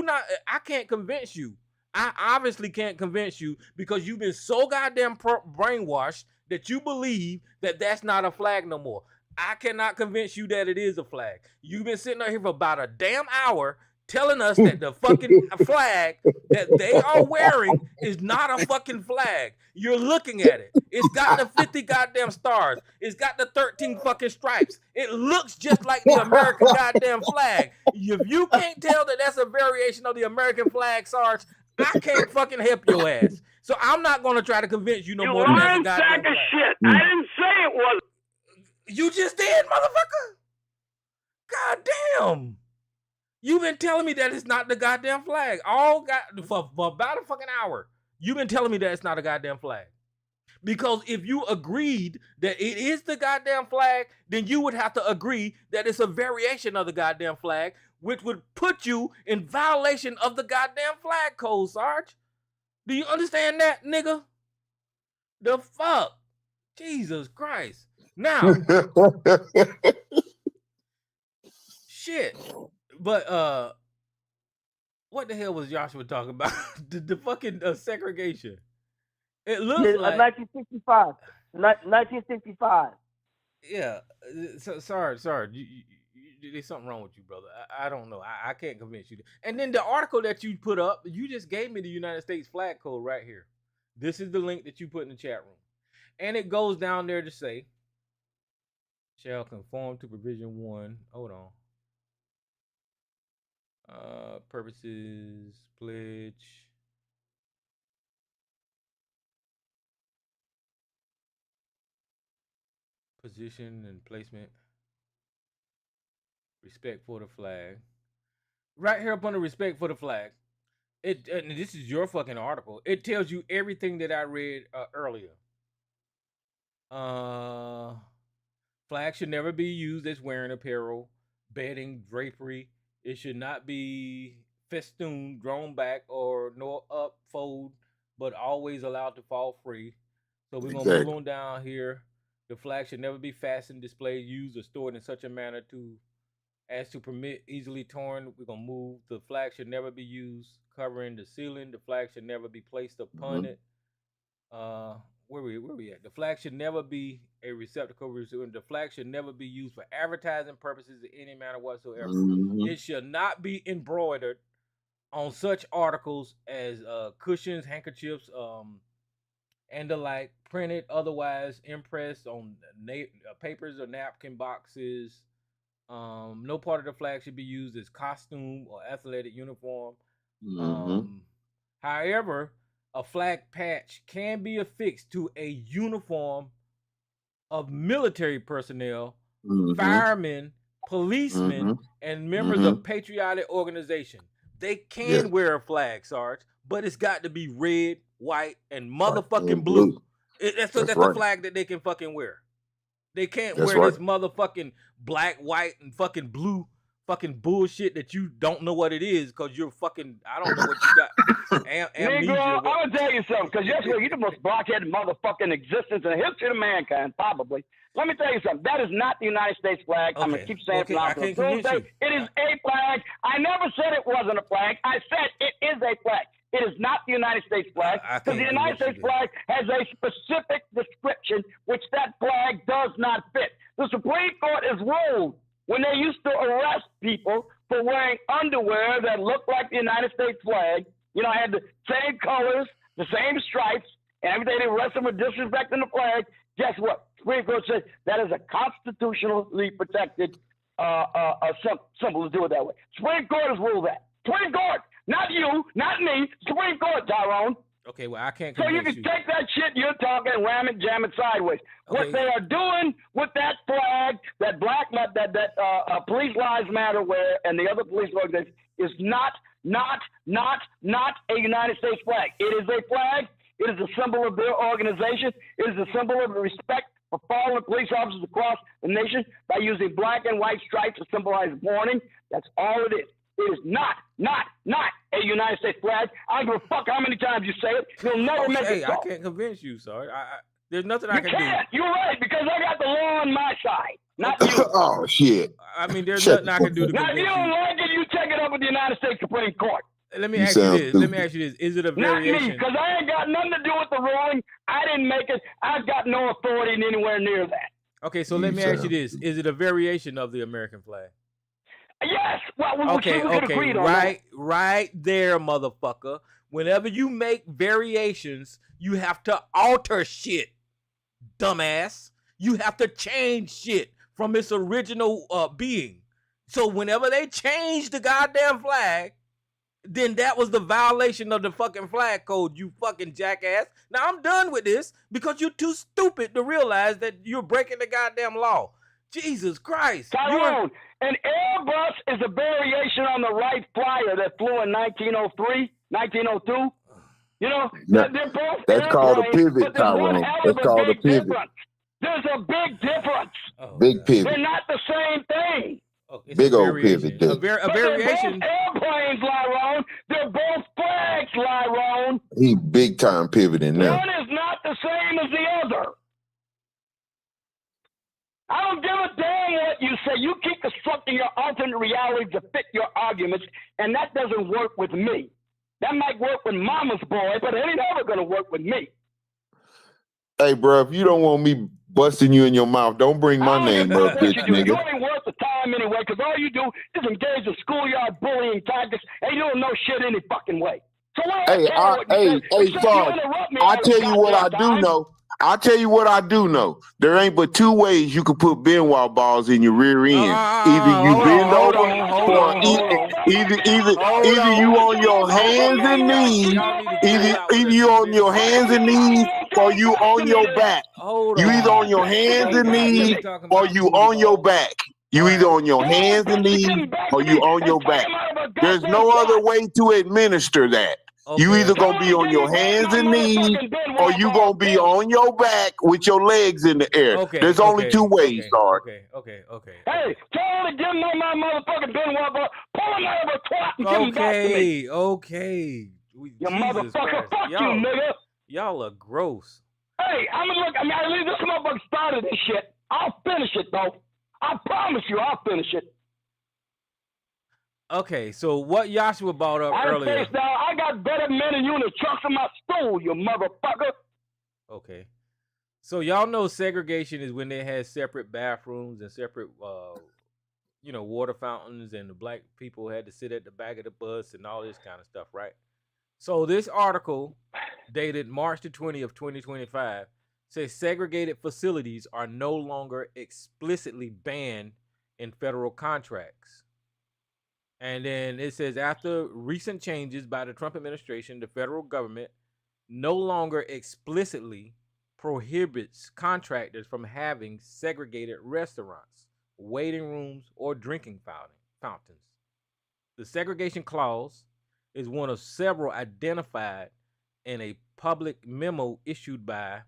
Speaker 2: not, I can't convince you. I obviously can't convince you because you've been so goddamn brainwashed that you believe that that's not a flag no more. I cannot convince you that it is a flag. You've been sitting out here for about a damn hour telling us that the fucking flag that they are wearing is not a fucking flag. You're looking at it. It's got the 50 goddamn stars. It's got the 13 fucking stripes. It looks just like the American goddamn flag. If you can't tell that that's a variation of the American flag, Sarge, I can't fucking help your ass. So I'm not going to try to convince you no more than that's a goddamn
Speaker 5: sack of
Speaker 2: flag.
Speaker 5: shit. I didn't say it was.
Speaker 2: You just did, motherfucker. God damn. You've been telling me that it's not the goddamn flag. For about a fucking hour. You've been telling me that it's not a goddamn flag. Because if you agreed that it is the goddamn flag, then you would have to agree that it's a variation of the goddamn flag, which would put you in violation of the goddamn flag code, Sarge. Do you understand that, nigga? The fuck? Jesus Christ. Now, shit. But what the hell was Joshua talking about? the fucking segregation. It looks like
Speaker 4: 1965. 1965.
Speaker 2: Yeah. So, sorry. There's something wrong with you, brother. I don't know. I can't convince you. And then the article that you put up, you just gave me the United States flag code right here. This is the link that you put in the chat room. And it goes down there to say, shall conform to provision 1. Hold on. Purposes, pledge. position and placement. Respect for the flag. Right here up under respect for the flag. And this is your fucking article. It tells you everything that I read earlier. Flag should never be used as wearing apparel, bedding, drapery. It should not be festooned, drawn back, or nor up, fold, but always allowed to fall free. So we're gonna move on down here. The flag should never be fastened, displayed, used, or stored in such a manner as to permit easily torn. We're gonna move. The flag should never be used covering the ceiling. The flag should never be placed upon it. Where we at? The flag should never be a receptacle. The flag should never be used for advertising purposes in any manner whatsoever. It should not be embroidered on such articles as cushions, handkerchiefs, and the like, printed, otherwise impressed on papers or napkin boxes. No part of the flag should be used as costume or athletic uniform. However, a flag patch can be affixed to a uniform of military personnel, firemen, policemen, and members of patriotic organization. They can wear a flag, Sarge, but it's got to be red, white, and motherfucking blue. That's the flag that they can fucking wear. They can't wear this motherfucking black, white, and fucking blue fucking bullshit that you don't know what it is because you're fucking, I don't know what you got.
Speaker 5: Negro, I'm going to tell you something, because yesterday you're the most blockheaded motherfucking existence in the history of mankind, probably. Let me tell you something. That is not the United States flag. I'm going to keep saying it. It is a flag. I never said it wasn't a flag. I said it is a flag. It is not the United States flag, because the United States flag has a specific description which that flag does not fit. The Supreme Court has ruled when they used to arrest people for wearing underwear that looked like the United States flag, had the same colors, the same stripes, and everything, they arrest them for disrespecting the flag. Guess what? Supreme Court said that is a constitutionally protected symbol to do it that way. Supreme Court has ruled that. Supreme Court, not you, not me. Supreme Court, Tyrone.
Speaker 2: Okay, well, I can't.
Speaker 5: So you can take that shit you're talking and ram it, jam it sideways. Okay. What they are doing with that flag, that Police Lives Matter wear, and the other police organizations is not a United States flag. It is a flag. It is a symbol of their organization. It is a symbol of respect for fallen police officers across the nation by using black and white stripes to symbolize mourning. That's all it is. It is not a United States flag. I don't give a fuck how many times you say it. You'll never make it so.
Speaker 2: I can't convince you, sorry. There's nothing I can do.
Speaker 5: You're right, because I got the law on my side, not you.
Speaker 7: Oh, shit.
Speaker 2: I mean, there's nothing I can do to convince you.
Speaker 5: Now, if you don't like it, you take it up with the United States Supreme Court.
Speaker 2: Let me ask you this. Is it a variation?
Speaker 5: Not me, because I ain't got nothing to do with the ruling. I didn't make it. I've got no authority anywhere near that.
Speaker 2: Okay, so let me ask you this. Is it a variation of the American flag?
Speaker 5: Yes. Well, we agreed on that.
Speaker 2: Right there, motherfucker. Whenever you make variations, you have to alter shit, dumbass. You have to change shit from its original being. So whenever they change the goddamn flag, then that was the violation of the fucking flag code, you fucking jackass. Now I'm done with this because you're too stupid to realize that you're breaking the goddamn law. Jesus Christ.
Speaker 5: Tyrone, an Airbus is a variation on the Wright Flyer that flew in 1903, 1902. They're both
Speaker 7: that's called a pivot, Tyrone. That's called a pivot.
Speaker 5: There's a big difference.
Speaker 7: Big pivot.
Speaker 5: They're not the same thing.
Speaker 7: Big old pivot.
Speaker 2: A variation.
Speaker 5: They're both airplanes, Lyrone. They're both flags, Lyrone.
Speaker 7: He big time pivoting now.
Speaker 5: One is not the same as the other. I don't give a damn what you say. You keep constructing your alternate reality to fit your arguments, and that doesn't work with me. That might work with Mama's boy, but it ain't ever going to work with me.
Speaker 7: Hey, bro, if you don't want me busting you in your mouth, don't bring my name up, bitch, nigga.
Speaker 5: You ain't worth the time anyway, because all you do is engage in schoolyard bullying tactics, and you don't know shit any fucking way. So
Speaker 7: hey, Sarge, I tell you what I do know. I'll tell you what I do know. There ain't but two ways you can put Benoit balls in your rear end. Either you bend over, or either you on your hands and knees. Either you on your hands and knees, or you on your back.
Speaker 2: Hold
Speaker 7: You
Speaker 2: on.
Speaker 7: either on your hands and knees or you on your back. You either on your hands and knees or you on your back. There's no other way to administer that. You either gonna be on your hands and knees or you gonna be on your back with your legs in the air. There's only two ways, Sarge.
Speaker 2: Okay.
Speaker 5: Hey, tell him to give me my motherfucking Benoit ball. Pull him out of a twat and give him back to me.
Speaker 2: Okay.
Speaker 5: You motherfucker, fuck you, nigga.
Speaker 2: Y'all are gross.
Speaker 5: Hey, at least this motherfucker started this shit. I'll finish it, though. I promise you, I'll finish it.
Speaker 2: Okay, so what Joshua brought up earlier.
Speaker 5: I got better men than you in the trunks of my stool, you motherfucker.
Speaker 2: Okay. So y'all know segregation is when they had separate bathrooms and separate, water fountains, and the black people had to sit at the back of the bus and all this kind of stuff, right? So this article, dated March the 20th, 2025, says segregated facilities are no longer explicitly banned in federal contracts. And then it says, after recent changes by the Trump administration, the federal government no longer explicitly prohibits contractors from having segregated restaurants, waiting rooms, or drinking fountains. The segregation clause is one of several identified in a public memo issued by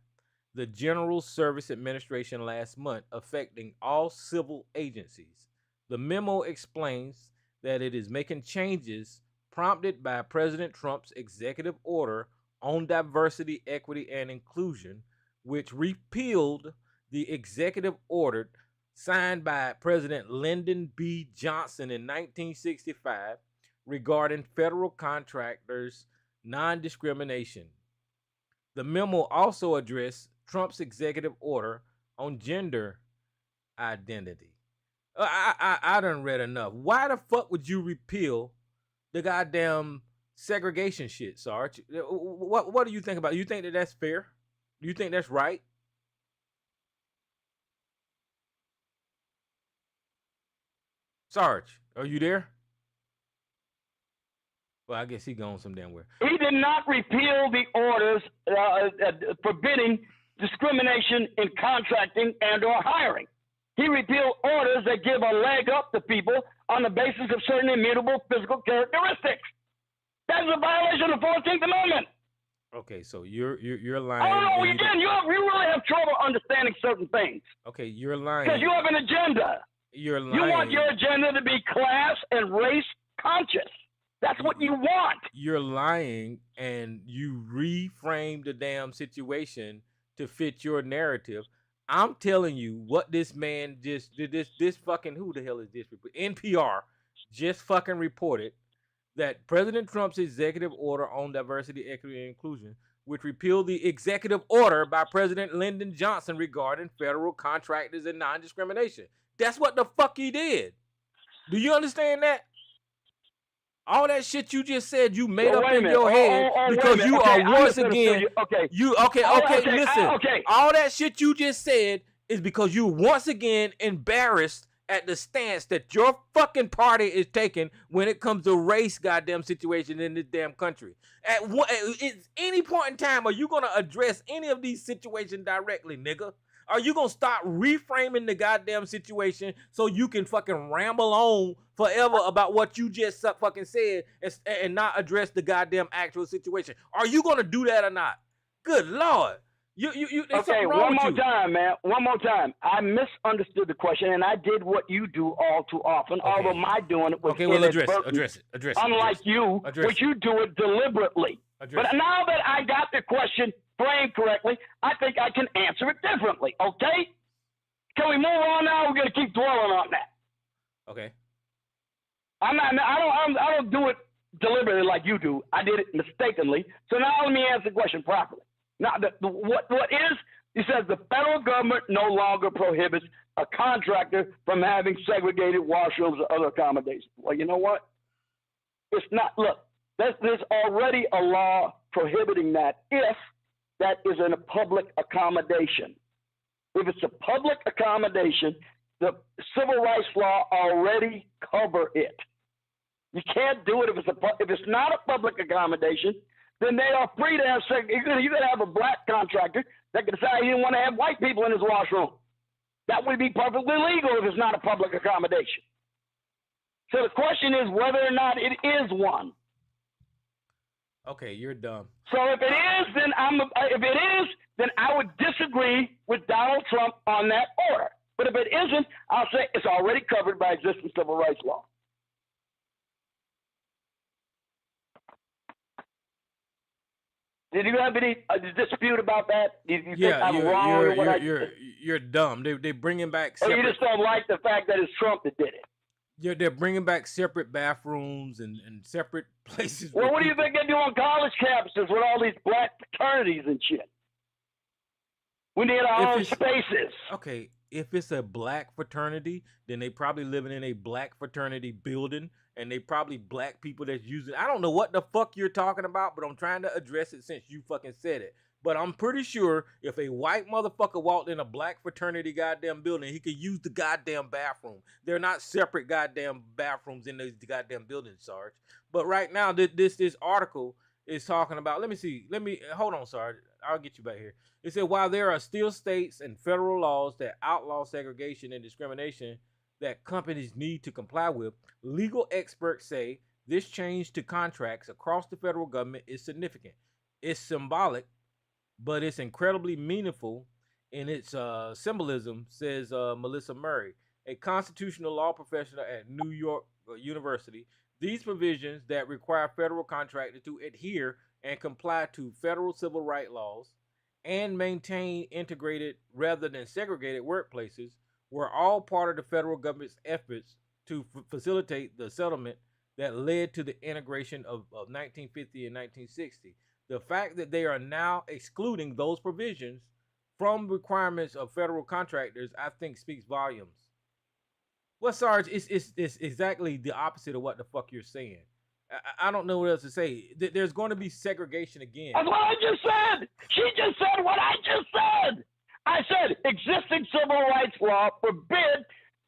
Speaker 2: the General Service Administration last month, affecting all civil agencies. The memo explains that it is making changes prompted by President Trump's executive order on diversity, equity, and inclusion, which repealed the executive order signed by President Lyndon B. Johnson in 1965 regarding federal contractors' non-discrimination. The memo also addressed Trump's executive order on gender identity. I done read enough. Why the fuck would you repeal the goddamn segregation shit, Sarge? What do you think about it? You think that that's fair? Do you think that's right? Sarge, are you there? Well, I guess he gone some damn where.
Speaker 5: He did not repeal the orders forbidding discrimination in contracting and or hiring. He repealed orders that give a leg up to people on the basis of certain immutable physical characteristics. That's a violation of the 14th Amendment.
Speaker 2: Okay, so you're lying.
Speaker 5: Oh no, again, you really have trouble understanding certain things.
Speaker 2: Okay, you're lying.
Speaker 5: Because you have an agenda.
Speaker 2: You're lying.
Speaker 5: You want your agenda to be class and race conscious. That's what you want.
Speaker 2: You're lying, and you reframe the damn situation to fit your narrative. I'm telling you what this man just did. This fucking, who the hell is this? NPR just fucking reported that President Trump's executive order on diversity, equity, and inclusion, which repealed the executive order by President Lyndon Johnson regarding federal contractors and non-discrimination. That's what the fuck he did. Do you understand that? All that shit you just said, you made up in your head because you are once again. Listen. All that shit you just said is because you once again embarrassed at the stance that your fucking party is taking when it comes to race goddamn situation in this damn country. At any point in time, are you gonna address any of these situations directly, nigga? Are you gonna stop reframing the goddamn situation so you can fucking ramble on forever about what you just fucking said and not address the goddamn actual situation? Are you gonna do that or not? Good Lord.
Speaker 5: Okay, one more time, man. One more time. I misunderstood the question, and I did what you do all too often, although my doing it was
Speaker 2: address it.
Speaker 5: Unlike you, which you do it deliberately. But now that I got the question framed correctly, I think I can answer it differently, okay? Can we move on now? We're going to keep dwelling on that.
Speaker 2: Okay.
Speaker 5: I don't do it deliberately like you do. I did it mistakenly. So now let me answer the question properly. Now, what is, he says the federal government no longer prohibits a contractor from having segregated washrooms or other accommodations. Well, you know what? It's not, look, there's already a law prohibiting that if that is in a public accommodation. If it's a public accommodation, the civil rights law already cover it. You can't do it if it's not a public accommodation. then they are free to have sex. You could have a black contractor that could decide he didn't want to have white people in his washroom. That would be perfectly legal if it's not a public accommodation. So the question is whether or not it is one.
Speaker 2: Okay, you're dumb.
Speaker 5: So if it is, then I would disagree with Donald Trump on that order. But if it isn't, I'll say it's already covered by existing civil rights law. Did you have any dispute about that? You think I'm wrong in what
Speaker 2: you're dumb. They're bringing back.
Speaker 5: You just don't like the fact that it's Trump that did it.
Speaker 2: Yeah, they're bringing back separate bathrooms and separate places.
Speaker 5: Well, what do you think they do on college campuses with all these black fraternities and shit? We need our own spaces.
Speaker 2: Okay, if it's a black fraternity, then they probably living in a black fraternity building, and they probably black people that's using. I don't know what the fuck you're talking about, but I'm trying to address it since you fucking said it. But I'm pretty sure if a white motherfucker walked in a black fraternity goddamn building, he could use the goddamn bathroom. They're not separate goddamn bathrooms in those goddamn buildings, Sarge. But right now, this article is talking about. Let me see. Hold on, Sarge. I'll get you back here. It said while there are still states and federal laws that outlaw segregation and discrimination that companies need to comply with, legal experts say this change to contracts across the federal government is significant. It's symbolic, but it's incredibly meaningful in its symbolism, says Melissa Murray, a constitutional law professor at New York University. These provisions that require federal contractors to adhere and comply to federal civil rights laws and maintain integrated rather than segregated workplaces were all part of the federal government's efforts to facilitate the settlement that led to the integration of 1950 and 1960. The fact that they are now excluding those provisions from requirements of federal contractors, I think, speaks volumes. Well, Sarge, it's exactly the opposite of what the fuck you're saying. I don't know what else to say. There's going to be segregation again.
Speaker 5: That's what I just said. She just said what I just said. I said existing civil rights law forbid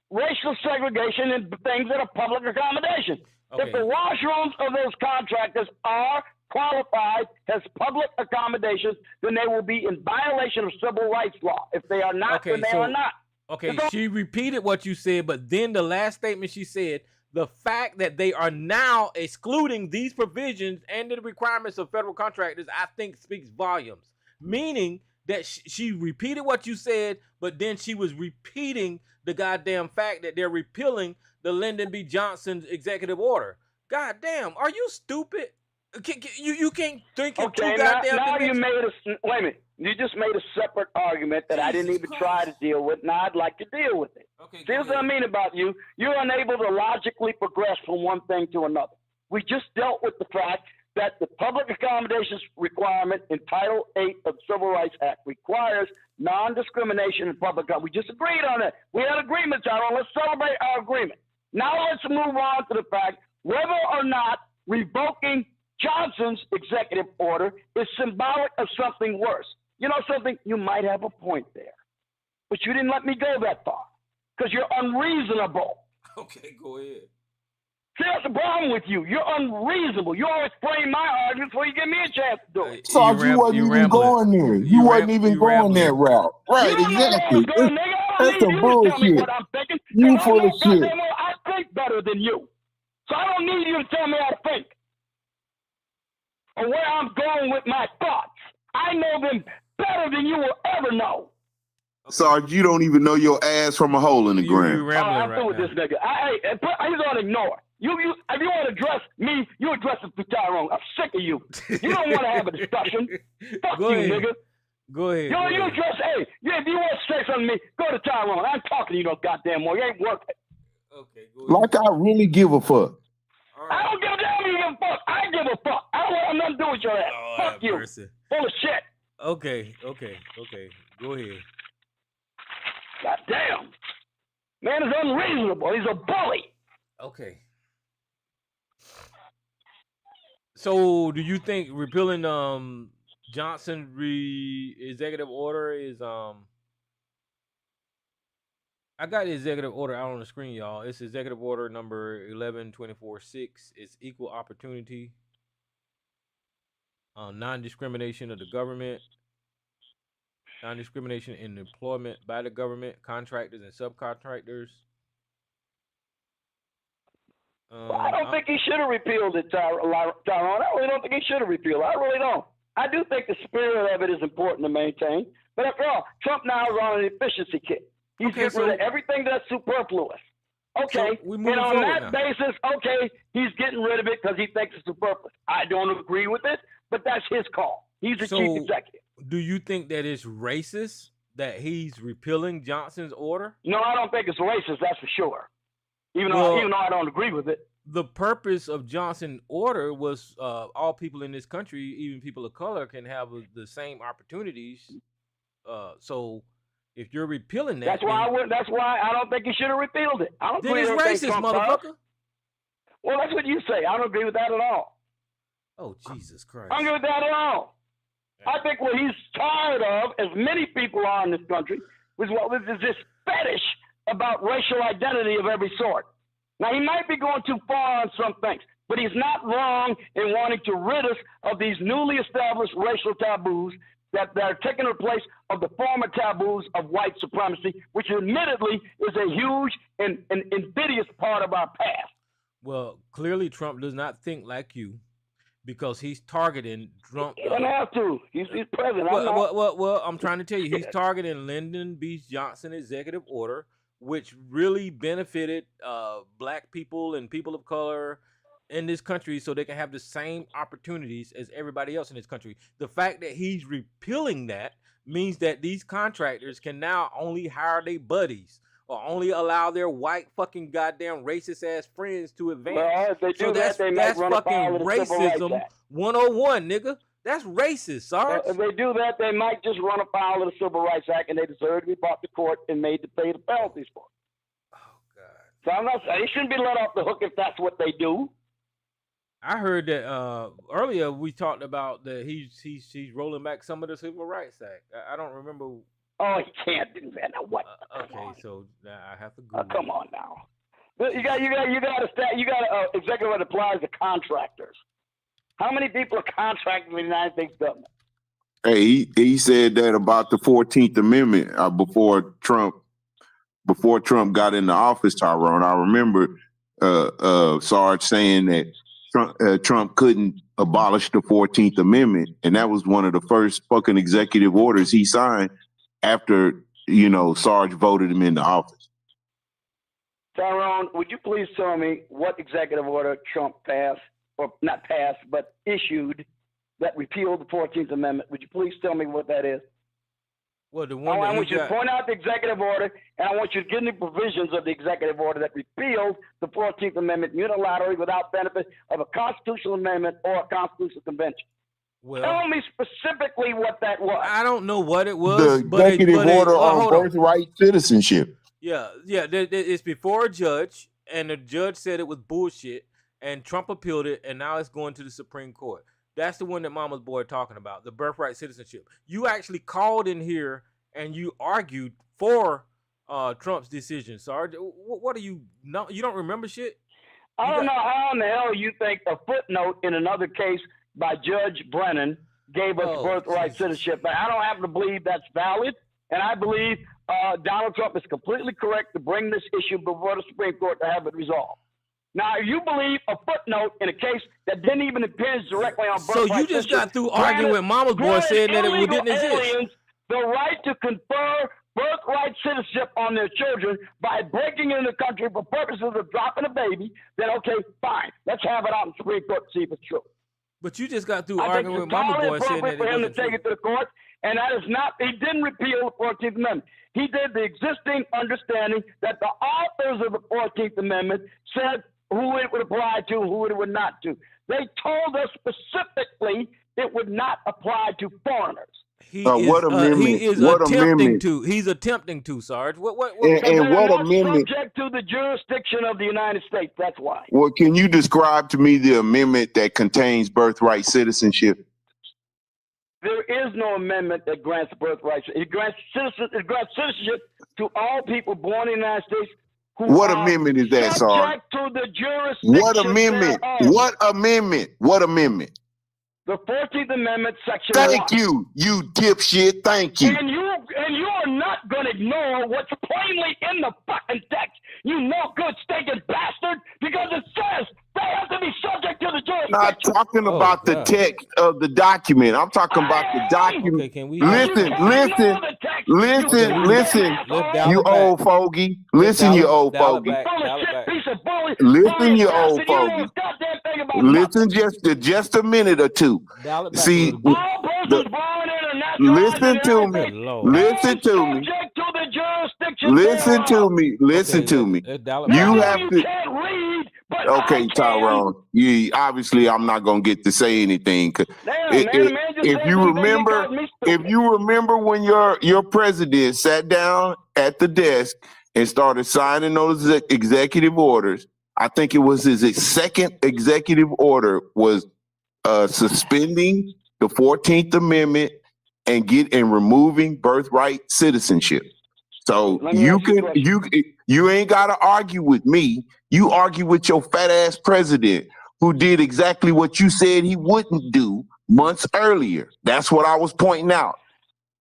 Speaker 5: racial segregation in things that are public accommodation. Okay. If the washrooms of those contractors are qualified as public accommodations, then they will be in violation of civil rights law. If they are not, then they are not.
Speaker 2: Okay, she repeated what you said, but then the last statement she said, the fact that they are now excluding these provisions and the requirements of federal contractors, I think speaks volumes. Meaning that she repeated what you said, but then she was repeating the goddamn fact that they're repealing the Lyndon B. Johnson's executive order. Goddamn, are you stupid? You can't think in two goddamn
Speaker 5: now
Speaker 2: dimensions.
Speaker 5: You made wait a minute. You just made a separate argument that I didn't even try to deal with. Now I'd like to deal with it.
Speaker 2: Okay,
Speaker 5: see what I mean about you? You're unable to logically progress from one thing to another. We just dealt with the fact that the public accommodations requirement in Title 8 of the Civil Rights Act requires non-discrimination in public. We just agreed on it. We had agreement, Tyrone. Let's celebrate our agreement. Now let's move on to the fact whether or not revoking Johnson's executive order is symbolic of something worse. You know something? You might have a point there. But you didn't let me go that far because you're unreasonable.
Speaker 2: Okay, go ahead.
Speaker 5: See, that's the problem with you. You're unreasonable. You always frame my argument before you give me a chance to do it.
Speaker 7: So you wasn't even going there. You wasn't even going that route. Right, exactly. That's some bullshit. You full of shit.
Speaker 5: I think better than you. So I don't need you to tell me how to think or where I'm going with my thoughts. I know them better than you will ever know.
Speaker 7: Sarge, you don't even know your ass from a hole in the ground.
Speaker 5: I'm through with this nigga. He's gonna ignore. You if you want to address me, you address it through Tyrone. I'm sick of you. You don't want to have a discussion. Fuck you, nigga.
Speaker 2: Go ahead.
Speaker 5: You address. Hey, if you want to say something to me, go to Tyrone. I'm talking to you no goddamn more. You ain't worth it.
Speaker 2: Okay, go ahead.
Speaker 7: Like I really give a fuck.
Speaker 2: Right.
Speaker 5: I don't give a damn you give a fuck. I give a fuck. I don't want nothing to do with your ass. Fuck you.
Speaker 2: Mercy.
Speaker 5: Full of shit.
Speaker 2: Okay. Go ahead.
Speaker 5: God damn. Man is unreasonable. He's a bully.
Speaker 2: Okay. So, do you think repealing Johnson executive order is I got the executive order out on the screen, y'all. It's executive order number 1124-6. It's equal opportunity. non-discrimination of the government, non-discrimination in employment by the government, contractors and subcontractors.
Speaker 5: I don't think he should have repealed it, Tyrone. I really don't think he should have repealed it. I really don't. I do think the spirit of it is important to maintain. But after all, Trump now is on an efficiency kick. He's getting rid of everything that's superfluous. Okay,
Speaker 2: So we
Speaker 5: and
Speaker 2: moving
Speaker 5: on
Speaker 2: forward
Speaker 5: that
Speaker 2: now.
Speaker 5: basis, okay, he's getting rid of it because he thinks it's superfluous. I don't agree with it, but that's his call. He's the chief executive.
Speaker 2: Do you think that it's racist that he's repealing Johnson's order?
Speaker 5: No, I don't think it's racist, that's for sure. Even
Speaker 2: Well-
Speaker 5: though I don't agree with it.
Speaker 2: The purpose of Johnson's order was all people in this country, even people of color, can have the same opportunities. So if you're repealing that,
Speaker 5: That's why
Speaker 2: then,
Speaker 5: that's why I don't think he should have repealed it. I don't
Speaker 2: then
Speaker 5: agree
Speaker 2: it's
Speaker 5: with what
Speaker 2: racist,
Speaker 5: Trump does.
Speaker 2: motherfucker.
Speaker 5: Well, that's what you say. I don't agree with that at all.
Speaker 2: Oh, Jesus Christ.
Speaker 5: I don't agree with that at all. I think what he's tired of, as many people are in this country, is this fetish about racial identity of every sort. Now, he might be going too far on some things, but he's not wrong in wanting to rid us of these newly established racial taboos that are taking the place of the former taboos of white supremacy, which admittedly is a huge and insidious part of our past.
Speaker 2: Well, clearly Trump does not think like you because he's targeting Trump.
Speaker 5: He doesn't have to. He's president. I'm not-
Speaker 2: Well, I'm trying to tell you, he's targeting Lyndon B. Johnson executive order, which really benefited black people and people of color in this country so they can have the same opportunities as everybody else in this country. The fact that he's repealing that means that these contractors can now only hire their buddies or only allow their white fucking goddamn racist ass friends to advance.
Speaker 5: Well, if they do
Speaker 2: So
Speaker 5: that, they might
Speaker 2: that's
Speaker 5: run afoul
Speaker 2: fucking
Speaker 5: of the Civil Rights
Speaker 2: racism
Speaker 5: Act.
Speaker 2: 101, nigga. That's racist, Sarge.
Speaker 5: If they do that, they might just run afoul of the Civil Rights Act, and they deserve to be brought to court and made to pay the penalties for it.
Speaker 2: Oh God.
Speaker 5: So I'm not saying they shouldn't be let off the hook if that's what they do.
Speaker 2: I heard that earlier we talked about that he's rolling back some of the Civil Rights Act. I don't remember.
Speaker 5: Oh, he can't do that. Now what?
Speaker 2: Okay, so now I have to Google.
Speaker 5: Come on now. You got a executive order that applies to contractors. How many people are contracting with the United States government?
Speaker 7: Hey, he said that about the 14th Amendment before Trump got into office, Tyrone. I remember Sarge saying that Trump couldn't abolish the 14th Amendment, and that was one of the first fucking executive orders he signed after, Sarge voted him into office.
Speaker 5: Tyrone, would you please tell me what executive order Trump passed, or not passed, but issued that repealed the 14th Amendment? Would you please tell me what that is?
Speaker 2: Well, the one
Speaker 5: I
Speaker 2: that
Speaker 5: want
Speaker 2: he
Speaker 5: you to
Speaker 2: got,
Speaker 5: point out the executive order, and I want you to give me provisions of the executive order that repealed the 14th Amendment unilaterally without benefit of a constitutional amendment or a constitutional convention.
Speaker 2: well,
Speaker 5: Tell me specifically what that was.
Speaker 2: I don't know what it was.
Speaker 7: The executive order on birthright citizenship.
Speaker 2: Yeah, it's before a judge, and the judge said it was bullshit, and Trump appealed it, and now it's going to the Supreme Court. That's the one that Mama's boy talking about, the birthright citizenship. You actually called in here and you argued for Trump's decision, Sarge. What are you? No, you don't remember shit?
Speaker 5: I don't know how in the hell you think a footnote in another case by Judge Brennan gave us birthright citizenship, but I don't happen to believe that's valid, and I believe Donald Trump is completely correct to bring this issue before the Supreme Court to have it resolved. Now, if you believe a footnote in a case that didn't even impinge directly on birthright
Speaker 2: So you just got through arguing with Mama's boy saying that it didn't exist.
Speaker 5: Aliens the right to confer birthright citizenship on their children by breaking into the country for purposes of dropping a baby, then okay, fine. Let's have it out in the Supreme Court to see if it's true.
Speaker 2: But you just got through
Speaker 5: I think
Speaker 2: arguing
Speaker 5: it's
Speaker 2: with Mama's boy saying
Speaker 5: appropriate
Speaker 2: that
Speaker 5: for
Speaker 2: it
Speaker 5: him to
Speaker 2: wasn't
Speaker 5: take
Speaker 2: true.
Speaker 5: it to the court, and that is not, he didn't repeal the 14th Amendment. He did the existing understanding that the authors of the 14th Amendment said who it would apply to, who it would not to. They told us specifically it would not apply to foreigners.
Speaker 2: He
Speaker 7: what amendment?
Speaker 2: He is
Speaker 7: What
Speaker 2: attempting
Speaker 7: amendment?
Speaker 2: to. He's attempting to, Sarge. What
Speaker 7: And
Speaker 5: They're
Speaker 7: what
Speaker 5: not
Speaker 7: amendment?
Speaker 5: subject to the jurisdiction of the United States. That's why.
Speaker 7: Well, can you describe to me the amendment that contains birthright citizenship?
Speaker 5: There is no amendment that grants birthright. It grants citizenship to all people born in the United States.
Speaker 7: What amendment is that, Sarge?
Speaker 5: Subject to the jurisdiction.
Speaker 7: What amendment?
Speaker 5: thereof.
Speaker 7: What amendment? What amendment?
Speaker 5: the 14th Amendment, Section 1.
Speaker 7: Thank you, you dipshit. Thank you.
Speaker 5: And you are not going to ignore what's plainly in the fucking text, you no good stinking bastard, because it says they have to be subject to the jurisdiction.
Speaker 7: Not talking about the text of the document. I'm talking about the document.
Speaker 2: Okay, can we
Speaker 7: Listen, you old fogey. Listen, you old fogey. Listen, you old fogey. Listen just a minute or two. See, listen to me. Listen to me. Listen to me. Listen to me. You have to. Okay, Tyrone. Obviously, I'm not gonna get to say anything. If you remember when your president sat down at the desk and started signing those executive orders, I think it was his second executive order was suspending the 14th Amendment and removing birthright citizenship. So you ain't gotta argue with me. You argue with your fat ass president who did exactly what you said he wouldn't do months earlier. That's what I was pointing out.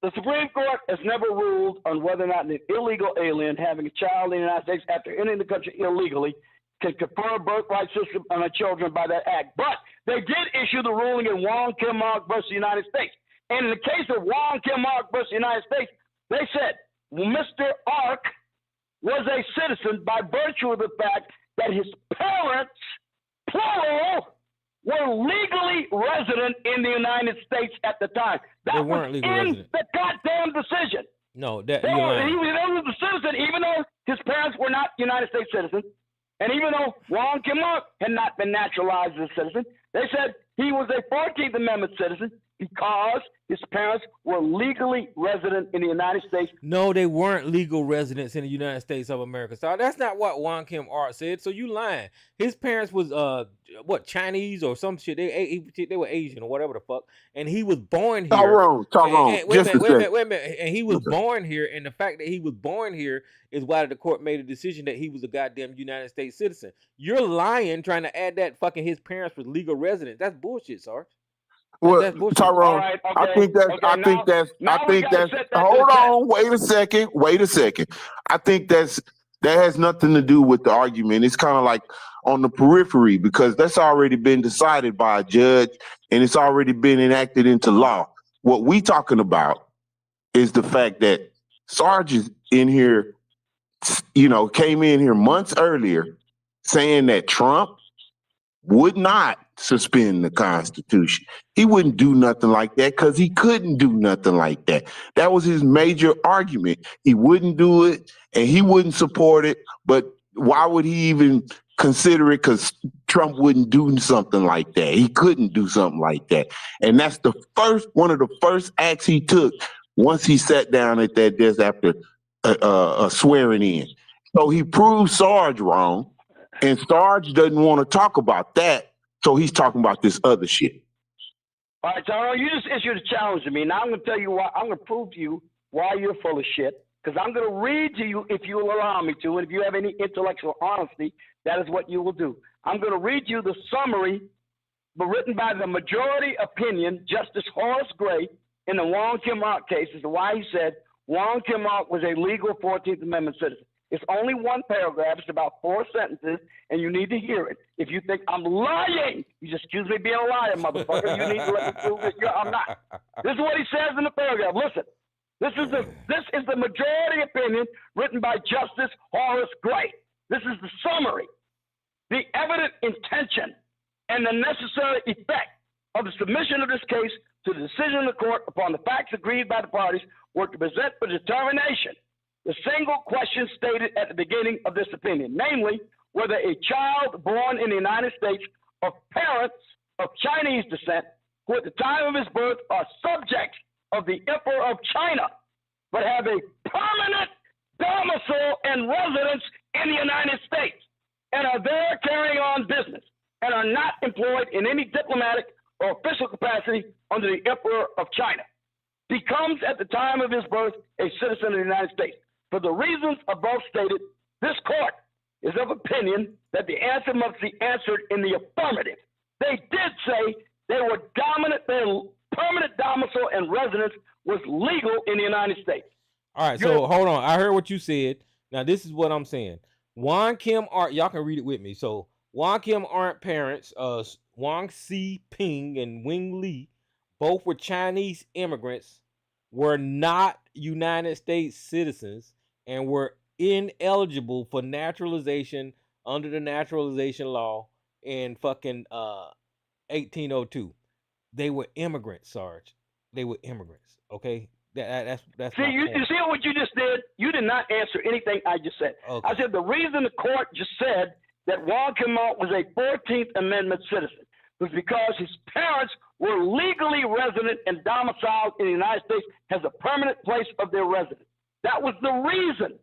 Speaker 5: The Supreme Court has never ruled on whether or not an illegal alien having a child in the United States after entering the country illegally can confer a birthright system on their children by that act. But they did issue the ruling in Wong Kim Ark versus the United States. And in the case of Wong Kim Ark versus the United States, they said Mr. Ark was a citizen by virtue of the fact that his parents, plural, were legally resident in the United States at the time. That was in the goddamn decision.
Speaker 2: No,
Speaker 5: he was a citizen, even though his parents were not United States citizens, and even though Wong Kim Ark had not been naturalized as a citizen, they said he was a 14th Amendment citizen because his parents were legally resident in the United States.
Speaker 2: No, they weren't legal residents in the United States of America. So that's not what Wong Kim Ark said. So you lying. His parents was Chinese or some shit. They were Asian or whatever the fuck. And he was born here.
Speaker 7: Tyrone.
Speaker 2: Wait a minute. And he was born here. And the fact that he was born here is why the court made a decision that he was a goddamn United States citizen. You're lying trying to add that fucking his parents was legal residents. That's bullshit, Sarge.
Speaker 7: Well, Tyrone,
Speaker 5: right, okay.
Speaker 7: I think that's. Hold on, wait a second. I think that has nothing to do with the argument. It's kind of like on the periphery because that's already been decided by a judge and it's already been enacted into law. What we talking about is the fact that Sarge is in here, came in here months earlier saying that Trump would not suspend the Constitution. He wouldn't do nothing like that because he couldn't do nothing like that. That was his major argument. He wouldn't do it and he wouldn't support it, but why would he even consider it? Because Trump wouldn't do something like that. He couldn't do something like that. And that's one of the first acts he took once he sat down at that desk after swearing in. So he proved Sarge wrong, and Sarge doesn't want to talk about that. So he's talking about this other shit.
Speaker 5: All right, Tyrone, you just issued a challenge to me. Now I'm going to tell you why. I'm going to prove to you why you're full of shit. Because I'm going to read to you, if you will allow me to, and if you have any intellectual honesty, that is what you will do. I'm going to read you the summary, but written by the majority opinion, Justice Horace Gray, in the Wong Kim Ark case, as to why he said Wong Kim Ark was a legal 14th Amendment citizen. It's only one paragraph. It's about 4 sentences, and you need to hear it. If you think I'm lying, you just accuse me of being a liar, motherfucker. You need to let me prove that I'm not. This is what he says in the paragraph. Listen, this is the majority opinion written by Justice Horace Gray. This is the summary. The evident intention and the necessary effect of the submission of this case to the decision of the court upon the facts agreed by the parties were to present for determination the single question stated at the beginning of this opinion, namely, whether a child born in the United States of parents of Chinese descent, who at the time of his birth are subjects of the Emperor of China, but have a permanent domicile and residence in the United States, and are there carrying on business, and are not employed in any diplomatic or official capacity under the Emperor of China, becomes at the time of his birth a citizen of the United States. For the reasons above stated, this court is of opinion that the answer must be answered in the affirmative. They did say They were dominant. Their permanent domicile and residence was legal in the United States.
Speaker 2: All right, so hold on. I heard what you said. Now this is what I'm saying. Wang Kim Art, y'all can read it with me. So Wang Kim Art parents, Wang Si Ping and Wing Li, both were Chinese immigrants, were not United States citizens, and were ineligible for naturalization under the naturalization law in fucking 1802. They were immigrants, Sarge. They were immigrants. Okay, that's.
Speaker 5: See, you see what you just did? You did not answer anything I just said.
Speaker 2: Okay.
Speaker 5: I said the reason the court just said that Wang Kim Art was a 14th Amendment citizen was because his parents were legally resident and domiciled in the United States as a permanent place of their residence. That was the reason.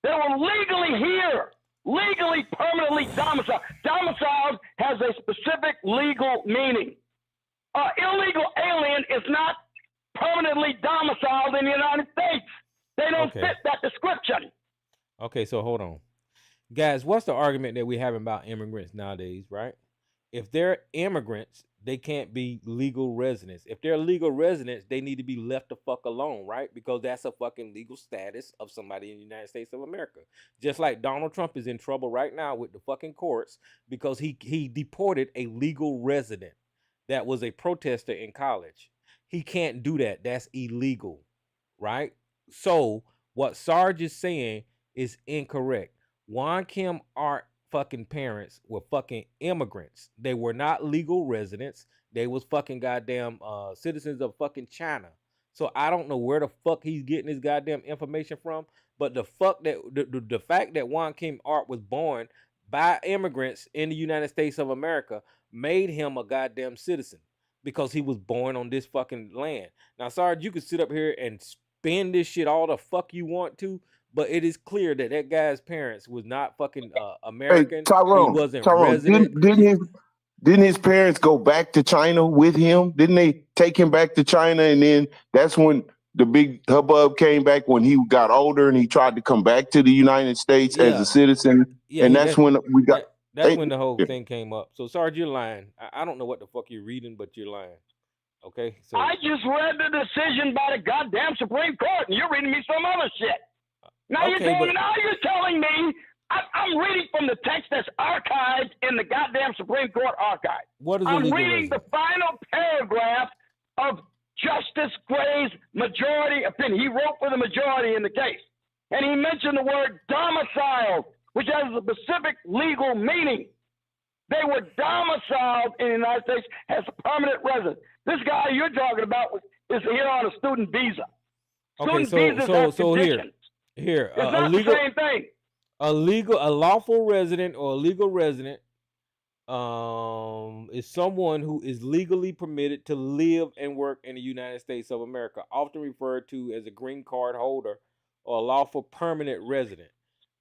Speaker 5: They were legally here, legally permanently domiciled. Domiciled has a specific legal meaning. Illegal alien is not permanently domiciled in the United States. They don't fit that description.
Speaker 2: Okay, so hold on. Guys, what's the argument that we're having about immigrants nowadays, right? If they're immigrants, they can't be legal residents. If they're legal residents, they need to be left the fuck alone, right? Because that's a fucking legal status of somebody in the United States of America. Just like Donald Trump is in trouble right now with the fucking courts because he deported a legal resident that was a protester in college. He can't do that. That's illegal, right? So what Sarge is saying is incorrect. Wang Kim Art fucking parents were fucking immigrants. They were not legal residents. They was fucking goddamn citizens of fucking China. So I don't know where the fuck he's getting his goddamn information from, but the fact that Wang Kim Art was born by immigrants in the United States of America made him a goddamn citizen because he was born on this fucking land. Now, Sarge, you can sit up here and spin this shit all the fuck you want to, but it is clear that that guy's parents was not fucking American.
Speaker 7: Hey, Tyrone,
Speaker 2: he wasn't resident.
Speaker 7: Didn't his parents go back to China with him? Didn't they take him back to China? And then that's when the big hubbub came back when he got older and he tried to come back to the United States as a citizen.
Speaker 2: Yeah,
Speaker 7: and that's when we got.
Speaker 2: That's when the whole thing came up. So, Sarge, you're lying. I don't know what the fuck you're reading, but you're lying. Okay? So
Speaker 5: I just read the decision by the goddamn Supreme Court, and you're reading me some other shit. Now you're telling me I'm reading from the text that's archived in the goddamn Supreme Court archive.
Speaker 2: What is
Speaker 5: I'm reading the final paragraph of Justice Gray's majority opinion. He wrote for the majority in the case, and he mentioned the word domiciled, which has a specific legal meaning. They were domiciled in the United States as a permanent resident. This guy you're talking about is here on a student visa.
Speaker 2: Okay,
Speaker 5: Student visas
Speaker 2: so
Speaker 5: have
Speaker 2: here,
Speaker 5: conditions.
Speaker 2: it's
Speaker 5: not the same thing.
Speaker 2: A lawful resident or a legal resident is someone who is legally permitted to live and work in the United States of America, often referred to as a green card holder or a lawful permanent resident.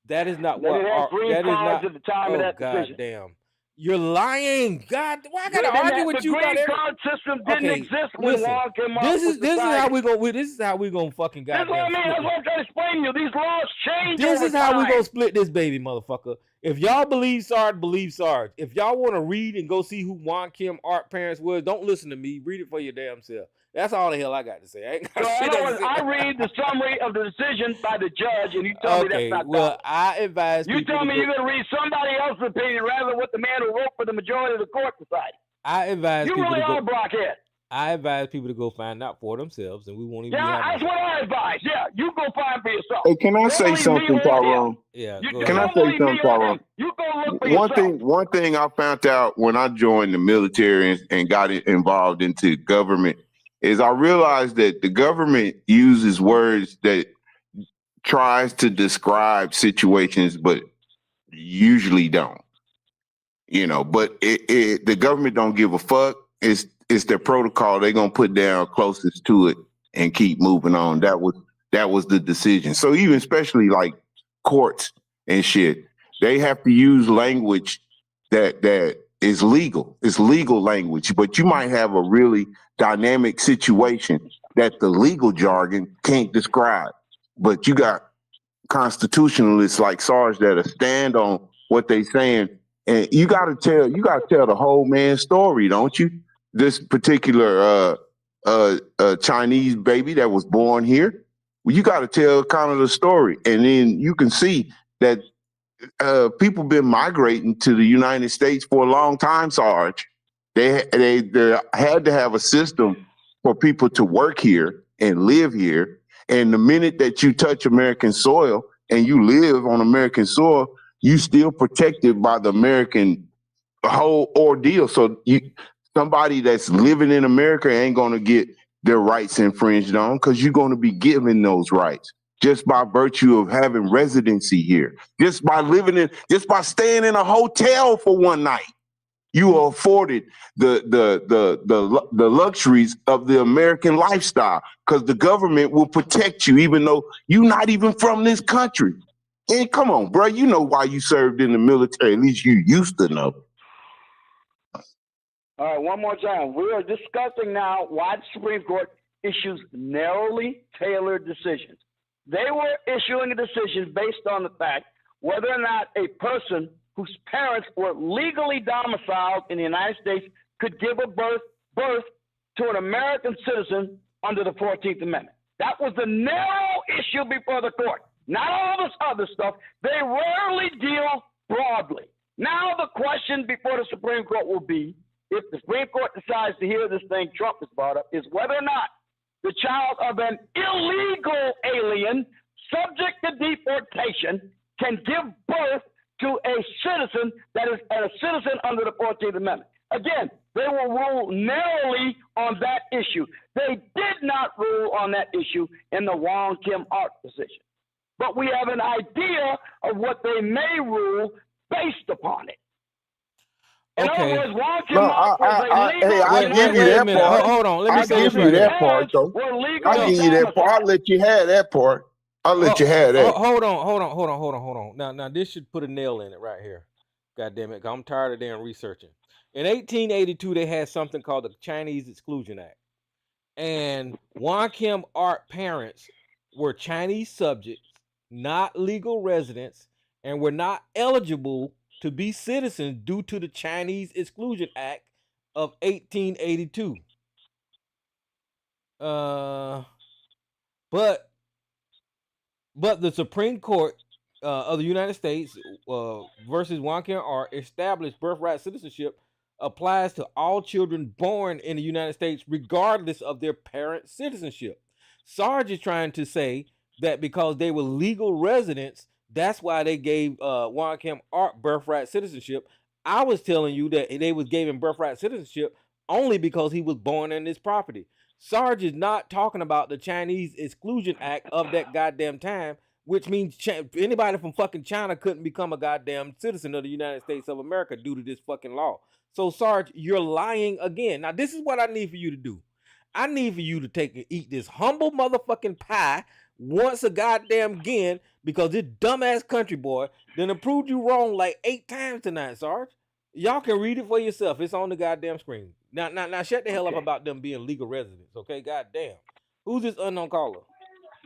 Speaker 2: That is not what. That is not.
Speaker 5: At the time of that decision.
Speaker 2: Damn. You're lying. God, why I gotta argue with you about
Speaker 5: it? The green card system didn't exist when Wong came up.
Speaker 2: This is how we gonna. This is how we gonna fucking
Speaker 5: goddamn. That's what I mean. That's what I'm trying to explain to you. These laws change.
Speaker 2: This is how we gonna split this baby, motherfucker. If y'all believe Sarge, believe Sarge. If y'all want to read and go see who Wang Kim Art parents was, don't listen to me. Read it for your damn self. That's all the hell I got to say.
Speaker 5: I read the summary of the decision by the judge, and you tell me that's not valid.
Speaker 2: I advise
Speaker 5: you tell me you're going to read somebody else's opinion rather than what the man who wrote for the majority of the court decided.
Speaker 2: I advise
Speaker 5: you
Speaker 2: people
Speaker 5: really are a blockhead.
Speaker 2: I advise people to go find out for themselves, and we won't even.
Speaker 5: Yeah, that's what I advise. Yeah, you go find for yourself.
Speaker 7: Hey, can I say something, Tyrone?
Speaker 2: Yeah.
Speaker 7: Can I say something, Tyrone?
Speaker 5: You go look for yourself.
Speaker 7: One thing I found out when I joined the military and got involved into government is I realized that the government uses words that tries to describe situations, but usually don't. You know, but the government don't give a fuck. It's their protocol. They're gonna put down closest to it and keep moving on. That was the decision. So even especially like courts and shit, they have to use language that is legal. It's legal language, but you might have a really dynamic situation that the legal jargon can't describe. But you got constitutionalists like Sarge that stand on what they saying, and you gotta tell the whole man's story, don't you? this particular Chinese baby that was born here. Well, you got to tell kind of the story, and then you can see that people been migrating to the United States for a long time, Sarge. They had to have a system for people to work here and live here. And the minute that you touch American soil and you live on American soil, you still protected by the American whole ordeal. So somebody that's living in America ain't going to get their rights infringed on, because you're going to be given those rights just by virtue of having residency here, just by staying in a hotel for one night. You are afforded the luxuries of the American lifestyle, because the government will protect you even though you're not even from this country. And come on, bro, you know why you served in the military. At least you used to know.
Speaker 5: All right, one more time. We are discussing now why the Supreme Court issues narrowly tailored decisions. They were issuing a decision based on the fact whether or not a person whose parents were legally domiciled in the United States could give a birth to an American citizen under the 14th Amendment. That was the narrow issue before the court. Not all this other stuff. They rarely deal broadly. Now the question before the Supreme Court will be, if the Supreme Court decides to hear this thing Trump has brought up, is whether or not the child of an illegal alien subject to deportation can give birth to a citizen that is a citizen under the 14th Amendment. Again, they will rule narrowly on that issue. They did not rule on that issue in the Wong Kim Ark decision. But we have an idea of what they may rule based upon it. In other words, Wong Kim Ark was a legal.
Speaker 7: Hey, I give you that part.
Speaker 2: Hold on. Let me say
Speaker 7: give you that part, though. I give you that part. I'll let you have that part. I'll let you have that.
Speaker 2: Hold on. Now this should put a nail in it right here. God damn it. I'm tired of damn researching. In 1882, they had something called the Chinese Exclusion Act. And Wong Kim Ark parents were Chinese subjects, not legal residents, and were not eligible to be citizens due to the Chinese Exclusion Act of 1882. But the Supreme Court of the United States versus Wong Kim Ark established birthright citizenship applies to all children born in the United States regardless of their parents' citizenship. Sarge is trying to say that because they were legal residents, that's why they gave Wong Kim Ark birthright citizenship. I was telling you that they was giving birthright citizenship only because he was born in this property. Sarge is not talking about the Chinese Exclusion Act of that goddamn time, which means anybody from fucking China couldn't become a goddamn citizen of the United States of America due to this fucking law. So Sarge, you're lying again. Now this is what I need for you to do. I need for you to take and eat this humble motherfucking pie once a goddamn again, because this dumbass country boy done proved you wrong like 8 times tonight, Sarge. Y'all can read it for yourself. It's on the goddamn screen. Now shut the hell up about them being legal residents, okay? Goddamn. Who's this unknown caller?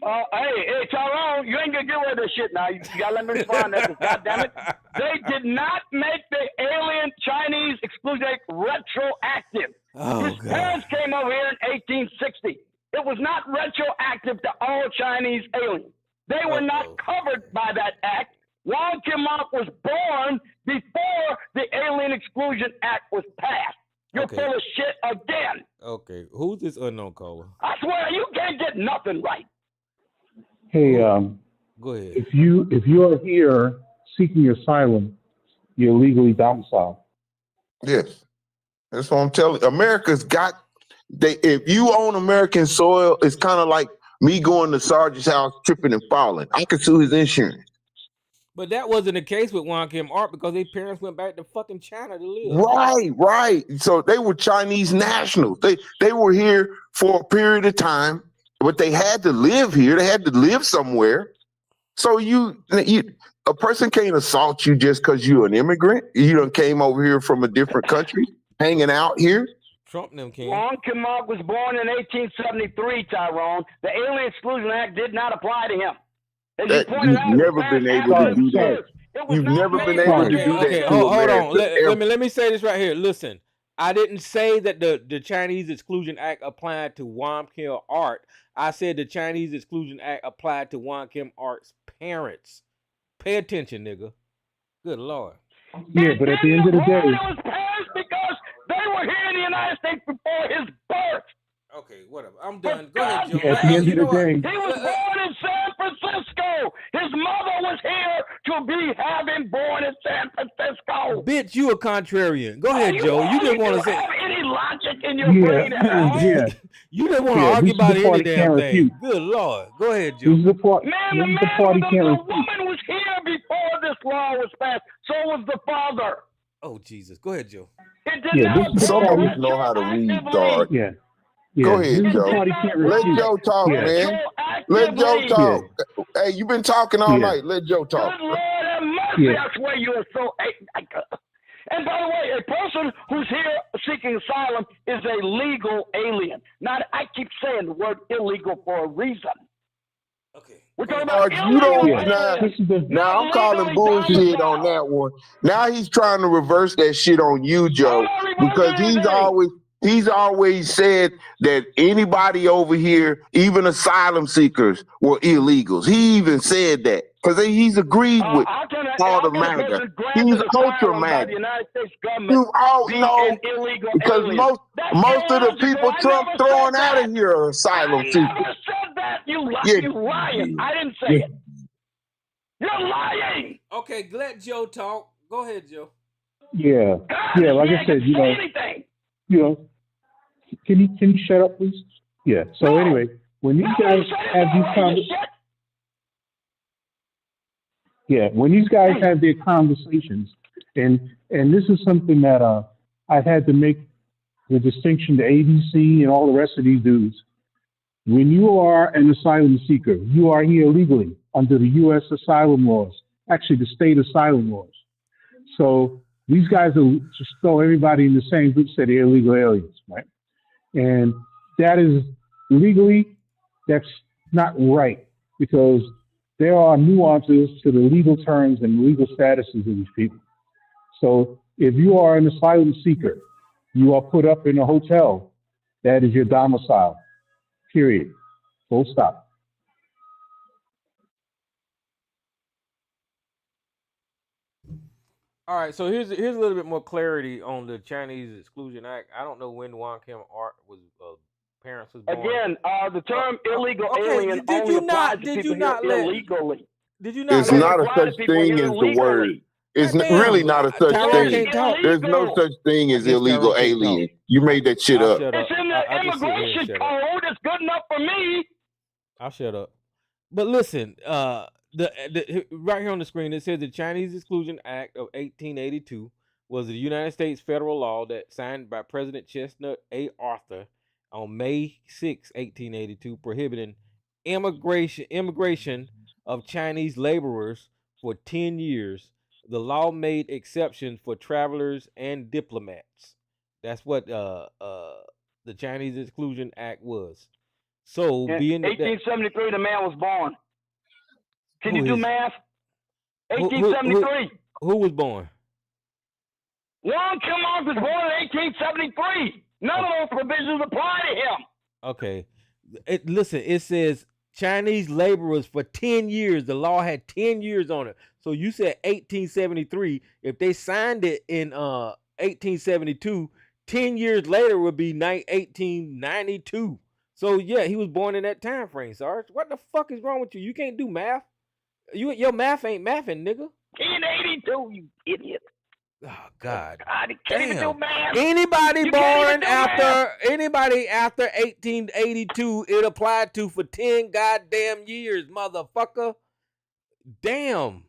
Speaker 5: Hey, Tyrone, you ain't gonna get rid of this shit now. You gotta let me respond to this, goddammit. They did not make the alien Chinese Exclusion Act retroactive. His parents came over here in 1860. It was not retroactive to all Chinese aliens. They were not covered by that act. Wong Kim Ark was born before the Alien Exclusion Act was passed. You're full of shit again.
Speaker 2: Okay, who's this unknown caller?
Speaker 5: I swear, you can't get nothing right.
Speaker 8: Hey,
Speaker 2: go ahead.
Speaker 8: If you are here seeking asylum, you're legally domiciled.
Speaker 7: Yes, that's what I'm telling you. America's got. If you own American soil, it's kind of like me going to Sarge's house, tripping and falling. I could sue his insurance.
Speaker 2: But that wasn't the case with Wong Kim Ark because their parents went back to fucking China to live.
Speaker 7: Right. So they were Chinese nationals. They were here for a period of time, but they had to live here. They had to live somewhere. So a person can't assault you just because you're an immigrant. You done came over here from a different country, hanging out here.
Speaker 2: Trump and them came.
Speaker 5: Wong Kim Ark was born in 1873, Tyrone. The Alien Exclusion Act did not apply to him.
Speaker 7: You've never been able to do that. You've never been able to do that.
Speaker 2: Okay, hold on. Let me say this right here. Listen, I didn't say that the Chinese Exclusion Act applied to Wong Kim Art. I said the Chinese Exclusion Act applied to Wong Kim Art's parents. Pay attention, nigga. Good Lord.
Speaker 8: Yeah, but at the end of the day,
Speaker 5: It was passed because they were here in the United States before his birth.
Speaker 2: Okay, whatever. I'm done. Go ahead, Joe.
Speaker 8: at the end
Speaker 2: You know
Speaker 8: of the
Speaker 2: what?
Speaker 8: day,
Speaker 5: He was born in San Francisco. His mother was here to be having born in San Francisco.
Speaker 2: Bitch, you a contrarian. Go ahead, Joe. You didn't want to say.
Speaker 5: have any logic in your brain at all?
Speaker 8: yeah.
Speaker 2: You didn't want to
Speaker 8: Yeah,
Speaker 2: argue
Speaker 8: this is
Speaker 2: about
Speaker 8: the
Speaker 2: any
Speaker 8: party
Speaker 2: damn
Speaker 8: can't
Speaker 2: thing.
Speaker 8: refute.
Speaker 2: Good Lord. Go ahead,
Speaker 8: This
Speaker 2: Joe.
Speaker 8: is the part.
Speaker 5: Man,
Speaker 8: This
Speaker 5: the
Speaker 8: is the
Speaker 5: man
Speaker 8: party
Speaker 5: was
Speaker 8: can't
Speaker 5: the
Speaker 8: refute.
Speaker 5: woman was here before this law was passed. So was the father.
Speaker 2: Oh, Jesus. Go ahead, Joe.
Speaker 5: It did
Speaker 8: Yeah,
Speaker 5: not
Speaker 8: this is the
Speaker 7: Some of
Speaker 8: party.
Speaker 7: us know how to read,
Speaker 5: actively.
Speaker 7: dog.
Speaker 8: Yeah.
Speaker 7: Go
Speaker 8: Yeah. This
Speaker 7: ahead,
Speaker 8: is the
Speaker 7: Joe.
Speaker 8: party can't
Speaker 7: Let
Speaker 8: refute.
Speaker 7: Joe talk,
Speaker 8: Yeah.
Speaker 7: man. Let Joe
Speaker 5: Actively.
Speaker 7: talk. Hey, you been talking all
Speaker 8: Yeah.
Speaker 7: night. Let Joe talk.
Speaker 5: Good Lord have mercy.
Speaker 8: Yeah.
Speaker 5: I swear you are so. And by the way, a person who's here seeking asylum is a legal alien. Now, I keep saying the word illegal for a reason.
Speaker 2: Okay.
Speaker 5: We're talking about
Speaker 7: Dog, you don't.
Speaker 8: Yeah.
Speaker 7: Now,
Speaker 8: This is the.
Speaker 7: now I'm calling bullshit on that one. Now he's trying to reverse that shit on you, Joe, because he's always said that anybody over here, even asylum seekers, were illegals. He even said that because he's agreed with all the MAGA. He's ultra MAGA.
Speaker 5: The United States government
Speaker 7: You all
Speaker 5: being
Speaker 7: know
Speaker 5: an illegal
Speaker 7: because
Speaker 5: alien.
Speaker 7: most of the
Speaker 5: illogical.
Speaker 7: people
Speaker 5: I
Speaker 7: Trump
Speaker 5: never
Speaker 7: throwing
Speaker 5: said
Speaker 7: out of
Speaker 5: that.
Speaker 7: here are asylum
Speaker 5: I
Speaker 7: seekers.
Speaker 5: never said that. You
Speaker 7: Yeah.
Speaker 5: you lying. I didn't say it. You're lying.
Speaker 2: Okay, let Joe talk. Go ahead, Joe.
Speaker 8: Yeah.
Speaker 5: God,
Speaker 8: Yeah. Like
Speaker 5: this
Speaker 8: I said,
Speaker 5: man
Speaker 8: you
Speaker 5: can say
Speaker 8: know.
Speaker 5: anything.
Speaker 8: You know. Can you shut up, please? Yeah. So
Speaker 5: No.
Speaker 8: anyway, when these
Speaker 5: No,
Speaker 8: guys
Speaker 5: you said it
Speaker 8: have these
Speaker 5: already,
Speaker 8: conversations.
Speaker 5: shit.
Speaker 8: Yeah, when these guys have their conversations, and this is something that I've had to make the distinction to ABC and all the rest of these dudes. When you are an asylum seeker, you are here legally under the U.S. asylum laws, actually the state asylum laws. So these guys will just throw everybody in the same group, say they're illegal aliens, right? And that is legally, that's not right, because there are nuances to the legal terms and legal statuses of these people. So if you are an asylum seeker, you are put up in a hotel. That is your domicile, period. Full stop.
Speaker 2: All right, so here's a little bit more clarity on the Chinese Exclusion Act. I don't know when Wong Kim Art was parents was born.
Speaker 5: Again, the term illegal
Speaker 2: okay,
Speaker 5: alien
Speaker 2: did
Speaker 5: only
Speaker 2: you
Speaker 5: applies
Speaker 2: not-
Speaker 5: to
Speaker 2: did
Speaker 5: people
Speaker 2: you not
Speaker 5: here
Speaker 2: let-
Speaker 5: illegally.
Speaker 2: Did you not?
Speaker 7: It's
Speaker 2: let-
Speaker 7: not a
Speaker 5: apply to
Speaker 7: such
Speaker 5: people
Speaker 7: thing
Speaker 5: here
Speaker 7: as the word.
Speaker 5: legally.
Speaker 7: It's
Speaker 2: Goddamn,
Speaker 7: really not a such
Speaker 2: Tyrone
Speaker 7: thing.
Speaker 2: can't talk.
Speaker 7: There's no such thing as
Speaker 2: I guess
Speaker 7: illegal
Speaker 2: Tyrone can't
Speaker 7: alien. You made that shit
Speaker 2: I'll
Speaker 7: up.
Speaker 2: shut up.
Speaker 5: It's in the
Speaker 2: I'll just sit here and
Speaker 5: immigration
Speaker 2: shut up.
Speaker 5: code. It's good enough for me.
Speaker 2: I'll shut up. But listen, the right here on the screen it says the Chinese Exclusion Act of 1882 was the United States federal law that signed by President Chestnut A. Arthur on May 6, 1882, prohibiting immigration of Chinese laborers for 10 years. The law made exceptions for travelers and diplomats. That's what the Chinese Exclusion Act was. So
Speaker 5: In
Speaker 2: being that
Speaker 5: 1873, the man was born. Can
Speaker 2: Who
Speaker 5: you do
Speaker 2: is-
Speaker 5: math?
Speaker 2: who-
Speaker 5: 1873.
Speaker 2: who was born?
Speaker 5: Wong Kim Ark was born in 1873. None of those provisions apply to him.
Speaker 2: Okay. Listen, it says Chinese laborers for 10 years. The law had 10 years on it. So you said 1873. If they signed it in 1872, 10 years later would be 1892. So yeah, he was born in that time frame, Sarge. What the fuck is wrong with you? You can't do math. Your math ain't mathing, nigga.
Speaker 5: 1882, you idiot.
Speaker 2: Oh God.
Speaker 5: God, he can't even do
Speaker 2: Damn.
Speaker 5: math.
Speaker 2: Anybody
Speaker 5: You can't even
Speaker 2: born
Speaker 5: do
Speaker 2: after 1882, it applied to for 10 goddamn years, motherfucker. Damn.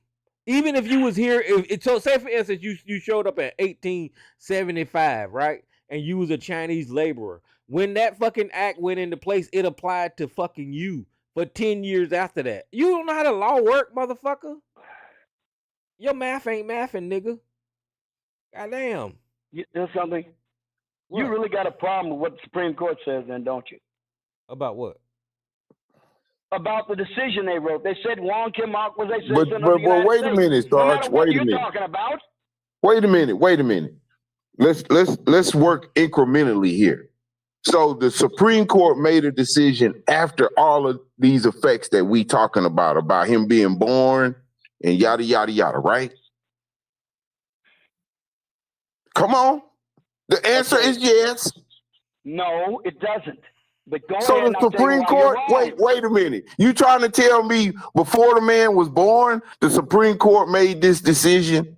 Speaker 2: Even if you was here, so say for instance you showed up in 1875, right? And you was a Chinese laborer. When that fucking act went into place, it applied to fucking you for 10 years after that. You don't know how the law work, motherfucker. Your math ain't mathing, nigga. Goddamn.
Speaker 5: You know something?
Speaker 2: What?
Speaker 5: You really got a problem with what the Supreme Court says then, don't you?
Speaker 2: About what?
Speaker 5: About the decision they wrote. They said Wong Kim Ark was a citizen
Speaker 7: But
Speaker 5: of the United
Speaker 7: wait a
Speaker 5: States.
Speaker 7: minute,
Speaker 5: No
Speaker 7: Sarge.
Speaker 5: matter what
Speaker 7: Wait a
Speaker 5: you're
Speaker 7: minute.
Speaker 5: talking about.
Speaker 7: Wait a minute. let's work incrementally here. So the Supreme Court made a decision after all of these effects that we talking about him being born and yada yada yada, right? Come on. The answer is yes.
Speaker 5: No, it doesn't. But go
Speaker 7: So
Speaker 5: ahead.
Speaker 7: the Supreme Court, wait a minute. You trying to tell me before the man was born, the Supreme Court made this decision?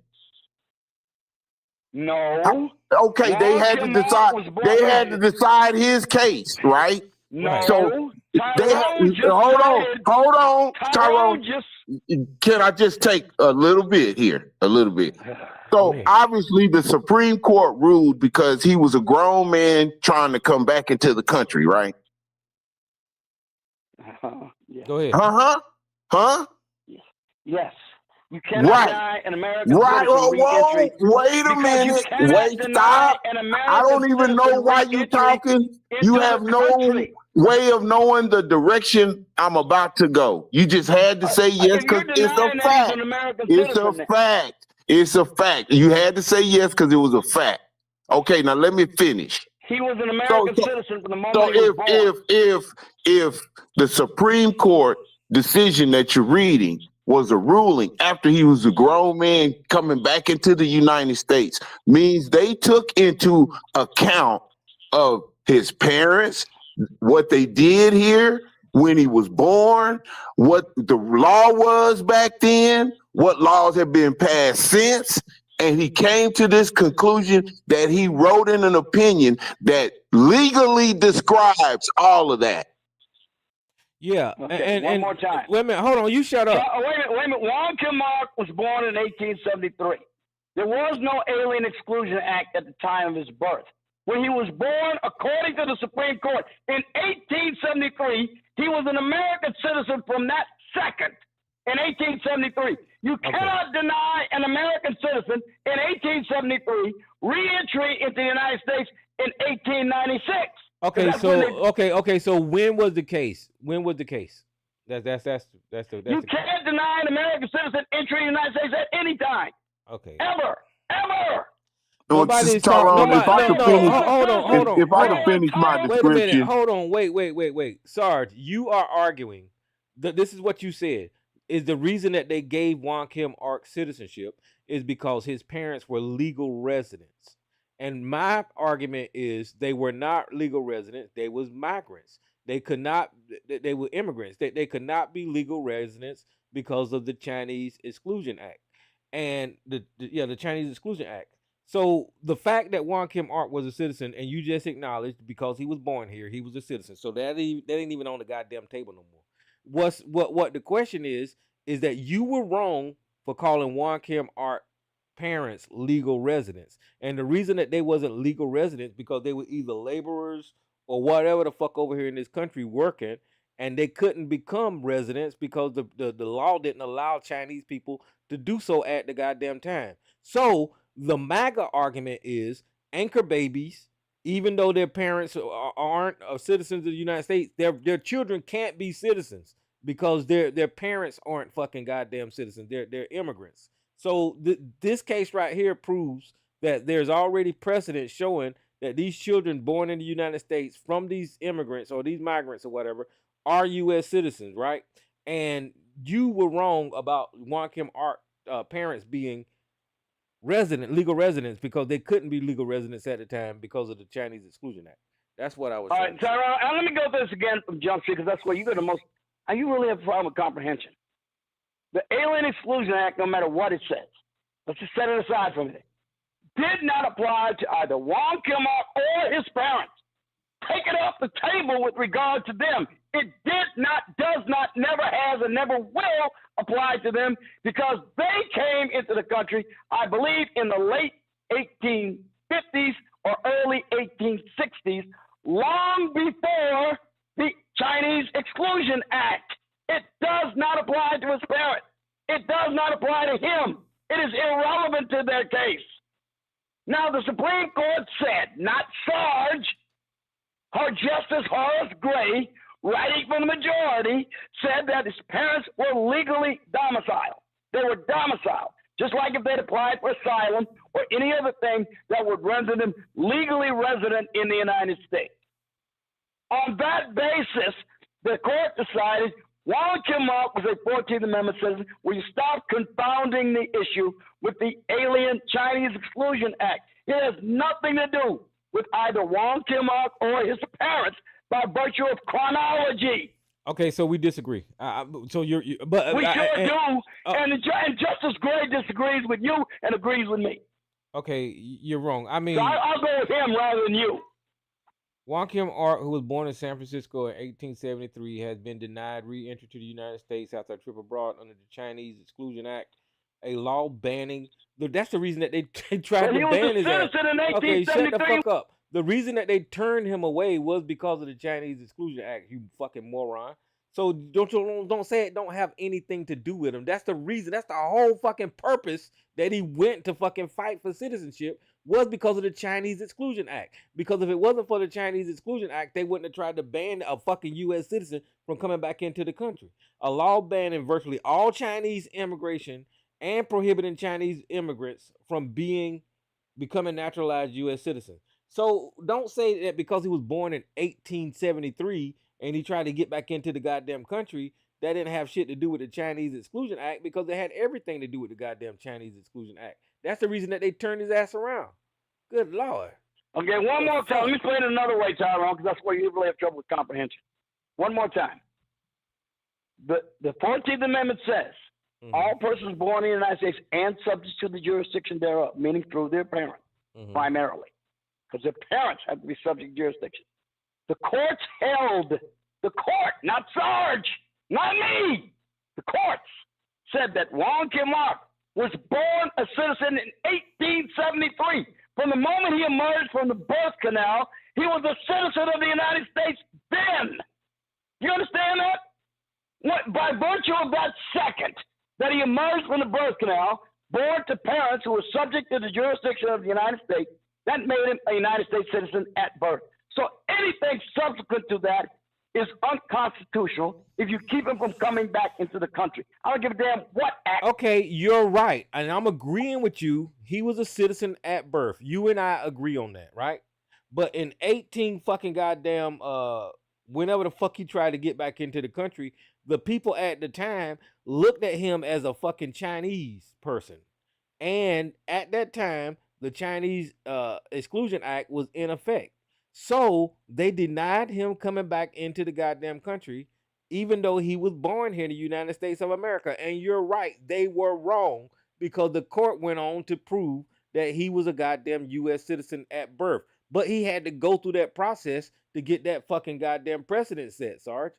Speaker 5: No.
Speaker 7: Okay, they had to decide. They had to decide his case, right?
Speaker 5: No.
Speaker 7: So they hold on, Tyrone. Can I just take a little bit here? A little bit. So obviously the Supreme Court ruled because he was a grown man trying to come back into the country, right?
Speaker 5: Yeah.
Speaker 2: Go ahead.
Speaker 7: Huh?
Speaker 5: Yes. You cannot deny an American
Speaker 7: right.
Speaker 5: Whoa,
Speaker 7: wait a minute. Wait, stop. I don't even know why you talking. You have no way of knowing the direction I'm about to go. You just had to say yes because it's a fact. It's a fact. It's a fact. You had to say yes because it was a fact. Okay, now let me finish.
Speaker 5: He was an American citizen from the moment he was born.
Speaker 7: If the Supreme Court decision that you're reading was a ruling after he was a grown man coming back into the United States, means they took into account of his parents, what they did here when he was born, what the law was back then, what laws have been passed since, and he came to this conclusion that he wrote in an opinion that legally describes all of that.
Speaker 2: Yeah,
Speaker 5: okay,
Speaker 2: and
Speaker 5: one more time.
Speaker 2: Wait a minute, hold on. You shut up.
Speaker 5: Wait a minute. Wong Kim Ark was born in 1873. There was no Alien Exclusion Act at the time of his birth. When he was born, according to the Supreme Court, in 1873, he was an American citizen from that second. In 1873, you cannot deny an American citizen in 1873 re-entry into the United States in 1896.
Speaker 2: Okay, so when was the case? When was the case? That's
Speaker 5: you can't deny an American citizen entry in the United States at any time.
Speaker 2: Okay.
Speaker 5: Ever.
Speaker 2: Nobody's talking.
Speaker 7: If I could finish my description.
Speaker 2: Wait a minute. Hold on. Wait. Sarge, you are arguing that this is what you said. Is the reason that they gave Wong Kim Ark citizenship is because his parents were legal residents. And my argument is they were not legal residents. They was migrants. They could not. They were immigrants. They could not be legal residents because of the Chinese Exclusion Act and the Chinese Exclusion Act. So the fact that Wong Kim Ark was a citizen, and you just acknowledged because he was born here, he was a citizen. So that ain't even on the goddamn table no more. What the question is that you were wrong for calling Wong Kim Ark parents legal residents, and the reason that they wasn't legal residents because they were either laborers or whatever the fuck over here in this country working, and they couldn't become residents because the law didn't allow Chinese people to do so at the goddamn time. So the MAGA argument is anchor babies, even though their parents aren't citizens of the United States, their children can't be citizens because their parents aren't fucking goddamn citizens. They're immigrants. So this case right here proves that there's already precedent showing that these children born in the United States from these immigrants or these migrants or whatever are U.S. citizens, right? And you were wrong about Wong Kim Ark parents being legal residents because they couldn't be legal residents at the time because of the Chinese Exclusion Act. That's what I was saying.
Speaker 5: All right, Tyrone, let me go through this again from Jump Street because that's where you got the most. And you really have a problem with comprehension. The Alien Exclusion Act, no matter what it says, let's just set it aside for a minute, did not apply to either Wong Kim Ark or his parents. Take it off the table with regard to them. It did not, does not, never has, and never will apply to them because they came into the country, I believe, in the late 1850s or early 1860s, long before the Chinese Exclusion Act. It does not apply to his parents. It does not apply to him. It is irrelevant to their case. Now, the Supreme Court said, not Sarge, or Justice Horace Gray, writing for the majority, said that his parents were legally domiciled. They were domiciled. just like if they'd applied for asylum or any other thing that would render them legally resident in the United States. On that basis, the court decided Wong Kim Ark was a 14th Amendment citizen. Will you stop confounding the issue with the Alien Chinese Exclusion Act? It has nothing to do with either Wong Kim Ark or his parents by virtue of chronology.
Speaker 2: Okay, so we disagree. So you're but
Speaker 5: we sure do. And Justice Gray disagrees with you and agrees with me.
Speaker 2: Okay, you're wrong. I mean,
Speaker 5: so I'll go with him rather than you.
Speaker 2: Wong Kim Ark, who was born in San Francisco in 1873, has been denied re-entry to the United States after a trip abroad under the Chinese Exclusion Act, a law banning. That's the reason that they tried to ban his ass. Okay, shut the fuck up. The reason that they turned him away was because of the Chinese Exclusion Act. You fucking moron. So don't say it don't have anything to do with him. That's the reason. That's the whole fucking purpose that he went to fucking fight for citizenship, was because of the Chinese Exclusion Act. Because if it wasn't for the Chinese Exclusion Act, they wouldn't have tried to ban a fucking U.S. citizen from coming back into the country. A law banning virtually all Chinese immigration and prohibiting Chinese immigrants from becoming naturalized U.S. citizens. So don't say that because he was born in 1873 and he tried to get back into the goddamn country, that didn't have shit to do with the Chinese Exclusion Act, because it had everything to do with the goddamn Chinese Exclusion Act. That's the reason that they turned his ass around. Good Lord.
Speaker 5: Okay, one more time. Let me explain it another way, Tyrone, because that's where you really have trouble with comprehension. One more time. The 14th Amendment says, all persons born in the United States and subject to the jurisdiction thereof, meaning through their parents, primarily, because their parents have to be subject to jurisdiction. The courts held, the court, not Sarge, not me, the courts said that Wong Kim Ark was born a citizen in 1873. From the moment he emerged from the birth canal, he was a citizen of the United States then. You understand that? By virtue of that second that he emerged from the birth canal, born to parents who were subject to the jurisdiction of the United States, that made him a United States citizen at birth. So anything subsequent to that is unconstitutional if you keep him from coming back into the country. I don't give a damn what act.
Speaker 2: Okay, you're right. And I'm agreeing with you. He was a citizen at birth. You and I agree on that, right? But in 18 fucking goddamn, whenever the fuck he tried to get back into the country, the people at the time looked at him as a fucking Chinese person. And at that time, the Chinese Exclusion Act was in effect. So they denied him coming back into the goddamn country, even though he was born here in the United States of America. And you're right, they were wrong, because the court went on to prove that he was a goddamn U.S. citizen at birth. But he had to go through that process to get that fucking goddamn precedent set, Sarge.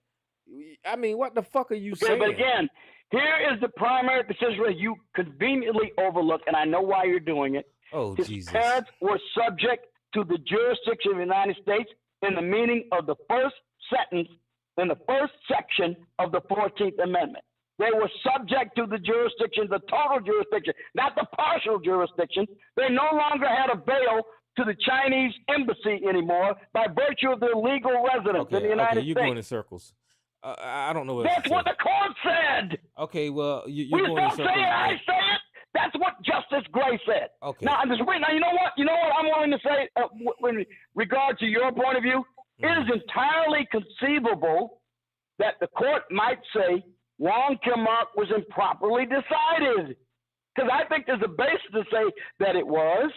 Speaker 2: I mean, what the fuck are you saying?
Speaker 5: But again, here is the primary decision that you conveniently overlook, and I know why you're doing it.
Speaker 2: Oh,
Speaker 5: His
Speaker 2: Jesus.
Speaker 5: parents were subject to the jurisdiction of the United States in the meaning of the first sentence in the first section of the 14th Amendment. They were subject to the jurisdiction, the total jurisdiction, not the partial jurisdiction. They no longer had a bail to the Chinese embassy anymore by virtue of their legal residence in the United
Speaker 2: You're
Speaker 5: States.
Speaker 2: going in circles. I don't know what
Speaker 5: That's what the court said.
Speaker 2: Okay, well, you're
Speaker 5: Will you
Speaker 2: going in
Speaker 5: stop
Speaker 2: circles.
Speaker 5: saying I say it? That's what Justice Gray said.
Speaker 2: Okay.
Speaker 5: Now, I'm just waiting. Now, you know what? You know what I'm willing to say in regard to your point of view? It is entirely conceivable that the court might say Wong Kim Ark was improperly decided. Because I think there's a basis to say that it was.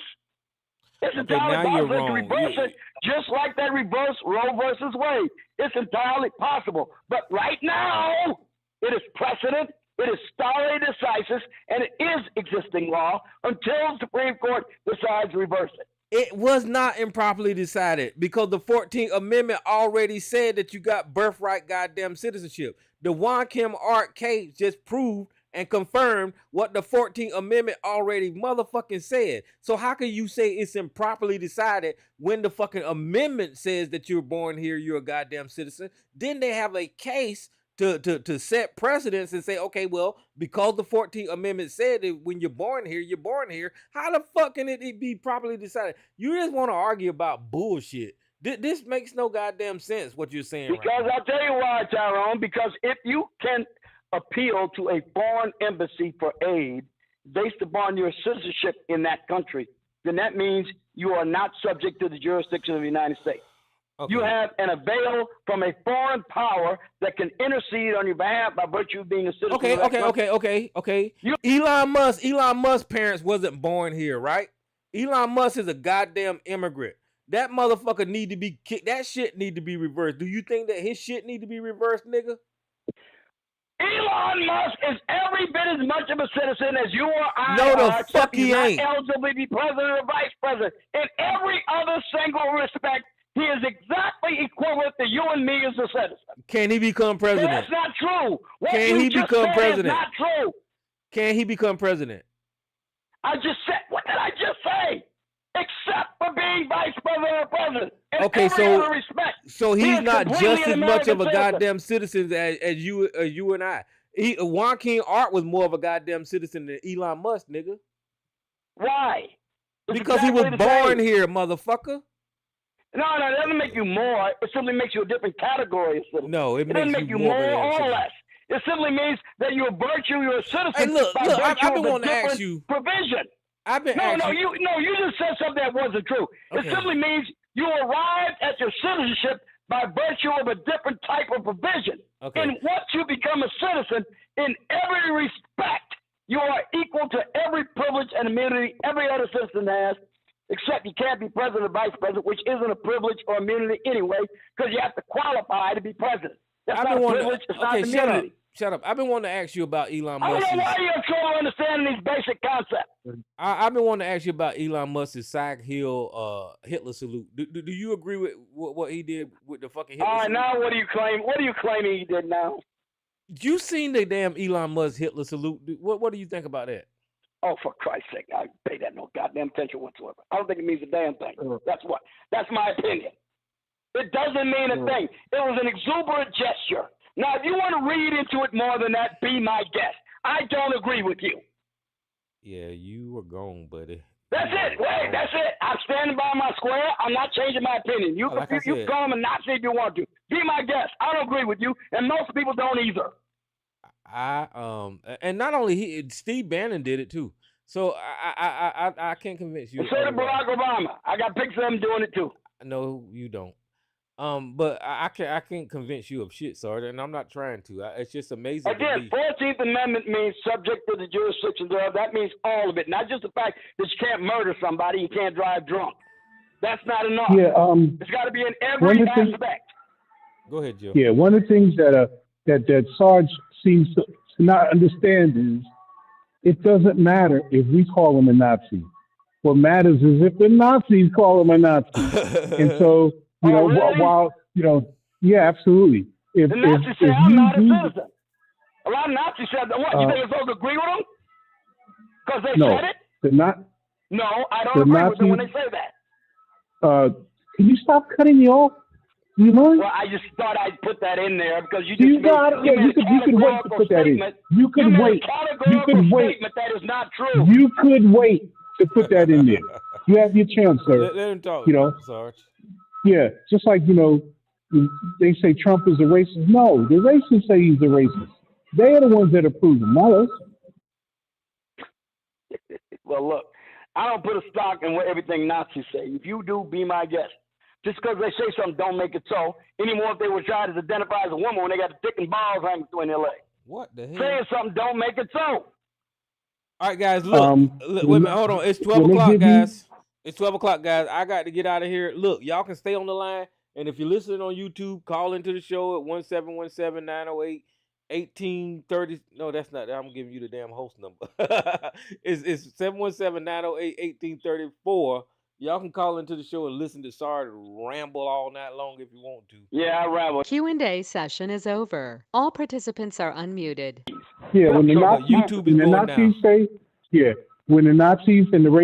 Speaker 5: It's entirely possible to reverse it, just like they reversed Roe versus Wade. It's entirely possible. But right now, it is precedent. It is stare decisis, and it is existing law until the Supreme Court decides to reverse it.
Speaker 2: It was not improperly decided, because the 14th Amendment already said that you got birthright goddamn citizenship. The Wong Kim Ark case just proved and confirmed what the 14th Amendment already motherfucking said. So how can you say it's improperly decided when the fucking amendment says that you're born here, you're a goddamn citizen? Then they have a case to set precedents and say, okay, well, because the 14th Amendment said that when you're born here, you're born here. How the fuck can it be properly decided? You just want to argue about bullshit. This makes no goddamn sense, what you're saying.
Speaker 5: Because I'll tell you why, Tyrone, because if you can appeal to a foreign embassy for aid, based upon your citizenship in that country, then that means you are not subject to the jurisdiction of the United States.
Speaker 2: Okay.
Speaker 5: You have an avail from a foreign power that can intercede on your behalf by virtue of being a citizen.
Speaker 2: Okay,
Speaker 5: of that country.
Speaker 2: okay. Elon Musk's parents wasn't born here, right? Elon Musk is a goddamn immigrant. That motherfucker need to be kicked. That shit need to be reversed. Do you think that his shit need to be reversed, nigga?
Speaker 5: Elon Musk is every bit as much of a citizen as you or I
Speaker 2: No, the
Speaker 5: are, except
Speaker 2: fuck
Speaker 5: he's
Speaker 2: he
Speaker 5: not
Speaker 2: ain't.
Speaker 5: eligible to be president or vice president. In every other single respect, he is exactly equivalent to you and me as a citizen.
Speaker 2: Can he become president?
Speaker 5: That's not true. What
Speaker 2: Can
Speaker 5: you
Speaker 2: he
Speaker 5: just
Speaker 2: become
Speaker 5: said
Speaker 2: president?
Speaker 5: is not true.
Speaker 2: Can he become president?
Speaker 5: I just said, what did I just say? Except for being vice president or president. In
Speaker 2: Okay,
Speaker 5: every
Speaker 2: so-
Speaker 5: other respect.
Speaker 2: So
Speaker 5: He
Speaker 2: he's
Speaker 5: is
Speaker 2: not
Speaker 5: completely
Speaker 2: just
Speaker 5: an
Speaker 2: as much of a
Speaker 5: American citizen.
Speaker 2: goddamn citizen as you and I. Juan King Art was more of a goddamn citizen than Elon Musk, nigga.
Speaker 5: Why? It's
Speaker 2: Because he was
Speaker 5: exactly the
Speaker 2: born
Speaker 5: same.
Speaker 2: here, motherfucker.
Speaker 5: No, it doesn't make you more. It simply makes you a different category of citizen.
Speaker 2: No,
Speaker 5: It doesn't make you more
Speaker 2: than a
Speaker 5: or
Speaker 2: citizen.
Speaker 5: less. It simply means that you're a virtue, you're a citizen.
Speaker 2: Hey, look,
Speaker 5: by
Speaker 2: I've
Speaker 5: virtue
Speaker 2: been
Speaker 5: of a
Speaker 2: wanting to ask
Speaker 5: different
Speaker 2: you.
Speaker 5: provision.
Speaker 2: I've been
Speaker 5: No,
Speaker 2: asking.
Speaker 5: you just said something that wasn't true.
Speaker 2: Okay.
Speaker 5: It simply means you arrived at your citizenship by virtue of a different type of provision.
Speaker 2: Okay.
Speaker 5: And once you become a citizen, in every respect, you are equal to every privilege and immunity every other citizen has, except you can't be president or vice president, which isn't a privilege or immunity anyway, because you have to qualify to be president. That's
Speaker 2: I've
Speaker 5: not
Speaker 2: been
Speaker 5: a
Speaker 2: wanting.
Speaker 5: privilege. It's not
Speaker 2: Okay,
Speaker 5: an
Speaker 2: shut up.
Speaker 5: immunity.
Speaker 2: Shut up. I've been wanting to ask you about Elon
Speaker 5: I don't
Speaker 2: Musk's.
Speaker 5: know why you're trouble understanding these basic concepts.
Speaker 2: I've been wanting to ask you about Elon Musk's Sag Hill Hitler salute. Do you agree with what he did with the fucking Hitler
Speaker 5: All right,
Speaker 2: salute?
Speaker 5: now what do you claim? What are you claiming he did now?
Speaker 2: You seen the damn Elon Musk Hitler salute? What do you think about that?
Speaker 5: Oh, for Christ's sake, I pay that no goddamn attention whatsoever. I don't think it means a damn thing. That's my opinion. It doesn't mean a thing. It was an exuberant gesture. Now, if you want to read into it more than that, be my guest. I don't agree with you.
Speaker 2: Yeah, you were gone, buddy.
Speaker 5: That's it. Wait, that's it. I'm standing by my square. I'm not changing my opinion. You
Speaker 2: Like
Speaker 5: can
Speaker 2: I
Speaker 5: you
Speaker 2: said.
Speaker 5: call him a Nazi if you want to. Be my guest. I don't agree with you, and most people don't either.
Speaker 2: And not only Steve Bannon did it too. So I can't convince you.
Speaker 5: And so did
Speaker 2: otherwise.
Speaker 5: Barack Obama. I got pictures of him doing it too.
Speaker 2: No, you don't. But I can't convince you of shit, Sarge, and I'm not trying to. It's just amazing. to
Speaker 5: Again,
Speaker 2: me.
Speaker 5: 14th Amendment means subject to the jurisdiction thereof. That means all of it, not just the fact that you can't murder somebody, you can't drive drunk. That's not enough.
Speaker 8: Yeah,
Speaker 5: It's got to be in
Speaker 8: one
Speaker 5: every
Speaker 8: of the things-
Speaker 5: aspect.
Speaker 2: Go ahead, Joe.
Speaker 8: Yeah, one of the things that Sarge seems to not understand is it doesn't matter if we call him a Nazi. What matters is if the Nazis call him a Nazi. And so,
Speaker 5: Oh, really?
Speaker 8: while yeah, absolutely. If
Speaker 5: The Nazis say,
Speaker 8: if
Speaker 5: I'm
Speaker 8: you
Speaker 5: not a
Speaker 8: do-
Speaker 5: citizen. A lot of Nazis said, what, you think I'm supposed to agree with them? Because they
Speaker 8: no,
Speaker 5: said it?
Speaker 8: the not
Speaker 5: No, I don't
Speaker 8: the
Speaker 5: agree with them when they
Speaker 8: Nazis-
Speaker 5: say that.
Speaker 8: can you stop cutting me off? You mind?
Speaker 5: Well, I just thought I'd put that in there because you
Speaker 8: You
Speaker 5: just
Speaker 8: got it.
Speaker 5: made,
Speaker 8: Yeah, you could wait to put that in. You could
Speaker 5: made
Speaker 8: wait.
Speaker 5: a
Speaker 8: You
Speaker 5: categorical
Speaker 8: could wait.
Speaker 5: statement that is not true.
Speaker 8: You could wait to put that in there. You have your chance, sir.
Speaker 2: Let him talk.
Speaker 8: You know.
Speaker 2: Sarge.
Speaker 8: Yeah, just like, they say Trump is a racist. No, the racists say he's a racist. They are the ones that approve him, not us.
Speaker 5: Well, look, I don't put a stock in what everything Nazis say. If you do, be my guest. Just because they say something don't make it so. Anymore, if they were tried to identify as a woman when they got the dick and balls hanging through in L.A.
Speaker 2: What the hell?
Speaker 5: Saying something don't make it so.
Speaker 2: All right, guys. Look, wait a minute. Hold on. It's 12
Speaker 8: when they
Speaker 2: o'clock,
Speaker 8: give you-
Speaker 2: guys. It's 12 o'clock, guys. I got to get out of here. Look, y'all can stay on the line. And if you're listening on YouTube, call into the show at 1-717-908-1830. No, that's not. I'm giving you the damn host number. It's 717-908-1834. Y'all can call into the show and listen to Sarge ramble all night long if you want to.
Speaker 5: Yeah, I ramble.
Speaker 9: Q&A session is over. All participants are unmuted.
Speaker 8: Yeah, when the
Speaker 2: So the
Speaker 8: Nazis,
Speaker 2: YouTube is
Speaker 8: when the
Speaker 2: going
Speaker 8: Nazis say, when the Nazis and the